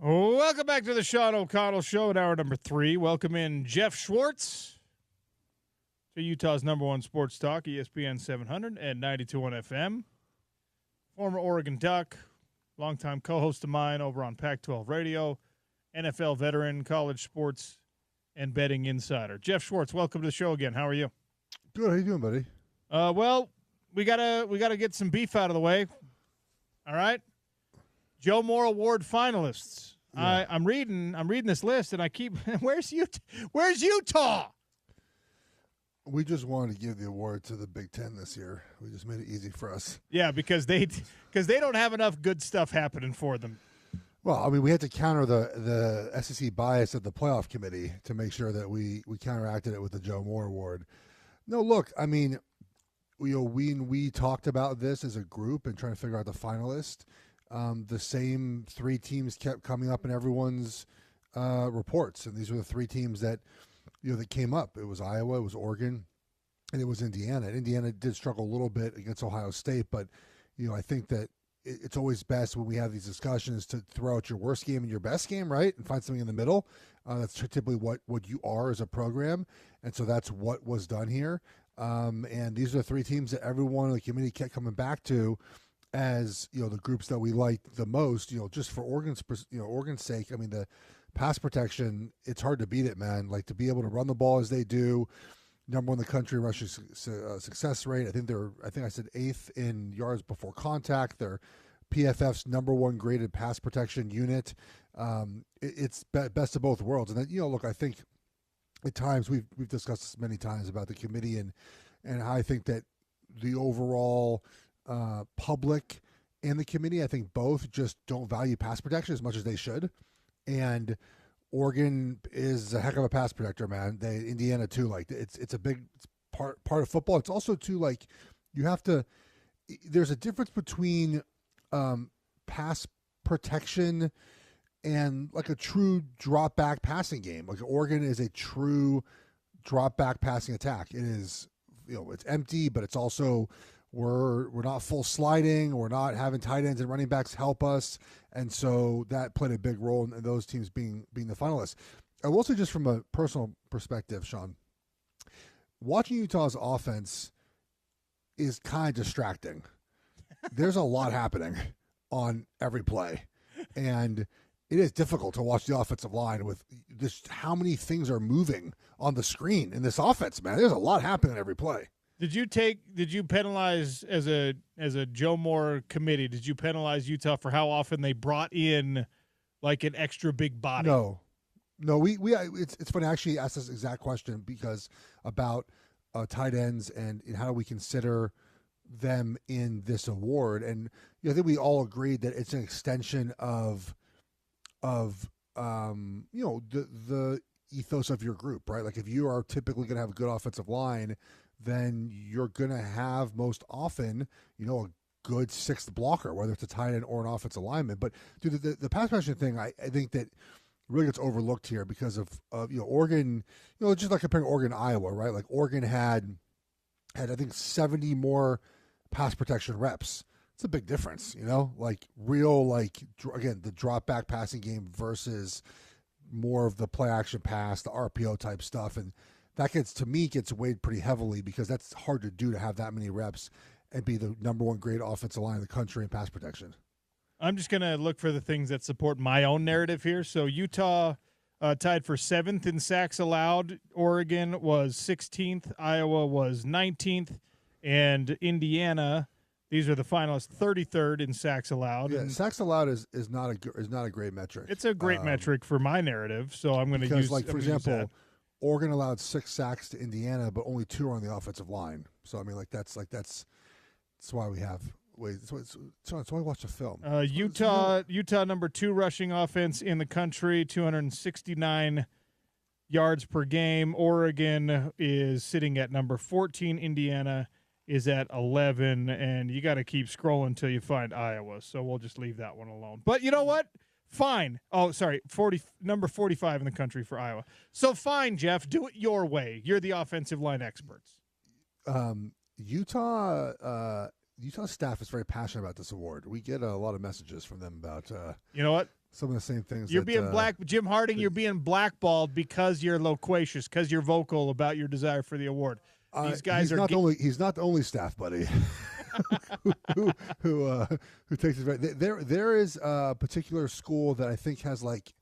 Welcome back to the Sean O'Connell Show at hour number 3. Welcome in Jeff Schwartz to Utah's number one sports talk, ESPN 700 and 92.1 FM. Former Oregon Duck, longtime co-host of mine over on Pac-12 Radio, NFL veteran, college sports, and betting insider. Jeff Schwartz, welcome to the show again. How are you? Good. How you doing, buddy? Well, we gotta get some beef out of the way. All right. Joe Moore Award finalists. Yeah. I'm reading this list, and I keep where's Utah? We just wanted to give the award to the Big Ten this year. We just made it easy for us. Yeah, because they don't have enough good stuff happening for them. Well, I mean, we had to counter the SEC bias of the playoff committee to make sure that we counteracted it with the Joe Moore Award. No, look, I mean, we talked about this as a group and trying to figure out the finalist. The same 3 teams kept coming up in everyone's reports, and these were the 3 teams that that came up. It was Iowa, it was Oregon, and it was Indiana. And Indiana did struggle a little bit against Ohio State, but I think that it's always best when we have these discussions to throw out your worst game and your best game, right, and find something in the middle. That's typically what you are as a program, and so that's what was done here. And these are the 3 teams that everyone in the community kept coming back to as the groups that we like the most. Just for Oregon's sake. I mean, the pass protection, it's hard to beat it, man. Like, to be able to run the ball as they do, number 1 in the country rushing success rate. I think I said 8th in yards before contact. They're PFF's number 1 graded pass protection unit. It's best of both worlds. And then look, I think at times we've discussed this many times about the committee and how I think that the overall public and the committee, I think both just don't value pass protection as much as they should. And Oregon is a heck of a pass protector, man. Indiana too. Like, it's a big part of football. It's also too, like, you have to. There's a difference between pass protection and like a true drop back passing game. Like, Oregon is a true drop back passing attack. It is, it's empty, but it's also we're not full sliding. We're not having tight ends and running backs help us. And so that played a big role in those teams being the finalists. I will say, just from a personal perspective, Sean, watching Utah's offense is kind of distracting. There's a lot happening on every play. And it is difficult to watch the offensive line with just how many things are moving on the screen in this offense, man. There's a lot happening every play. Did you penalize as a Joe Moore committee? Did you penalize Utah for how often they brought in like an extra big body? No. It's funny. I actually asked this exact question because about tight ends and how do we consider them in this award? And I think we all agreed that it's an extension of the ethos of your group, right? Like, if you are typically going to have a good offensive line, then you're going to have most often, a good 6th blocker, whether it's a tight end or an offensive lineman. But dude, the pass protection thing, I think that really gets overlooked here because of Oregon. Just like comparing Oregon and Iowa, right? Like, Oregon had I think 70 more pass protection reps. It's a big difference, like real, like, again, the drop back passing game versus more of the play action pass, the RPO type stuff. And that gets weighed pretty heavily because that's hard to do, to have that many reps and be the number 1 grade offensive line in the country in pass protection. I'm just going to look for the things that support my own narrative here. So Utah tied for 7th in sacks allowed. Oregon was 16th. Iowa was 19th. And Indiana, these are the finalists, 33rd in sacks allowed. Yeah, sacks allowed is not a great metric. It's a great metric for my narrative, so I'm going to use, like, for example, Oregon allowed 6 sacks to Indiana, but only 2 are on the offensive line. So I mean, that's why we have. That's why I watched the film. Utah number 2 rushing offense in the country, 269 yards per game. Oregon is sitting at number 14. Indiana is at 11, and you got to keep scrolling until you find Iowa. So we'll just leave that one alone. But you know what? Fine. Oh, sorry, number 45 in the country for Iowa. So fine, Jeff, do it your way. You're the offensive line experts. Utah staff is very passionate about this award. We get a lot of messages from them about. You know what? some of the same things. You're being Jim Harding, you're being blackballed because you're loquacious, because you're vocal about your desire for the award. These guys he's not the only staff buddy who takes his. There is a particular school that I think has like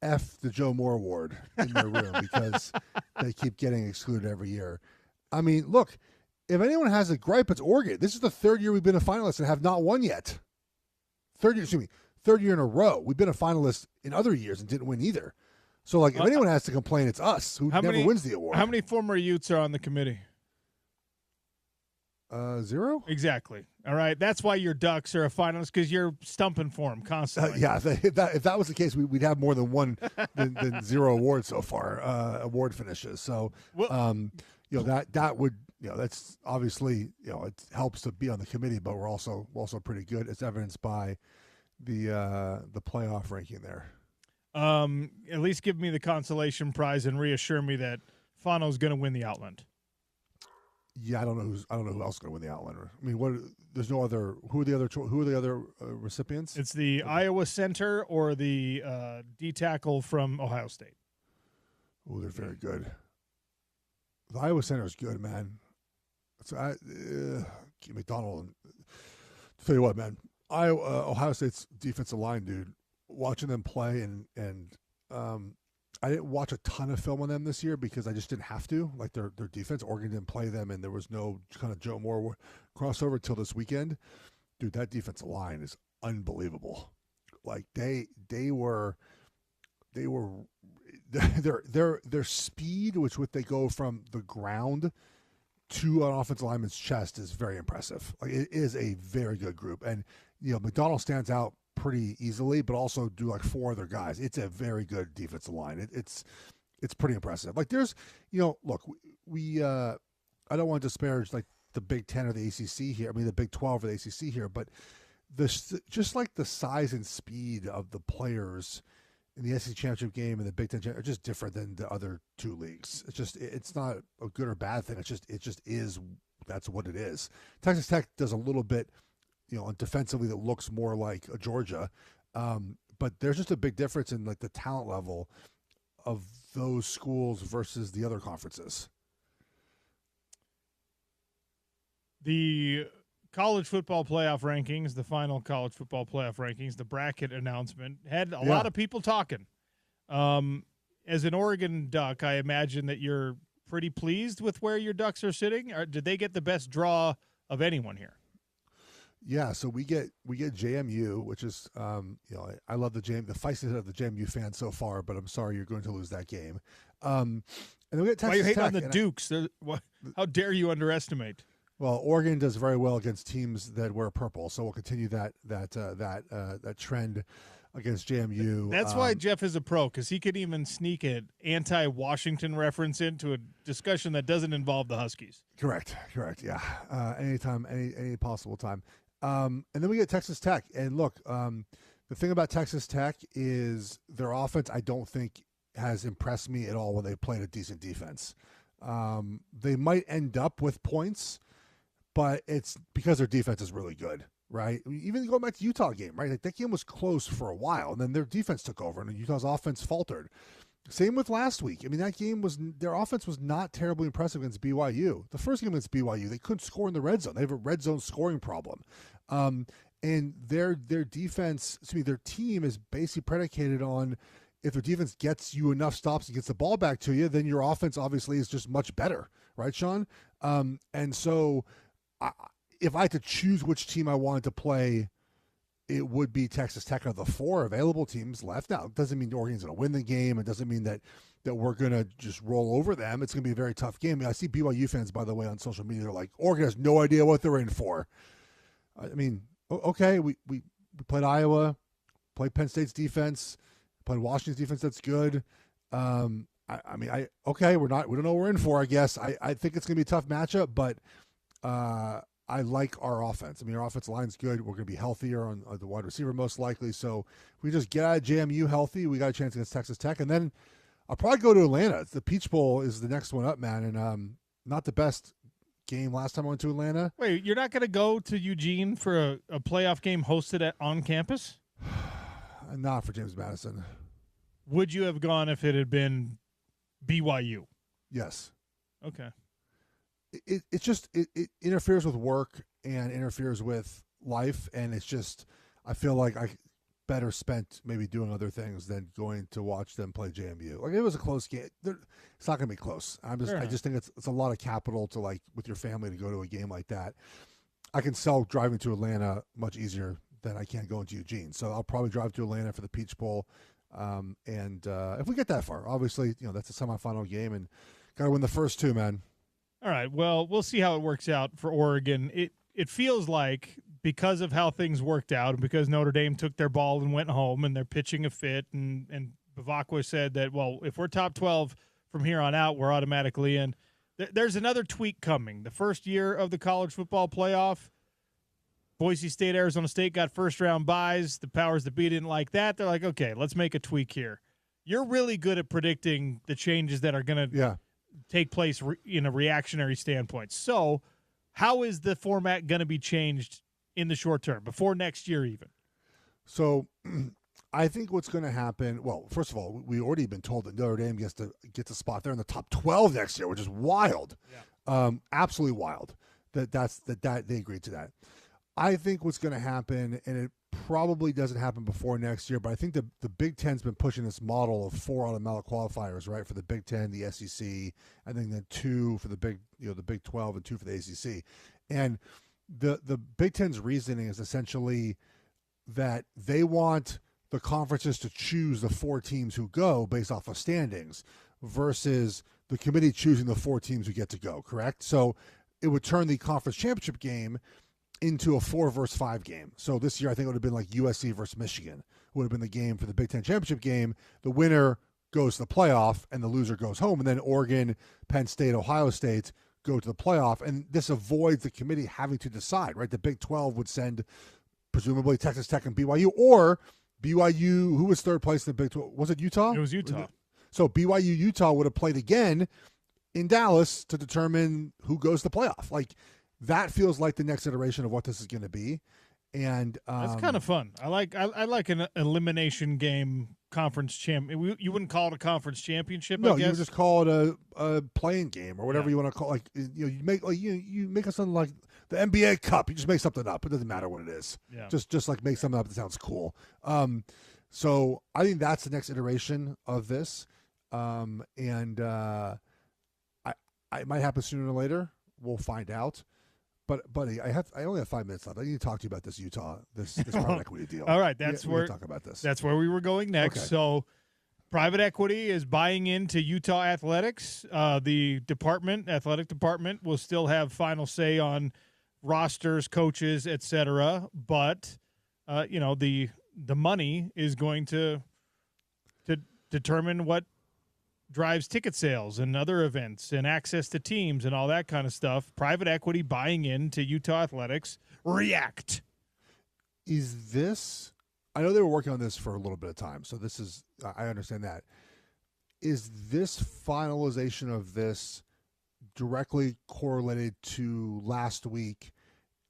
F the Joe Moore Award in their room because they keep getting excluded every year. I mean, look, if anyone has a gripe, it's Oregon. This is the third year we've been a finalist and have not won yet. Third year in a row. We've been a finalist in other years and didn't win either. So, like, if anyone has to complain, it's us who never wins the award. How many former Utes are on the committee? 0? Exactly. All right. That's why your Ducks are a finalist, because you're stumping for them constantly. If that was the case, we'd have more than one than 0 awards so far, award finishes. So, that would, that's obviously, it helps to be on the committee, but we're also pretty good. It's evidenced by the playoff ranking there. At least give me the consolation prize and reassure me that Fano's going to win the Outland. Yeah, I don't know who else is going to win the Outland. I mean, there's no other. Who are the other recipients? It's the Iowa Center or the D tackle from Ohio State. Oh, they're very good. The Iowa Center is good, man. So McDonald. Tell you what, man. Ohio State's defensive line, dude. Watching them play and I didn't watch a ton of film on them this year because I just didn't have to. Like their defense, Oregon didn't play them, and there was no kind of Joe Moore crossover till this weekend. Dude, that defensive line is unbelievable. Like their speed, which they go from the ground to an offensive lineman's chest, is very impressive. Like it is a very good group, and McDonald stands out pretty easily, but also do like 4 other guys. It's a very good defensive line. It's pretty impressive. Like there's, look, we I don't want to disparage like the Big 10 or the ACC here. I mean the Big 12 or the ACC here, but just like the size and speed of the players in the SEC championship game and the Big 10 are just different than the other 2 leagues. It's not a good or bad thing. It just is. That's what it is. Texas Tech does a little bit, defensively that looks more like a Georgia. But there's just a big difference in like the talent level of those schools versus the other conferences. The college football playoff rankings, the final college football playoff rankings, the bracket announcement had a lot of people talking. As an Oregon Duck, I imagine that you're pretty pleased with where your Ducks are sitting. Or did they get the best draw of anyone here? Yeah, so we get JMU, which is I love the feistiness of the JMU fans so far, but I'm sorry you're going to lose that game. And then we get Texas Why are you hating Tech, on the Dukes? How dare you underestimate? Well, Oregon does very well against teams that wear purple, so we'll continue that trend against JMU. That's why Jeff is a pro, because he could even sneak an anti-Washington reference into a discussion that doesn't involve the Huskies. Correct. Yeah. Anytime, any possible time. And then we get Texas Tech. And look, the thing about Texas Tech is their offense, I don't think, has impressed me at all when they played a decent defense. They might end up with points, but it's because their defense is really good, right? Even going back to Utah game, right? Like that game was close for a while, and then their defense took over, and Utah's offense faltered. Same with last week. I mean, that game their offense was not terribly impressive against BYU. The first game against BYU, they couldn't score in the red zone. They have a red zone scoring problem. And their defense, their team is basically predicated on if their defense gets you enough stops and gets the ball back to you, then your offense obviously is just much better, right, Sean? And so if I had to choose which team I wanted to play, it would be Texas Tech of the 4 available teams left. Now, it doesn't mean Oregon's going to win the game. It doesn't mean that we're going to just roll over them. It's going to be a very tough game. I see BYU fans, by the way, on social media. They're like, Oregon has no idea what they're in for. I mean, okay, we played Iowa, played Penn State's defense, played Washington's defense. That's good. We don't know what we're in for, I guess. I think it's going to be a tough matchup, but I like our offense. I mean, our offensive line's good. We're going to be healthier on the wide receiver most likely. So if we just get out of JMU healthy, we got a chance against Texas Tech. And then I'll probably go to Atlanta. The Peach Bowl is the next one up, man. And not the best game last time I went to Atlanta. Wait, you're not going to go to Eugene for a playoff game hosted on campus? Not for James Madison. Would you have gone if it had been BYU? Yes. Okay. It interferes with work and interferes with life, and it's just I feel like I better spent maybe doing other things than going to watch them play JMU. Like, it was a close game. It's not going to be close. I just think it's a lot of capital to, like, with your family to go to a game like that. I can sell driving to Atlanta much easier than I can going to Eugene. So I'll probably drive to Atlanta for the Peach Bowl. And if we get that far, obviously, that's a semifinal game and got to win the first two, man. All right. Well, we'll see how it works out for Oregon. It feels like, because of how things worked out and because Notre Dame took their ball and went home and they're pitching a fit, and Bavacqua said that, well, if we're top 12 from here on out, we're automatically in. There's another tweak coming. The first year of the college football playoff, Boise State, Arizona State got first-round byes. The powers that be didn't like that. They're like, okay, let's make a tweak here. You're really good at predicting the changes that are going to take place in a reactionary standpoint. So how is the format going to be changed in the short term, before next year even? So I think what's going to happen, well, first of all, we've already been told that Notre Dame gets a spot there in the top 12 next year, which is wild. Yeah. Absolutely wild that they agreed to that. I think what's going to happen, and it probably doesn't happen before next year, but I think the Big Ten's been pushing this model of 4 automatic qualifiers, right, for the Big Ten, the SEC, and then 2 for the Big 12 and 2 for the ACC. And the Big Ten's reasoning is essentially that they want the conferences to choose the 4 teams who go based off of standings versus the committee choosing the 4 teams who get to go, correct? So it would turn the conference championship game into a 4 versus 5 game. So this year I think it would have been like USC versus Michigan would have been the game for the Big Ten championship game. The winner goes to the playoff and the loser goes home. And then Oregon, Penn State, Ohio State go to the playoff, and this avoids the committee having to decide, right? The Big 12 would send presumably Texas Tech and BYU, or BYU, who was third place in the Big 12? Was it Utah? It was Utah. So BYU, Utah would have played again in Dallas to determine who goes to the playoff. Like, that feels like the next iteration of what this is going to be. And that's kind of fun. I like an elimination game conference champ. You wouldn't call it a conference championship. No, I guess you would just call it a playing game or whatever you want to call. Like, you make something like the NBA Cup. You just make something up. It doesn't matter what it is. Yeah. Just like make something up that sounds cool. So I think that's the next iteration of this. And it might happen sooner or later. We'll find out. But buddy, I only have 5 minutes left. I need to talk to you about this Utah, this private equity deal. All right, that's where talk about this. That's where we were going next. Okay. So, private equity is buying into Utah athletics. The athletic department, will still have final say on rosters, coaches, etc. But the money is going to determine what drives ticket sales and other events and access to teams and all that kind of stuff. Private equity buying into Utah athletics. React. Is this – I know they were working on this for a little bit of time, so this is – I understand that. Is this finalization of this directly correlated to last week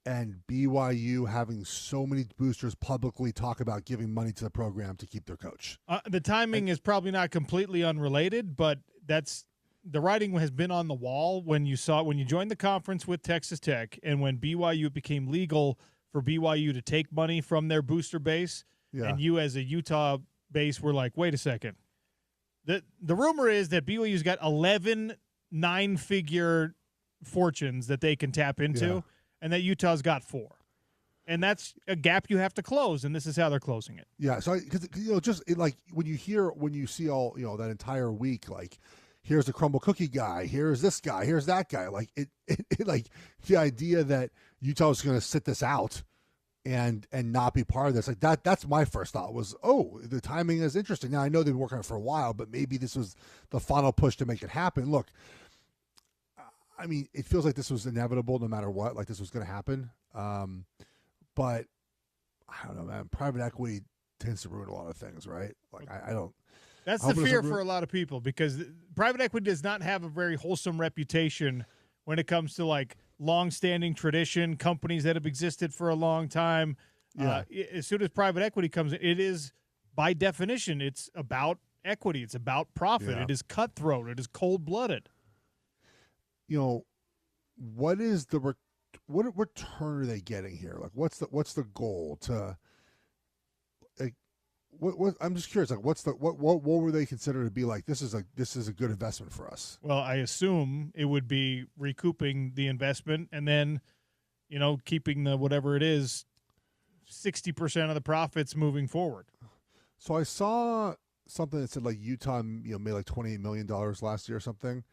and BYU having so many boosters publicly talk about giving money to the program to keep their coach? The timing is probably not completely unrelated, but the writing has been on the wall when you joined the conference with Texas Tech and when BYU became legal for BYU to take money from their booster base, and you as a Utah base were like, wait a second. The rumor is that BYU's got 11 nine-figure fortunes that they can tap into. Yeah. And that Utah's got 4, and that's a gap you have to close. And this is how they're closing it. Yeah, so because like when you see all that entire week, like here's the crumble cookie guy, here's this guy, here's that guy. Like it like the idea that Utah was going to sit this out and not be part of this, like that's my first thought was, oh, the timing is interesting. Now I know they've been working on it for a while, but maybe this was the final push to make it happen. Look. I mean, it feels like this was inevitable no matter what, like this was going to happen. But I don't know, man. Private equity tends to ruin a lot of things, right? Like, I don't. That's the fear for a lot of people because private equity does not have a very wholesome reputation when it comes to, like, long-standing tradition, companies that have existed for a long time. Yeah. As soon as private equity comes in, it is by definition, it's about equity. It's about profit. Yeah. It is cutthroat. It is cold-blooded. What is the what return are they getting here? Like, what's the goal to? Like, what I'm just curious. Like, what were they consider to be like? This is a good investment for us. Well, I assume it would be recouping the investment and then, keeping the whatever it is, 60% of the profits moving forward. So I saw something that said like Utah, made like $28 million last year or something.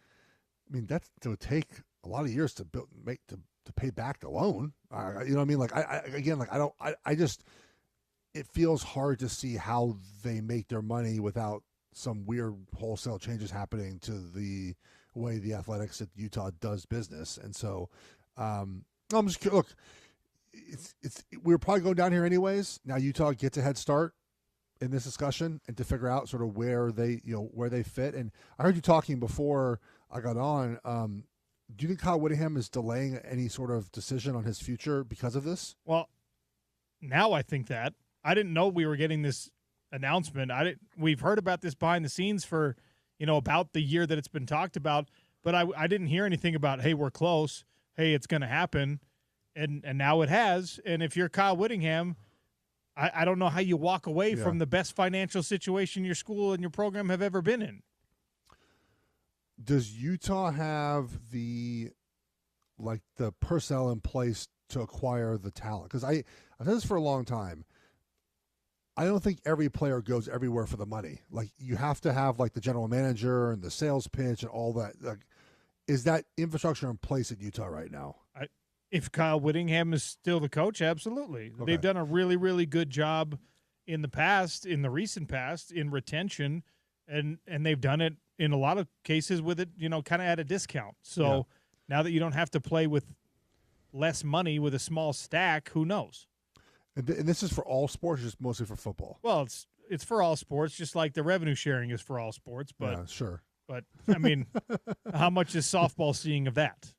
I mean, that would take a lot of years to pay back the loan. You know what I mean? Like I just it feels hard to see how they make their money without some weird wholesale changes happening to the way the athletics at Utah does business. And so, I'm just look. We're probably going down here anyways. Now Utah gets a head start in this discussion and to figure out sort of where they fit. And I heard you talking before I got on. Do you think Kyle Whittingham is delaying any sort of decision on his future because of this? Well, now I think that. I didn't know we were getting this announcement. We've heard about this behind the scenes for, about the year that it's been talked about, but I didn't hear anything about, hey, we're close. Hey, it's going to happen. And now it has. And if you're Kyle Whittingham, I don't know how you walk away from the best financial situation your school and your program have ever been in. Does Utah have the personnel in place to acquire the talent? Because I've said this for a long time. I don't think every player goes everywhere for the money. Like, you have to have like the general manager and the sales pitch and all that. Like, is that infrastructure in place at Utah right now? If Kyle Whittingham is still the coach, absolutely. Okay. They've done a really, really good job in the recent past, in retention, and they've done it in a lot of cases with it, kind of at a discount. So now that you don't have to play with less money with a small stack, who knows? And this is for all sports, or just mostly for football? Well, it's for all sports, just like the revenue sharing is for all sports. But yeah, sure. But, I mean, how much is softball seeing of that,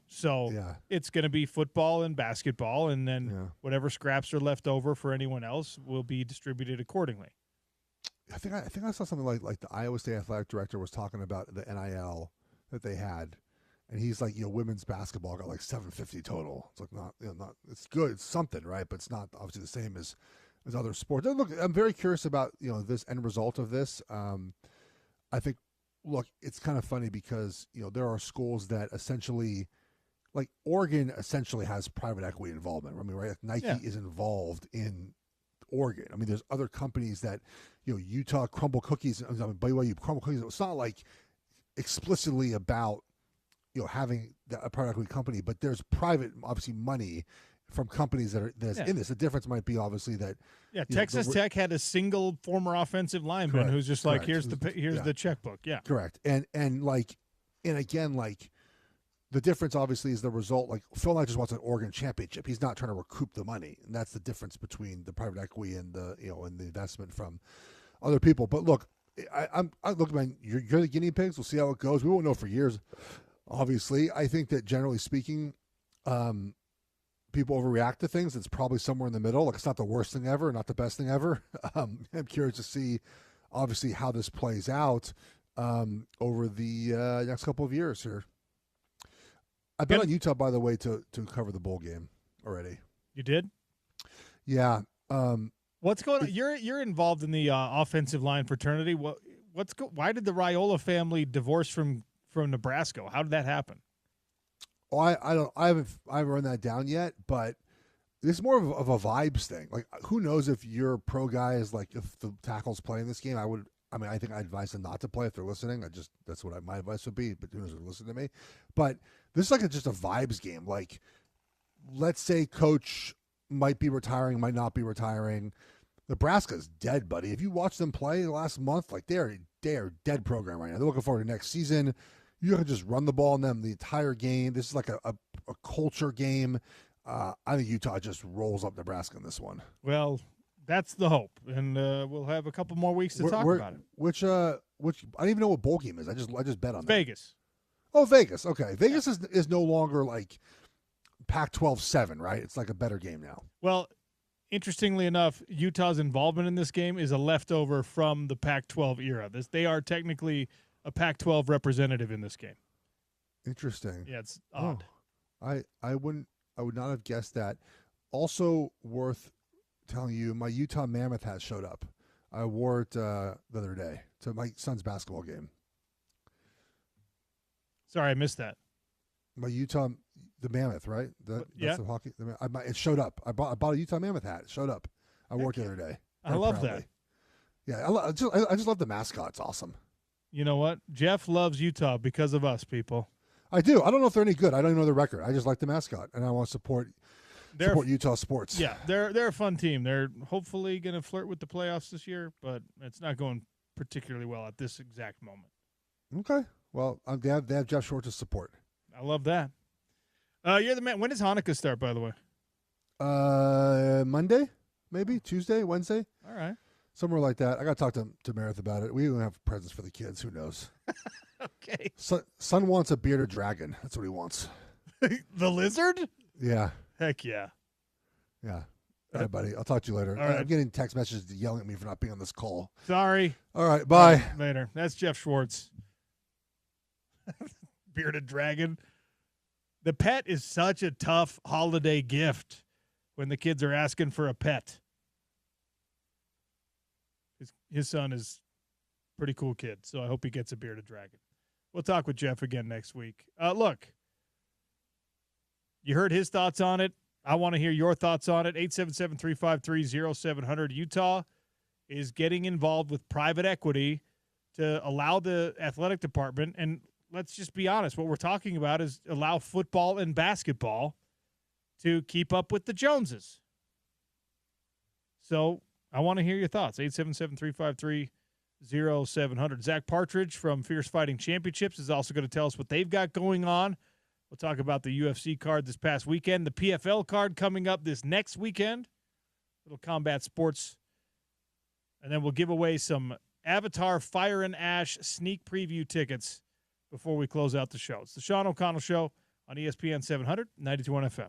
So it's going to be football and basketball, and then whatever scraps are left over for anyone else will be distributed accordingly. I think I saw something like the Iowa State athletic director was talking about the NIL that they had, and he's like, women's basketball got like 750 total. It's like not it's good, it's something, right? But it's not obviously the same as other sports. And look, I'm very curious about this end result of this. I think. Look, it's kind of funny because, there are schools that essentially, like Oregon essentially has private equity involvement. I mean, right? Nike is involved in Oregon. I mean, there's other companies that, Utah Crumble Cookies, BYU Crumble Cookies. It's not like explicitly about, having a private equity company, but there's private, obviously, money from companies that's in this. The difference might be obviously that Texas Tech had a single former offensive lineman who's just like, here's the checkbook. Yeah, correct. And again, like the difference obviously is the result. Like Phil Knight just wants an Oregon championship. He's not trying to recoup the money, and that's the difference between the private equity and the and the investment from other people. But look, I look, man, you're the guinea pigs. We'll see how it goes. We won't know for years. Obviously, I think that generally speaking, people overreact to things. It's probably somewhere in the middle. Like, it's not the worst thing ever, not the best thing ever. I'm curious to see, obviously, how this plays out over the next couple of years here. I bet on Utah, by the way, to cover the bowl game already. You did? Yeah. What's going on? You're involved in the offensive line fraternity. Why did the Raiola family divorce from Nebraska? How did that happen? Oh, I haven't run that down yet, but it's more of a vibes thing. Like, who knows if your pro guy is like, if the tackle's playing this game, I think I advise them not to play if they're listening. That's what my advice would be, but who knows if they're listening to me. But this is like just a vibes game. Like, let's say coach might be retiring, might not be retiring. Nebraska's dead, buddy. If you watch them play the last month, like they are dead program right now. They're looking forward to next season. You can just run the ball on them the entire game. This is like a culture game. I think Utah just rolls up Nebraska in this one. Well, that's the hope, and we'll have a couple more weeks to talk about it. Which I don't even know what bowl game is. I just bet on that. Vegas. Oh, Vegas. Okay, Vegas is no longer like Pac-12 7, right? It's like a better game now. Well, interestingly enough, Utah's involvement in this game is a leftover from the Pac-12 era. They are technically a Pac-12 representative in this game. Interesting. Yeah, it's odd. I would not have guessed that. Also worth telling you, my Utah Mammoth hat showed up. I wore it the other day to my son's basketball game. Sorry, I missed that. My Utah, the Mammoth, right? That's the hockey. It showed up. I bought a Utah Mammoth hat. It showed up. I wore it the other day. I love that. Yeah, I just love the mascot. It's awesome. You know what? Jeff loves Utah because of us, people. I do. I don't know if they're any good. I don't even know the record. I just like the mascot, and I want to support Utah sports. Yeah, they're a fun team. They're hopefully going to flirt with the playoffs this year, but it's not going particularly well at this exact moment. Okay. Well, they have Jeff Schwartz's support. I love that. You're the man. When does Hanukkah start, by the way? Monday, maybe Tuesday, Wednesday. All right. Somewhere like that. I got to talk to Meredith about it. We even have presents for the kids. Who knows? Okay. Son wants a bearded dragon. That's what he wants. The lizard? Yeah. Heck yeah. Yeah. All right, buddy. I'll talk to you later. All right. I'm getting text messages yelling at me for not being on this call. Sorry. All right. Bye. Later. That's Jeff Schwartz. Bearded dragon. The pet is such a tough holiday gift when the kids are asking for a pet. His son is a pretty cool kid, so I hope he gets a bearded dragon. We'll talk with Jeff again next week. Look, you heard his thoughts on it. I want to hear your thoughts on it. 877-353-0700. Utah is getting involved with private equity to allow the athletic department, and let's just be honest, what we're talking about is allow football and basketball to keep up with the Joneses. So I want to hear your thoughts. 877-353-0700. Zach Partridge from Fierce Fighting Championships is also going to tell us what they've got going on. We'll talk about the UFC card this past weekend, the PFL card coming up this next weekend, little combat sports. And then we'll give away some Avatar Fire and Ash sneak preview tickets before we close out the show. It's the Sean O'Connell Show on ESPN 700, 92.1 FM.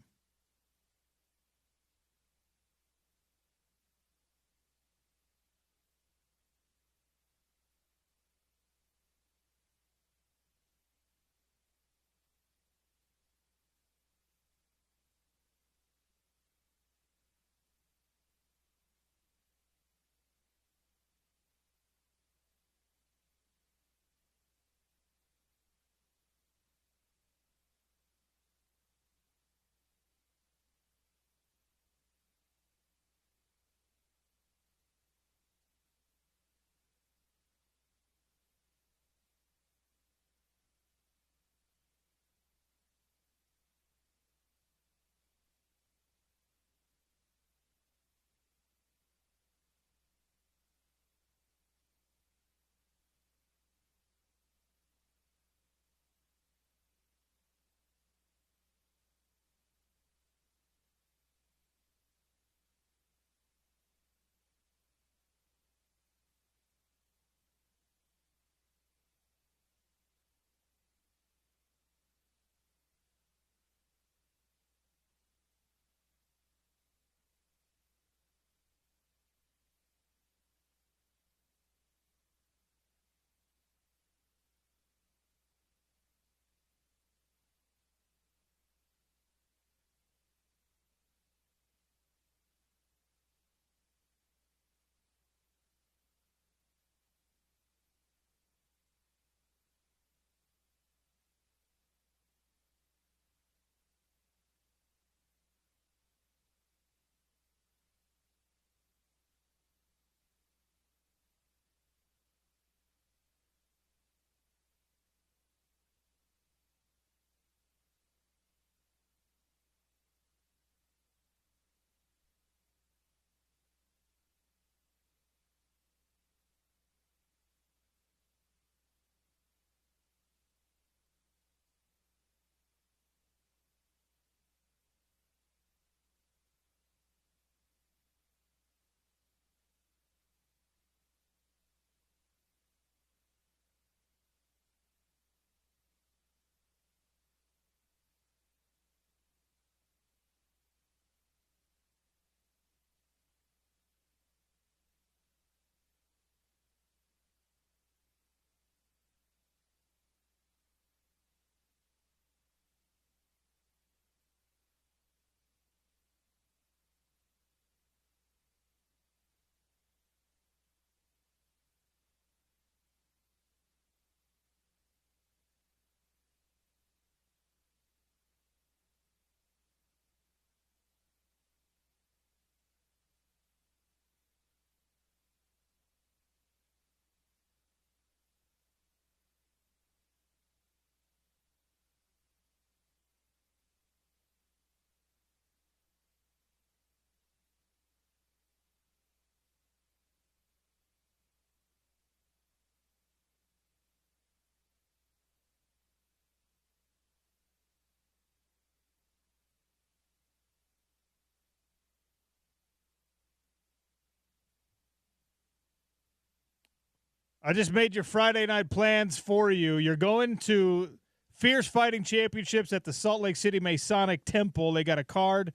I just made your Friday night plans for you. You're going to Fierce Fighting Championships at the Salt Lake City Masonic Temple. They got a card.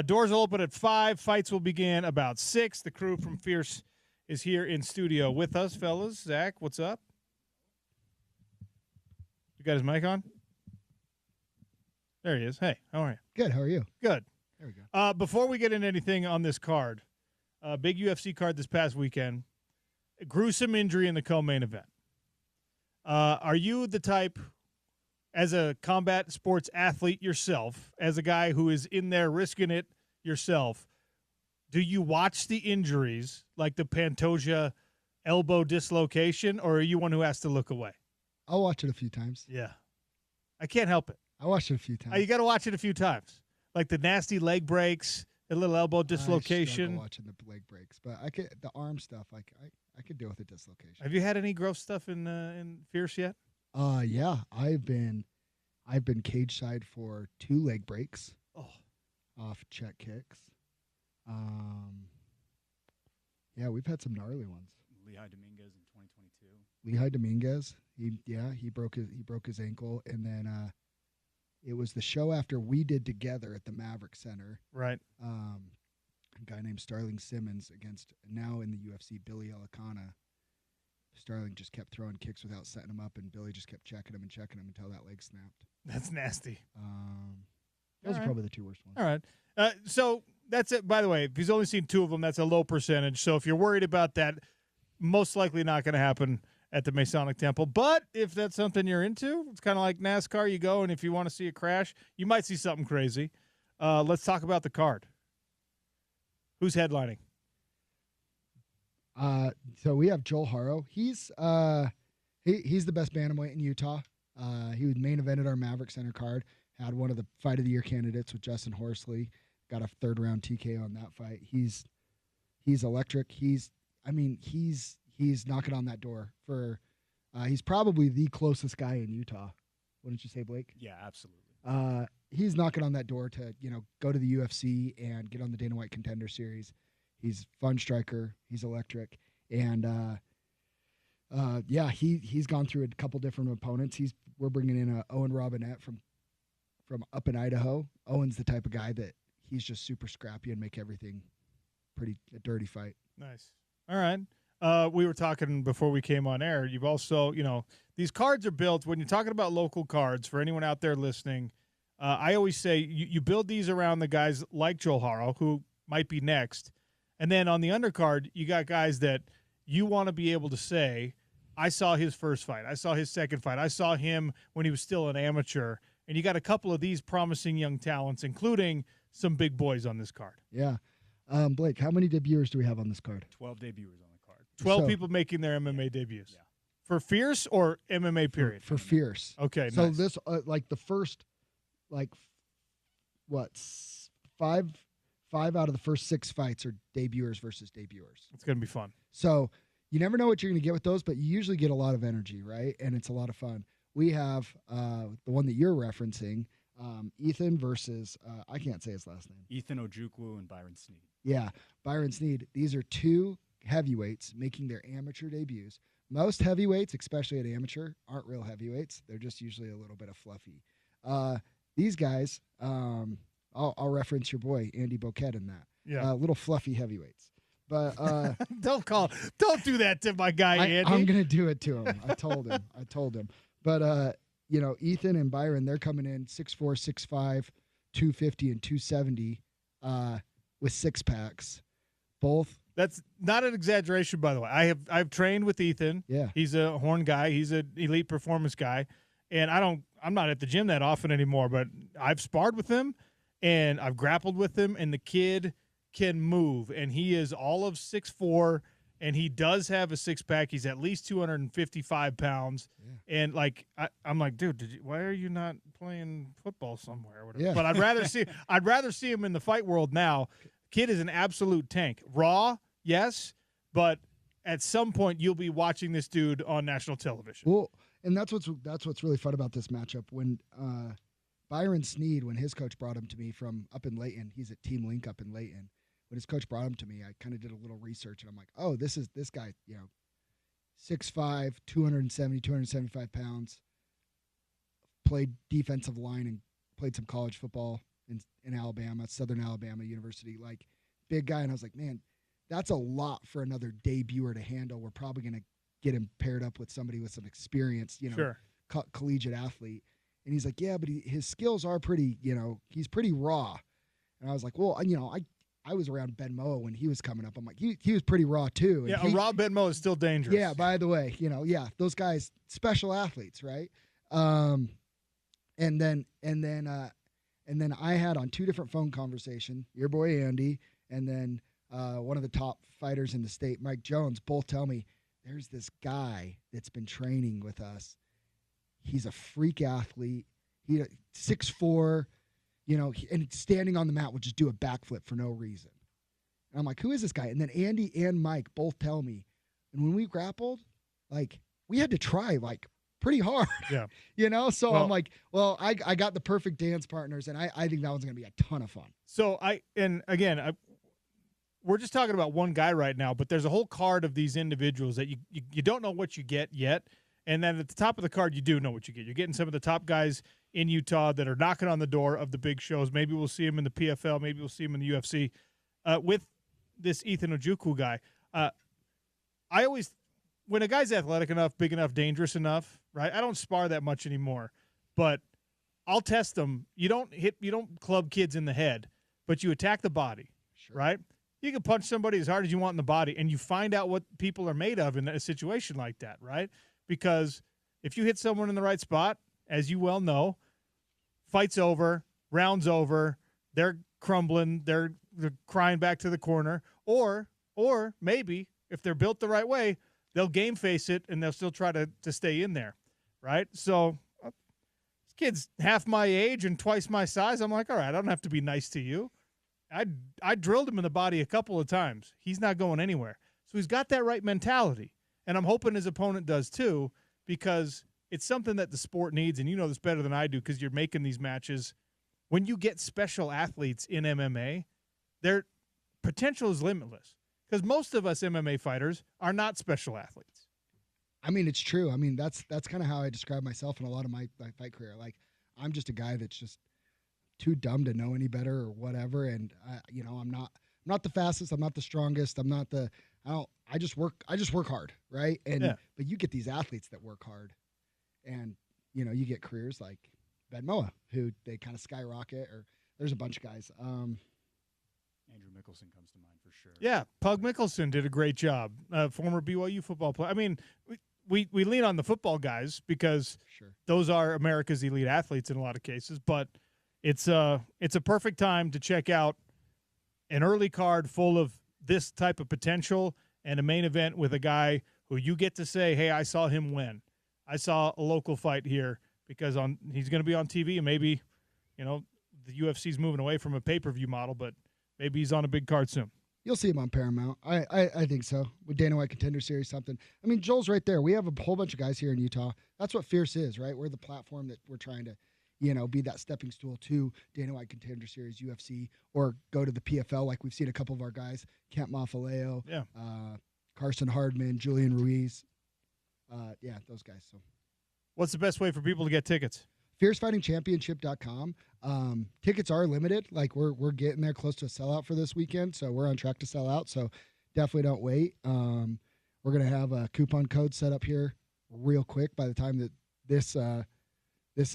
Doors will open at 5. Fights will begin about 6. The crew from Fierce is here in studio with us, fellas. Zach, what's up? You got his mic on? There he is. Hey, how are you? Good. How are you? Good. There we go. Before we get into anything on this card, big UFC card this past weekend, a gruesome injury in the co-main event. Are you the type, as a combat sports athlete yourself, as a guy who is in there risking it yourself, do you watch the injuries like the Pantoja elbow dislocation, or are you one who has to look away? I'll watch it a few times. Yeah. I can't help it. I watched it a few times. You got to watch it a few times. Like the nasty leg breaks, a little elbow dislocation. I watching the leg breaks, but the arm stuff. I could deal with a dislocation. Have you had any gross stuff in Fierce yet? Yeah, I've been cage side for 2 leg breaks. Off check kicks. Yeah, we've had some gnarly ones. Lehigh Dominguez in 2022. Lehigh Dominguez, he broke his ankle, and then it was the show after we did together at the Maverick Center. Right. A guy named Starling Simmons against now in the UFC Billy Elicana. Starling just kept throwing kicks without setting him up, and Billy just kept checking him until that leg snapped. That's nasty. Those are probably the 2 worst ones. All right. So that's it. By the way, if he's only seen 2 of them, that's a low percentage. So if you're worried about that, most likely not going to happen at the Masonic Temple. But if that's something you're into, it's kind of like NASCAR. You go, and if you want to see a crash, you might see something crazy. Let's talk about the card. Who's headlining? So we have Joel Haro. He's the best bantamweight in Utah. He was main evented our Maverick Center card. Had one of the Fight of the Year candidates with Justin Horsley. Got a 3rd round TKO on that fight. He's electric. He's knocking on that door for. He's probably the closest guy in Utah. Wouldn't you say, Blake? Yeah, absolutely. He's knocking on that door to go to the UFC and get on the Dana White Contender Series. He's a fun striker. He's electric, and he's gone through a couple different opponents. We're bringing in Owen Robinette from up in Idaho. Owen's the type of guy that he's just super scrappy and make everything a dirty fight. Nice. All right. We were talking before we came on air. You've also, these cards are built when you're talking about local cards. For anyone out there listening, I always say you build these around the guys like Joel Haro, who might be next. And then on the undercard, you got guys that you want to be able to say, I saw his first fight. I saw his second fight. I saw him when he was still an amateur. And you got a couple of these promising young talents, including some big boys on this card. Yeah. Blake, how many debuters do we have on this card? 12 debuters on the card. 12 people making their MMA debuts. Yeah. For Fierce or MMA period? For Fierce. Okay, so nice. This, the first, 5 out of the first 6 fights are debuters versus debuters. It's going to be fun. So you never know what you're going to get with those, but you usually get a lot of energy, right? And it's a lot of fun. We have the one that you're referencing, Ethan versus, I can't say his last name. Ethan Ojukwu and Byron Sneed. Yeah, Byron Sneed. These are 2 heavyweights making their amateur debuts. Most heavyweights, especially at amateur, aren't real heavyweights. They're just usually a little bit of fluffy. These guys, I'll reference your boy, Andy Boquette, in that. Yeah. Little fluffy heavyweights. But don't do that to my guy, Andy. I'm going to do it to him. I told him. But, Ethan and Byron, they're coming in 6'4", 6'5", 250, and 270 with 6-packs. Both. That's not an exaggeration, by the way. I've trained with Ethan. Yeah. He's a horn guy. He's an elite performance guy. And I'm not at the gym that often anymore, but I've sparred with him and I've grappled with him, and the kid can move. And he is all of 6'4", and he does have a 6-pack. He's at least 255 pounds. Yeah. And I'm like, dude, why are you not playing football somewhere or whatever? Yeah. But I'd rather see him in the fight world now. Kid is an absolute tank. Raw, yes, but at some point you'll be watching this dude on national television. Well, and that's what's really fun about this matchup. When Byron Sneed, when his coach brought him to me from up in Layton, he's at Team Link up in Layton. When his coach brought him to me, I kind of did a little research, and I'm like, oh, this guy, 6'5", 270, 275 pounds. Played defensive line and played some college football in Alabama, Southern Alabama University. Like, big guy. And I was like, man, that's a lot for another debuter to handle. We're probably going to get him paired up with somebody with some experience, Sure. Collegiate athlete. And he's like, yeah, but his skills are pretty, he's pretty raw. And I was like, well, I was around Ben Moa when he was coming up. I'm like, he was pretty raw too. And Yeah, a raw Ben Moa is still dangerous. Yeah, by the way, those guys, special athletes, right? And then I had on 2 different phone conversations, your boy Andy, and then one of the top fighters in the state, Mike Jones, both tell me there's this guy that's been training with us. He's a freak athlete. He 6'4", and standing on the mat would just do a backflip for no reason. And I'm like, who is this guy? And then Andy and Mike both tell me. And when we grappled, like, we had to try, like, pretty hard. Yeah. So I'm like, well, I got the perfect dance partners, and I think that one's going to be a ton of fun. So we're just talking about one guy right now, but there's a whole card of these individuals that you don't know what you get yet. And then at the top of the card, you do know what you get. You're getting some of the top guys in Utah that are knocking on the door of the big shows. Maybe we'll see him in the PFL. Maybe we'll see him in the UFC. With this Ethan Ojukwu guy, when a guy's athletic enough, big enough, dangerous enough, right? I don't spar that much anymore, but I'll test them. You don't club kids in the head, but you attack the body, Sure. right? You can punch somebody as hard as you want in the body, and you find out what people are made of in a situation like that, right? Because if you hit someone in the right spot, as you well know, fight's over, round's over, they're crumbling, they're crying back to the corner, or maybe if they're built the right way, they'll game face it and they'll still try to stay in there, right? So this kid's half my age and twice my size. I'm like, all right, I don't have to be nice to you. I drilled him in the body a couple of times. He's not going anywhere. So he's got that right mentality. And I'm hoping his opponent does too, because it's something that the sport needs, and you know this better than I do because you're making these matches. When you get special athletes in MMA, their potential is limitless because most of us MMA fighters are not special athletes. I mean, it's true. I mean, that's kind of how I describe myself in a lot of my fight career. Like, I'm just a guy that's just too dumb to know any better or whatever. And I'm not the fastest. I'm not the strongest. I just work hard, right? But you get these athletes that work hard, and you get careers like Ben Moa, who they kind of skyrocket. Or there's a bunch of guys. Andrew Mickelson comes to mind for sure. Yeah, Pug Mickelson did a great job. Former BYU football player. I mean, we lean on the football guys because those are America's elite athletes in a lot of cases. But it's a perfect time to check out an early card full of this type of potential and a main event with a guy who you get to say, hey, I saw him win. I saw a local fight here because he's going to be on TV, and maybe, the UFC's moving away from a pay-per-view model, but maybe he's on a big card soon. You'll see him on Paramount. I think so. With Dana White Contender Series, something. I mean, Joel's right there. We have a whole bunch of guys here in Utah. That's what Fierce is, right? We're the platform that we're trying to, be that stepping stool to Dana White Contender Series, UFC, or go to the PFL like we've seen a couple of our guys, Kent Mafaleo, Carson Hardman, Julian Ruiz. Those guys. So, what's the best way for people to get tickets? FierceFightingChampionship.com. Tickets are limited. Like we're getting there close to a sellout for this weekend, so we're on track to sell out. So definitely don't wait. We're gonna have a coupon code set up here real quick. By the time that this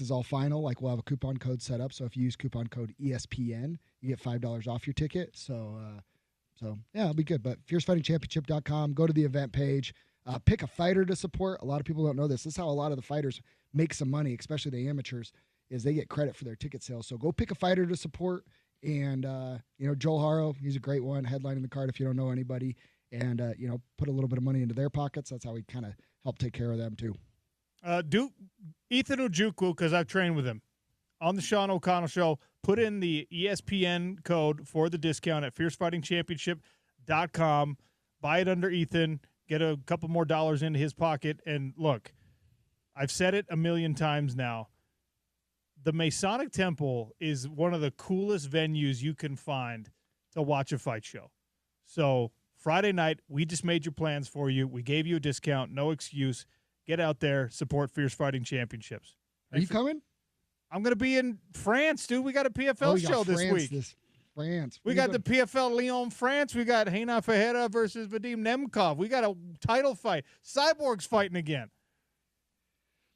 is all final, like we'll have a coupon code set up. So if you use coupon code ESPN, you get $5 off your ticket. So it'll be good. But FierceFightingChampionship.com. Go to the event page. Pick a fighter to support. A lot of people don't know this. This is how a lot of the fighters make some money, especially the amateurs, is they get credit for their ticket sales. So go pick a fighter to support. And, Joel Haro, he's a great one, headlining the card if you don't know anybody. And, put a little bit of money into their pockets. That's how we kind of help take care of them, too. Ethan Ojukwu, because I've trained with him, on the Sean O'Connell Show, put in the ESPN code for the discount at fiercefightingchampionship.com. Buy it under Ethan. Get a couple more dollars into his pocket. And look, I've said it a million times now. The Masonic Temple is one of the coolest venues you can find to watch a fight show. So Friday night, we just made your plans for you. We gave you a discount. No excuse. Get out there. Support Fierce Fighting Championships. Are you coming? I'm going to be in France, dude. We got a PFL show this week. France. We got the PFL Lyon, France. We got Reina Ferreira versus Vadim Nemkov. We got a title fight. Cyborg's fighting again.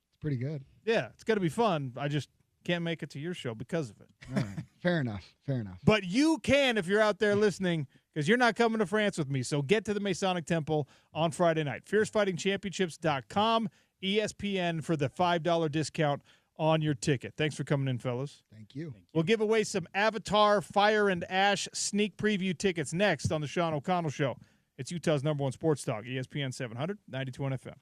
It's pretty good. Yeah, it's going to be fun. I just can't make it to your show because of it. All right. Fair enough. But you can if you're out there listening, because you're not coming to France with me. So get to the Masonic Temple on Friday night. FierceFightingChampionships.com, ESPN for the $5 discount on your ticket. Thanks for coming in, fellas. Thank you. We'll give away some Avatar, Fire, and Ash sneak preview tickets next on the Sean O'Connell Show. It's Utah's #1 sports dog, ESPN 700, 92 FM.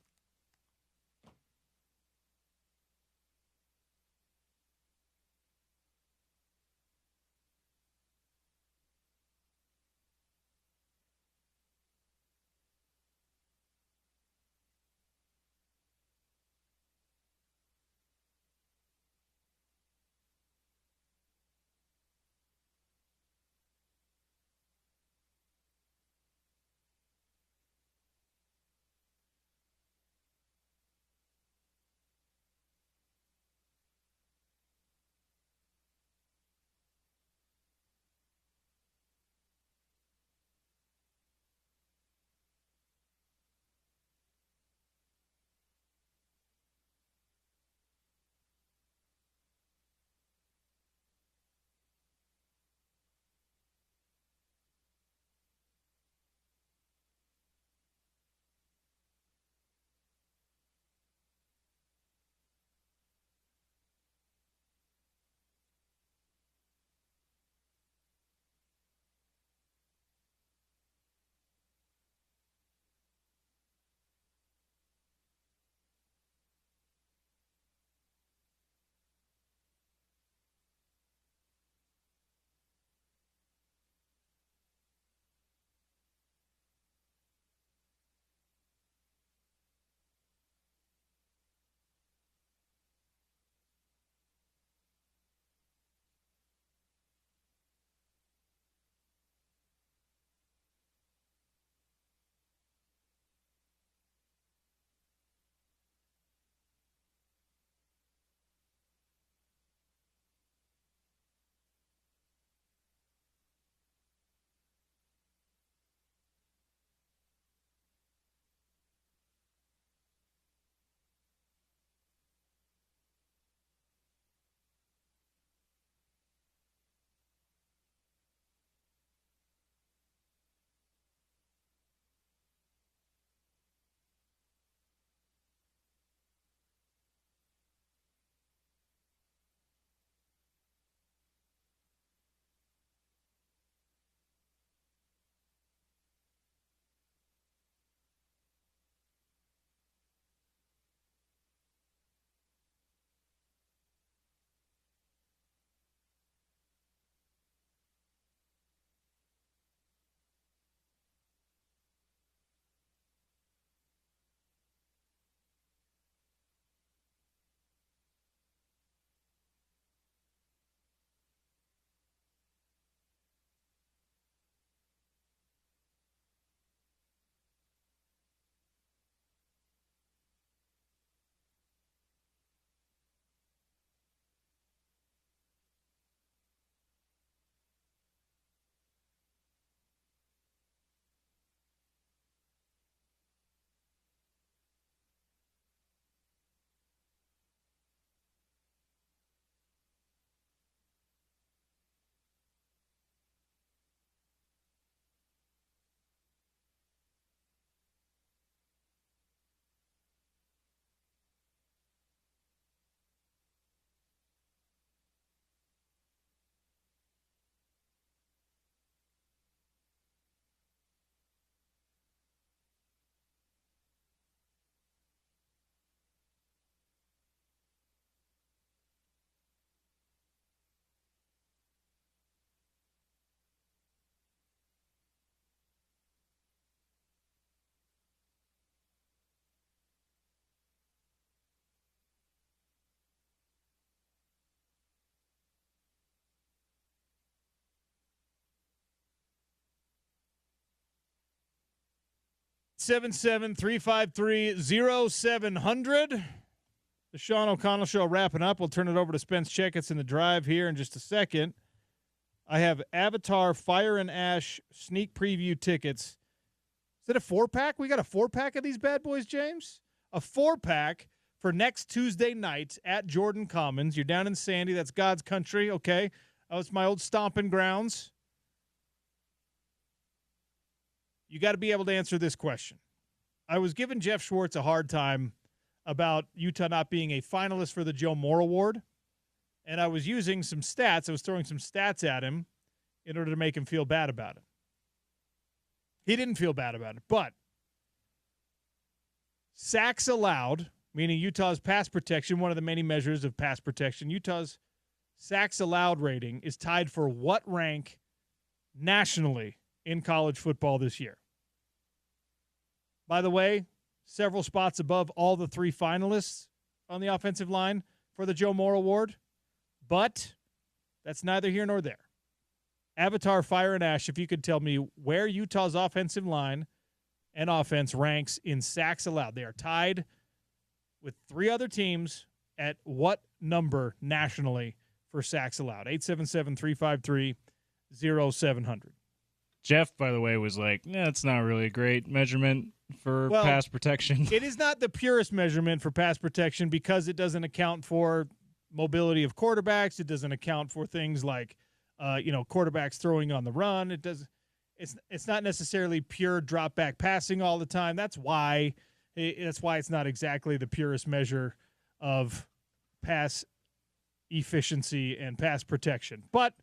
877-353-0700. The Sean O'Connell Show wrapping up. We'll turn it over to Spence Checketts in the drive here in just a second. I have Avatar Fire and Ash sneak preview tickets. Is it a 4-pack? We got a 4-pack of these bad boys, James? A 4-pack for next Tuesday night at Jordan Commons. You're down in Sandy. That's God's country, okay? Oh, it's my old stomping grounds. You got to be able to answer this question. I was giving Jeff Schwartz a hard time about Utah not being a finalist for the Joe Moore Award, and I was using some stats. I was throwing some stats at him in order to make him feel bad about it. He didn't feel bad about it, but sacks allowed, meaning Utah's pass protection, one of the many measures of pass protection, Utah's sacks allowed rating is tied for what rank nationally in college football this year? By the way, several spots above all the 3 finalists on the offensive line for the Joe Moore Award, but that's neither here nor there. Avatar, Fire, and Ash, if you could tell me where Utah's offensive line and offense ranks in sacks allowed. They are tied with 3 other teams at what number nationally for sacks allowed? 877-353-0700. Jeff, by the way, was like, yeah, it's not really a great measurement for pass protection. It is not the purest measurement for pass protection because it doesn't account for mobility of quarterbacks. It doesn't account for things like, quarterbacks throwing on the run. It's not necessarily pure drop back passing all the time. That's why it's not exactly the purest measure of pass efficiency and pass protection. But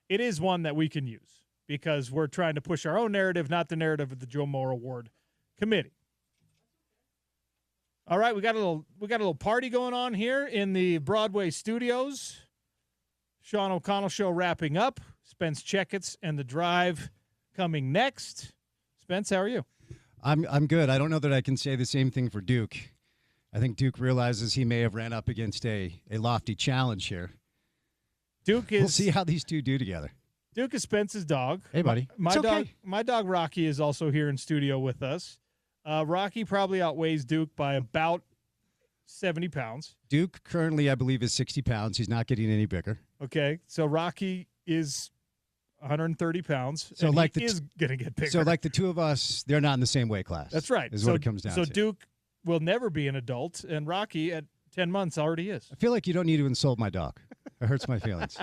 it is one that we can use because we're trying to push our own narrative, not the narrative of the Joe Moore Award Committee. All right, we got a little party going on here in the Broadway studios. Sean O'Connell Show wrapping up. Spence Checketts and the Drive coming next. Spence, how are you? I'm good. I don't know that I can say the same thing for Duke. I think Duke realizes he may have ran up against a lofty challenge here. We'll see how these two do together. Duke is Spence's dog. Hey, buddy. My dog Rocky is also here in studio with us. Rocky probably outweighs Duke by about 70 pounds. Duke currently, I believe, is 60 pounds. He's not getting any bigger. Okay, so Rocky is 130 pounds, so and like he is going to get bigger. So like the two of us, they're not in the same weight class. That's right. Is what it comes down to. So Duke will never be an adult, and Rocky at 10 months already is. I feel like you don't need to insult my dog. It hurts my feelings.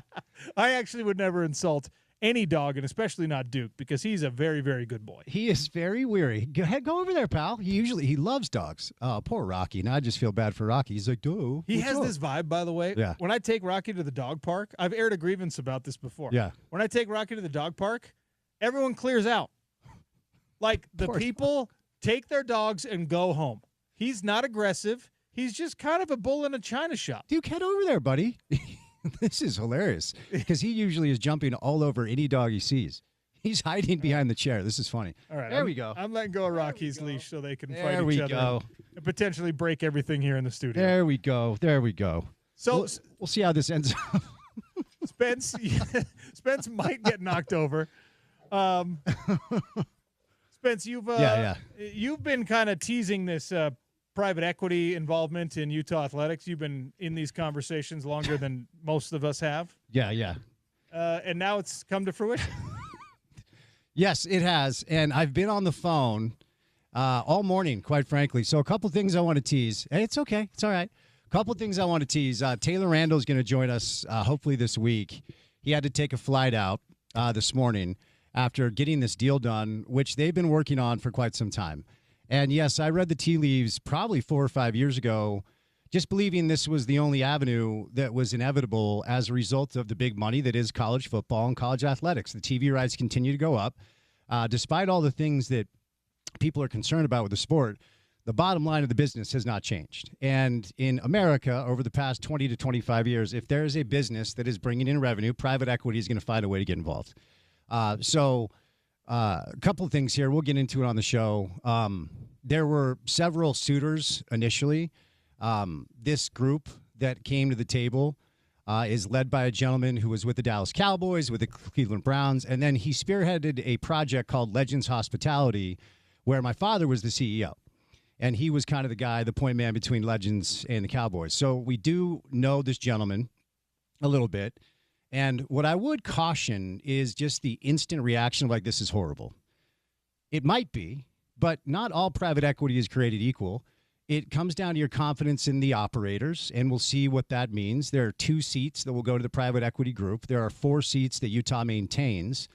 I actually would never insult any dog, and especially not Duke, because he's a very, very good boy. He is very weary. Go ahead, go over there, pal. He loves dogs. Oh, poor Rocky. Now I just feel bad for Rocky. He's like, dude. He has this vibe, by the way. Yeah. When I take Rocky to the dog park, I've aired a grievance about this before. Yeah. When I take Rocky to the dog park, everyone clears out. Like the people take their dogs and go home. He's not aggressive. He's just kind of a bull in a china shop. Duke, head over there, buddy. This is hilarious because he usually is jumping all over any dog he sees. He's hiding behind the chair. This is funny. All right, there we go. I'm letting go of Rocky's leash so they can fight each other. There we go. And potentially break everything here in the studio. There we go. There we go. So we'll see how this ends up. Spence might get knocked over. Spence, you've been kind of teasing this private equity involvement in Utah athletics. You've been in these conversations longer than most of us have. Yeah. And now it's come to fruition. Yes, it has. And I've been on the phone all morning, quite frankly. So a couple things I want to tease. Hey, it's okay. It's all right. A couple things I want to tease. Taylor Randall is going to join us hopefully this week. He had to take a flight out this morning after getting this deal done, which they've been working on for quite some time. And yes, I read the tea leaves probably 4 or 5 years ago, just believing this was the only avenue that was inevitable as a result of the big money that is college football and college athletics. The TV rights continue to go up. Despite all the things that people are concerned about with the sport, the bottom line of the business has not changed. And in America, over the past 20 to 25 years, if there is a business that is bringing in revenue, private equity is going to find a way to get involved. A couple of things here. We'll get into it on the show. There were several suitors initially. This group that came to the table is led by a gentleman who was with the Dallas Cowboys, with the Cleveland Browns, and then he spearheaded a project called Legends Hospitality, where my father was the CEO. And he was kind of the guy, the point man between Legends and the Cowboys. So we do know this gentleman a little bit. And what I would caution is just the instant reaction of like, this is horrible. It might be, but not all private equity is created equal. It comes down to your confidence in the operators, and we'll see what that means. There are 2 seats that will go to the private equity group. There are 4 seats that Utah maintains.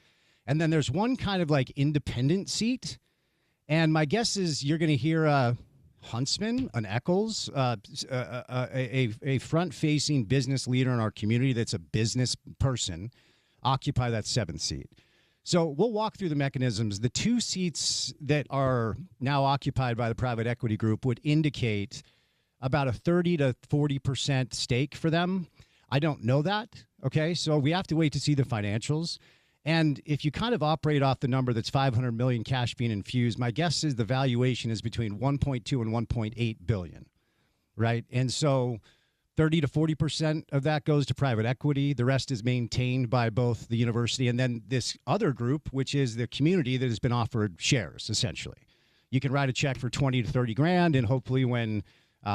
And then there's one kind of like independent seat. And my guess is you're going to hear a Huntsman, an Eccles, a front-facing business leader in our community that's a business person occupy that 7th seat. So we'll walk through the mechanisms. The 2 seats that are now occupied by the private equity group would indicate about a 30 to 40% stake for them. I don't know that, okay? So we have to wait to see the financials. And if you kind of operate off the number that's $500 million cash being infused, my guess is the valuation is between 1.2 and 1.8 billion, right? And so 30 to 40% of that goes to private equity. The rest is maintained by both the university and then this other group, which is the community that has been offered shares, essentially. You can write a check for 20 to 30 grand, and hopefully when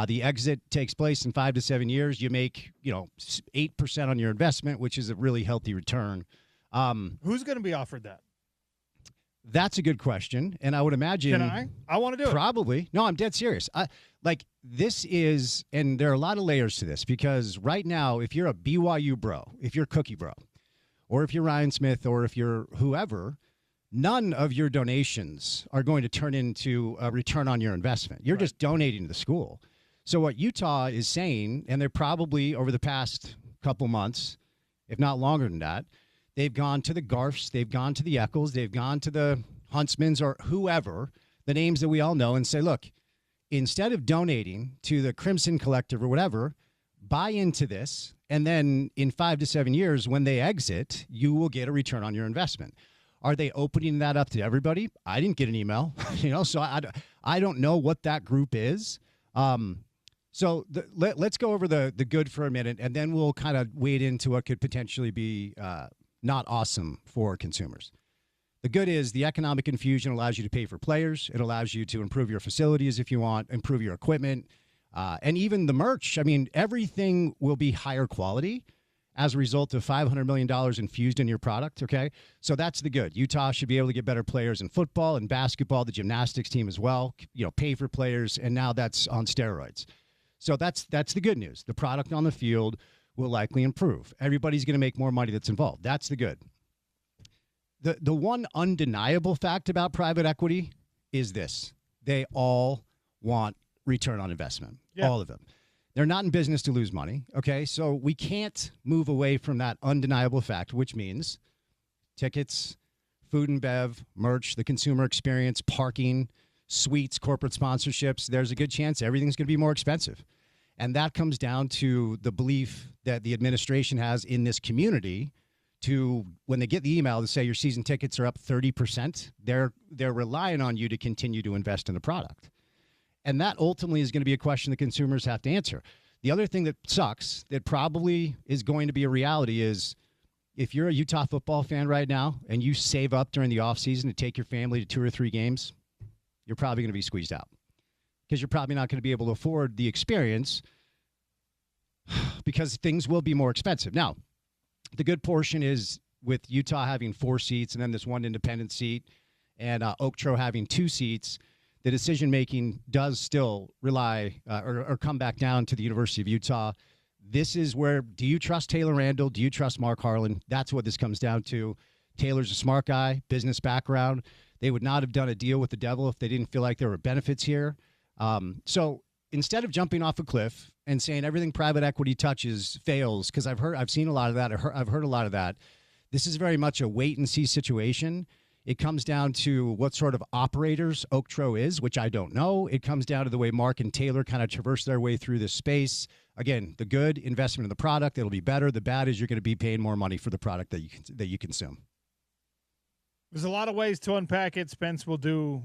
the exit takes place in 5 to 7 years, you make 8% on your investment, which is a really healthy return. Who's going to be offered that? That's a good question, and I would imagine. Can I? I want to do it. Probably. No, I'm dead serious. This is, and there are a lot of layers to this because right now, if you're a BYU bro, if you're Cookie Bro, or if you're Ryan Smith, or if you're whoever, none of your donations are going to turn into a return on your investment. You're just donating to the school. So what Utah is saying, and they're probably over the past couple months, if not longer than that, they've gone to the Garfs, they've gone to the Eccles, they've gone to the Huntsmans or whoever, the names that we all know, and say, look, instead of donating to the Crimson Collective or whatever, buy into this, and then in 5 to 7 years, when they exit, you will get a return on your investment. Are they opening that up to everybody? I didn't get an email, so I don't know what that group is. Let's go over the good for a minute, and then we'll kind of wade into what could potentially be not awesome for consumers. The good is the economic infusion allows you to pay for players. It allows you to improve your facilities if you want, improve your equipment, and even the merch. I mean, everything will be higher quality as a result of $500 million infused in your product, okay? So that's the good. Utah should be able to get better players in football and basketball, the gymnastics team as well, pay for players, and now that's on steroids. So that's the good news. The product on the field will likely improve. Everybody's going to make more money that's involved. That's the good. The one undeniable fact about private equity is this. They all want return on investment, all of them. They're not in business to lose money, okay? So we can't move away from that undeniable fact, which means tickets, food and bev, merch, the consumer experience, parking, suites, corporate sponsorships. There's a good chance everything's going to be more expensive. And that comes down to the belief that the administration has in this community to, when they get the email to say your season tickets are up 30%, they're relying on you to continue to invest in the product. And that ultimately is going to be a question the consumers have to answer. The other thing that sucks, that probably is going to be a reality, is if you're a Utah football fan right now and you save up during the offseason to take your family to 2 or 3 games, you're probably going to be squeezed out because you're probably not going to be able to afford the experience because things will be more expensive. Now, the good portion is with Utah having 4 seats and then this one independent seat and Oak Trow having 2 seats, the decision-making does still rely or come back down to the University of Utah. This is where, do you trust Taylor Randall? Do you trust Mark Harlan? That's what this comes down to. Taylor's a smart guy, business background. They would not have done a deal with the devil if they didn't feel like there were benefits here. So instead of jumping off a cliff and saying everything private equity touches fails, because I've seen a lot of that, I've heard a lot of that, this is very much a wait-and-see situation. It comes down to what sort of operators Oak Trow is, which I don't know. It comes down to the way Mark and Taylor kind of traverse their way through this space. Again, the good, investment in the product, it'll be better. The bad is you're going to be paying more money for the product that you consume. There's a lot of ways to unpack it. Spence will do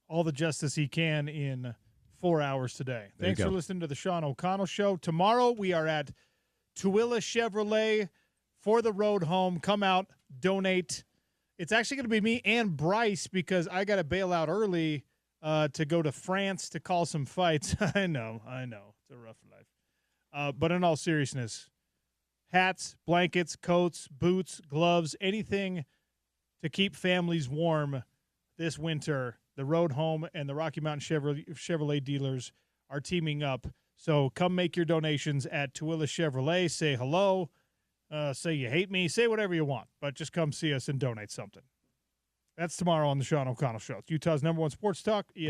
all the justice he can in 4 hours today. Thanks for listening to the Sean O'Connell Show. Tomorrow we are at Tooele Chevrolet for the road home. Come out, donate. It's actually going to be me and Bryce because I got to bail out early to go to France to call some fights. I know. It's a rough life. But in all seriousness, hats, blankets, coats, boots, gloves, anything to keep families warm this winter. The Road Home and the Rocky Mountain Chevrolet dealers are teaming up. So come make your donations at Tooele Chevrolet. Say hello. Say you hate me. Say whatever you want. But just come see us and donate something. That's tomorrow on the Sean O'Connell Show. It's Utah's #1 sports talk, ESPN.